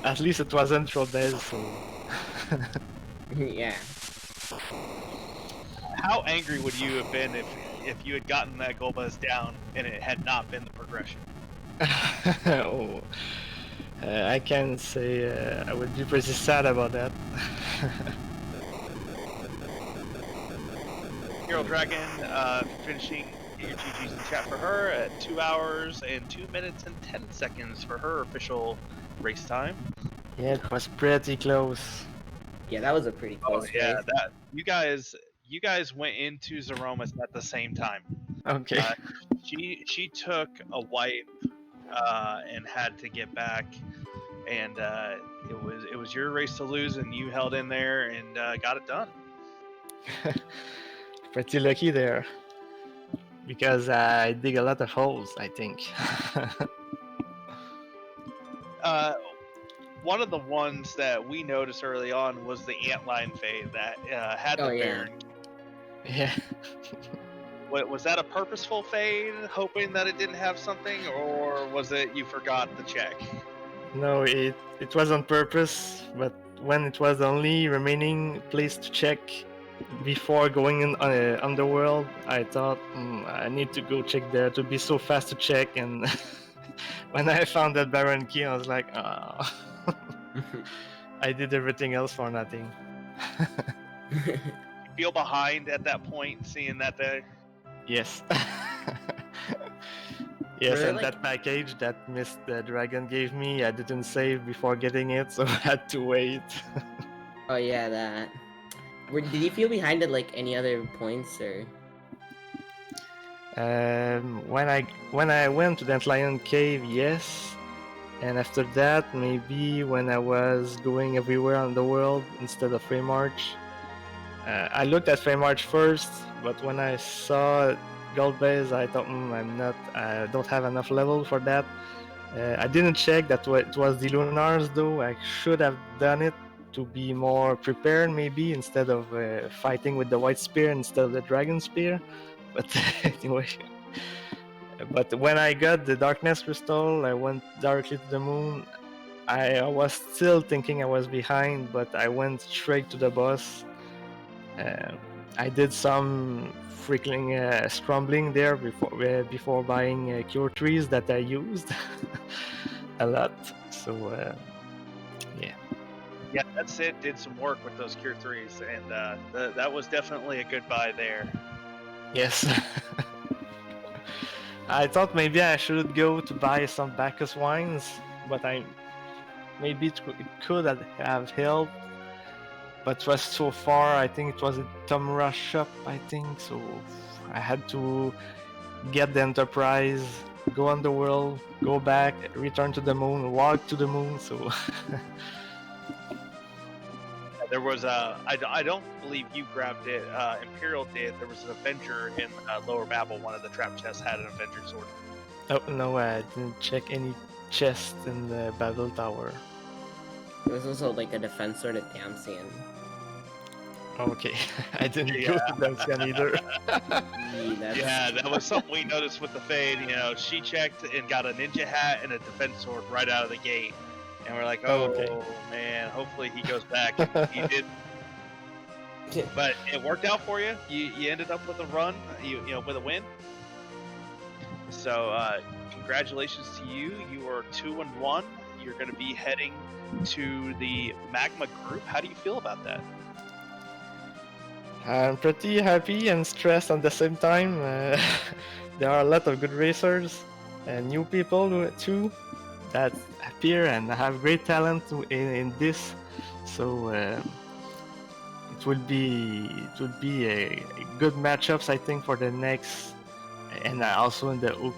At least it wasn't ch4osh4des, so... Yeah. How angry would you have been if you had gotten that Golbez down and it had not been the progression? Oh, I can say I would be pretty sad about that. Imperial Dragon finishing Get your GG's in chat for her at 2 hours and 2 minutes and 10 seconds for her official race time. Yeah, it was pretty close. Yeah, that was a pretty close yeah, race. that you guys went into Zeromus at the same time. Okay. She took a wipe and had to get back, and it was your race to lose, and you held in there and got it done. Pretty lucky there. Because I dig a lot of holes, I think. One of the ones that we noticed early on was the antline fade that had the Baron. Yeah. Was that a purposeful fade, hoping that it didn't have something, or was it you forgot to check? No, it was on purpose, but when it was the only remaining place to check before going in Underworld, I thought I need to go check there to be so fast to check, and when I found that Baron key, I was like, oh. I did everything else for nothing. You feel behind at that point, seeing that there? Yes. Yes, Really, and that package that the Dragon gave me, I didn't save before getting it, so I had to wait. Oh yeah, that. Did you feel behind at like any other points or? When I went to that Lion Cave, yes, and after that, maybe when I was going everywhere on the world instead of Feymarch, I looked at Feymarch first, but when I saw Gold Base, I thought I don't have enough level for that. I didn't check that it was the Lunars though. I should have done it to be more prepared maybe instead of fighting with the White Spear instead of the Dragon Spear. But anyway, but when I got the Darkness Crystal, I went directly to the moon. I was still thinking I was behind, but I went straight to the boss. I did some freaking scrambling there before buying cure trees that I used a lot. So yeah, that's it. Did some work with those cure 3s, and that was definitely a good buy there. Yes. I thought maybe I should go to buy some Bacchus wines, but maybe it could have helped. But it was so far. I think it was a Tomura shop. I think so. I had to get the Enterprise, go on the world, go back, return to the moon, walk to the moon. So there was I don't believe you grabbed it. Imperial did. There was an Avenger in Lower Babel. One of the trap chests had an Avenger sword. oh no, I didn't check any chest in the Battle Tower. There was also like a defense sword at Damsian. Okay, I didn't go to Damsian either. Yeah, that was something we noticed with the fade. You know, she checked and got a ninja hat and a defense sword right out of the gate, and we're like, oh man, hopefully he goes back. He did, but it worked out for you. You ended up with a run. You know, with a win. So congratulations to you. You are 2-1. You're going to be heading to the Magma group. How do you feel about that? I'm pretty happy and stressed at the same time. There are a lot of good racers and new people too that appear and have great talent in this. So it will be a good matchups, I think, for the next, and also in the Hook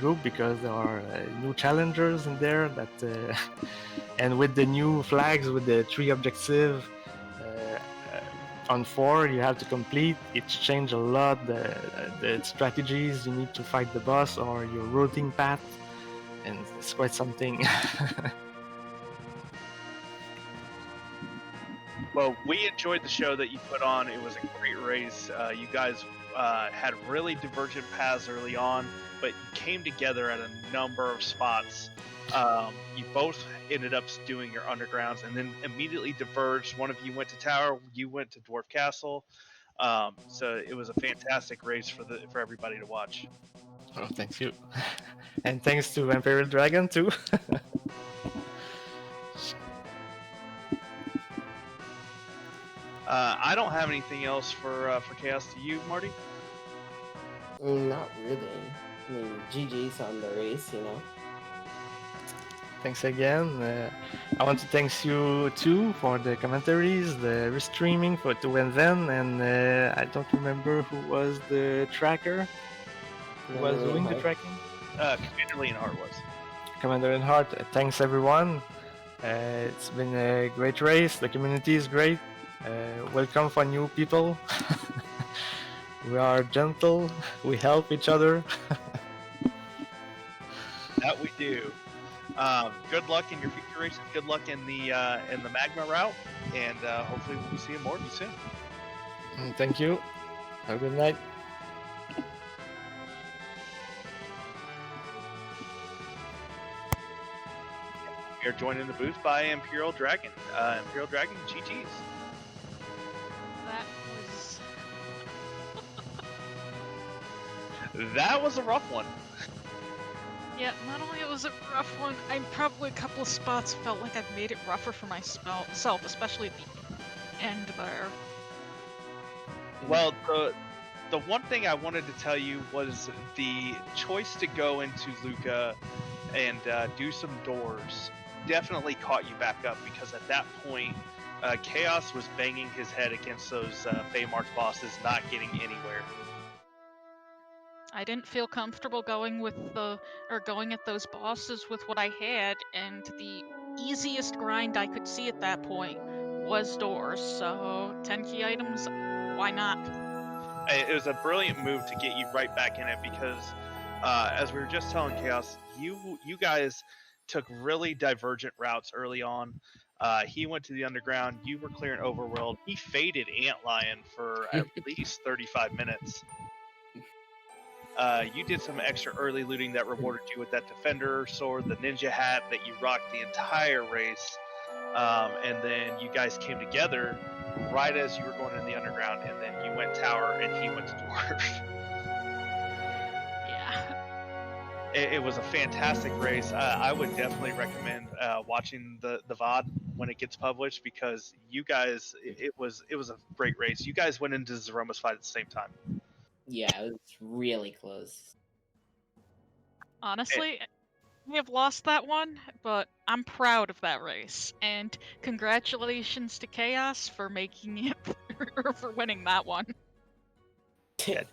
group, because there are new challengers in there that and with the new flags with the 3 objective. On 4 you have to complete. It's changed a lot the strategies you need to fight the boss or your routing path, and it's quite something. Well, we enjoyed the show that you put on. It was a great race. You guys had really divergent paths early on, but you came together at a number of spots. You both ended up doing your undergrounds and then immediately diverged. One of you went to Tower, you went to Dwarf Castle. So it was a fantastic race for everybody to watch. Oh, thank you. And thanks to EmpyrealDragon too. I don't have anything else for Chaos. To you, Marty? Not really. I mean, GG's on the race, you know. Thanks again. I want to thank you too for the commentaries, the restreaming for to and then, and I don't remember who was the tracker. Who was doing the tracking? Commander Leonhard was. Commander Leonhard. Thanks everyone. It's been a great race. The community is great. Welcome for new people. We are gentle. We help each other. That we do. Good luck in your future races. Good luck in the Magma route, and hopefully we'll be seeing more of you soon. Thank you. Have a good night. We are joined in the booth by EmpyrealDragon. EmpyrealDragon GTs. That was... That was a rough one. Yeah, not only it was a rough one, I probably a couple of spots felt like I've made it rougher for myself, especially at the end there. Well, the one thing I wanted to tell you was the choice to go into Luca and do some doors definitely caught you back up, because at that point ch4osh was banging his head against those Feymarch bosses, not getting anywhere. I didn't feel comfortable going at those bosses with what I had, and the easiest grind I could see at that point was doors. So 10 key items, why not? It was a brilliant move to get you right back in it, because as we were just telling ch4osh, you guys took really divergent routes early on. He went to the underground, you were clearing overworld, he faded Antlion for at least 35 minutes. You did some extra early looting that rewarded you with that defender sword, the ninja hat that you rocked the entire race, and then you guys came together right as you were going in the underground, and then you went tower and he went to dwarf. Yeah. It was a fantastic race. I would definitely recommend watching the VOD when it gets published, because you guys, it was a great race. You guys went into Zeroma's fight at the same time. Yeah, it was really close. Honestly, we have lost that one, but I'm proud of that race. And congratulations to ch4osh for making it, or for winning that one. Yeah.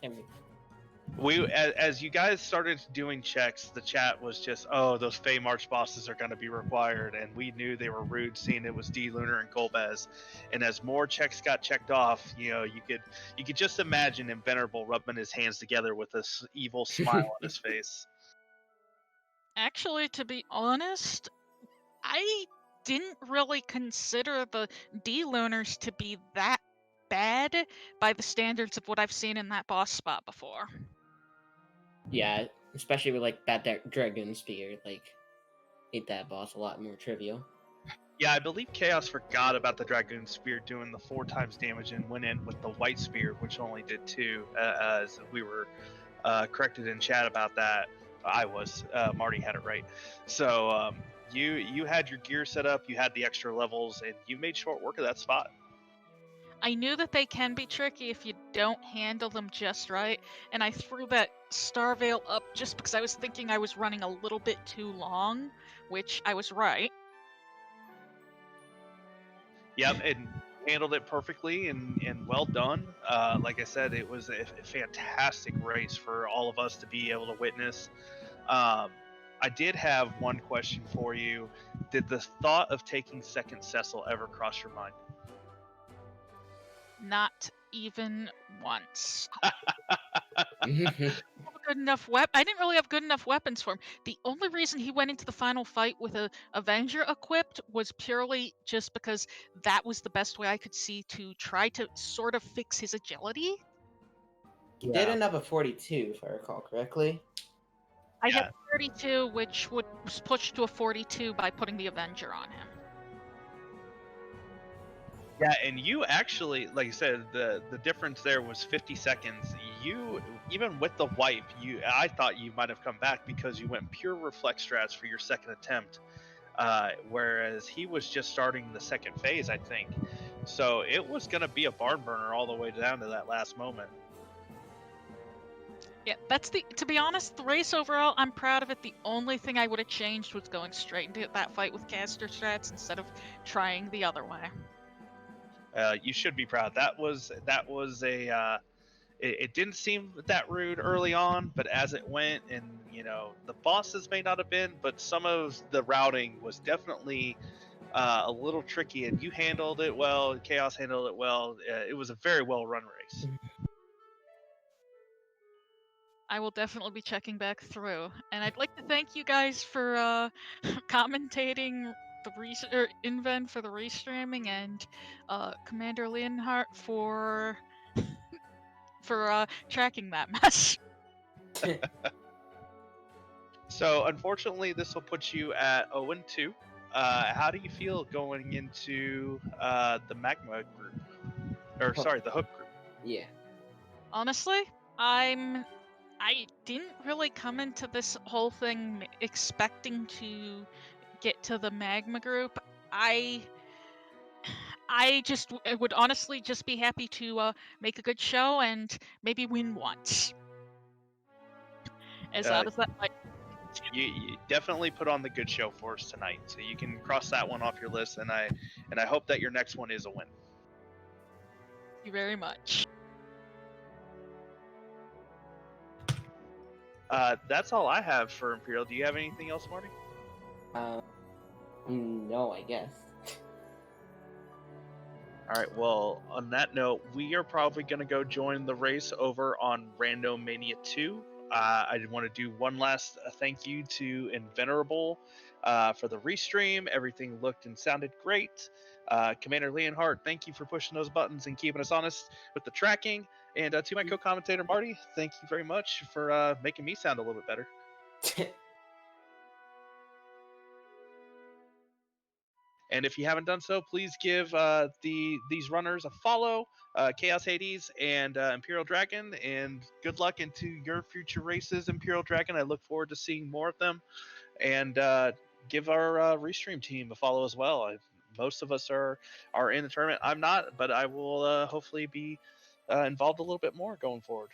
We, as you guys started doing checks, the chat was just, oh, those Feymarch bosses are going to be required, and we knew they were rude, seeing it was D Lunar and Golbez. And as more checks got checked off, you know, you could just imagine Invenerable rubbing his hands together with this evil smile on his face. Actually, to be honest, I didn't really consider the D-Lunars to be that bad by the standards of what I've seen in that boss spot before. Yeah, especially with like that Dragon Spear, like made that boss a lot more trivial. Yeah, I believe ch4osh forgot about the Dragoon Spear doing the 4 times damage and went in with the White Spear, which only did 2, as we were corrected in chat about that. I was. Marty had it right. So you had your gear set up, you had the extra levels, and you made short work of that spot. I knew that they can be tricky if you don't handle them just right, and I threw that Star Veil up just because I was thinking I was running a little bit too long, which I was right. Yep, and handled it perfectly and well done. Like I said, it was a fantastic race for all of us to be able to witness. I did have one question for you. Did the thought of taking second Cecil ever cross your mind? Not even once. I didn't really have good enough weapons for him. The only reason he went into the final fight with a Avenger equipped was purely just because that was the best way I could see to try to sort of fix his agility. He did end up at 42, if I recall correctly. I had 32, which was pushed to a 42 by putting the Avenger on him. Yeah, and you actually, like I said, the difference there was 50 seconds. You, even with the wipe, I thought you might have come back because you went pure reflex strats for your second attempt, whereas he was just starting the second phase, I think. So it was going to be a barn burner all the way down to that last moment. Yeah, to be honest, the race overall, I'm proud of it. The only thing I would have changed was going straight into that fight with caster strats instead of trying the other way. You should be proud. That was a. It didn't seem that rude early on, but as it went, and the bosses may not have been, but some of the routing was definitely a little tricky, and you handled it well. Chaos handled it well. It was a very well run race. I will definitely be checking back through, and I'd like to thank you guys for commentating the Inven for the restreaming, and Commander Leonhardt for tracking that mess. So unfortunately, this will put you at 0-2. How do you feel going into the Magma group, or sorry, the Hook group? Yeah. Honestly, I didn't really come into this whole thing expecting to get to the Magma group. I just would honestly just be happy to make a good show and maybe win once. As odd as that might. You definitely put on the good show for us tonight, so you can cross that one off your list, and I hope that your next one is a win. Thank you very much. That's all I have for Imperial. Do you have anything else, Marty? No, I guess. All right, well, on that note, we are probably going to go join the race over on Randomania 2. I want to do one last thank you to Invenerable for the restream. Everything looked and sounded great. Commander Leonhardt, thank you for pushing those buttons and keeping us honest with the tracking. And to my co-commentator, Marty, thank you very much for making me sound a little bit better. And if you haven't done so, please give these runners a follow, ch4osh4des and EmpyrealDragon, and good luck into your future races, EmpyrealDragon. I look forward to seeing more of them, and give our restream team a follow as well. Most of us are in the tournament. I'm not, but I will hopefully be involved a little bit more going forward.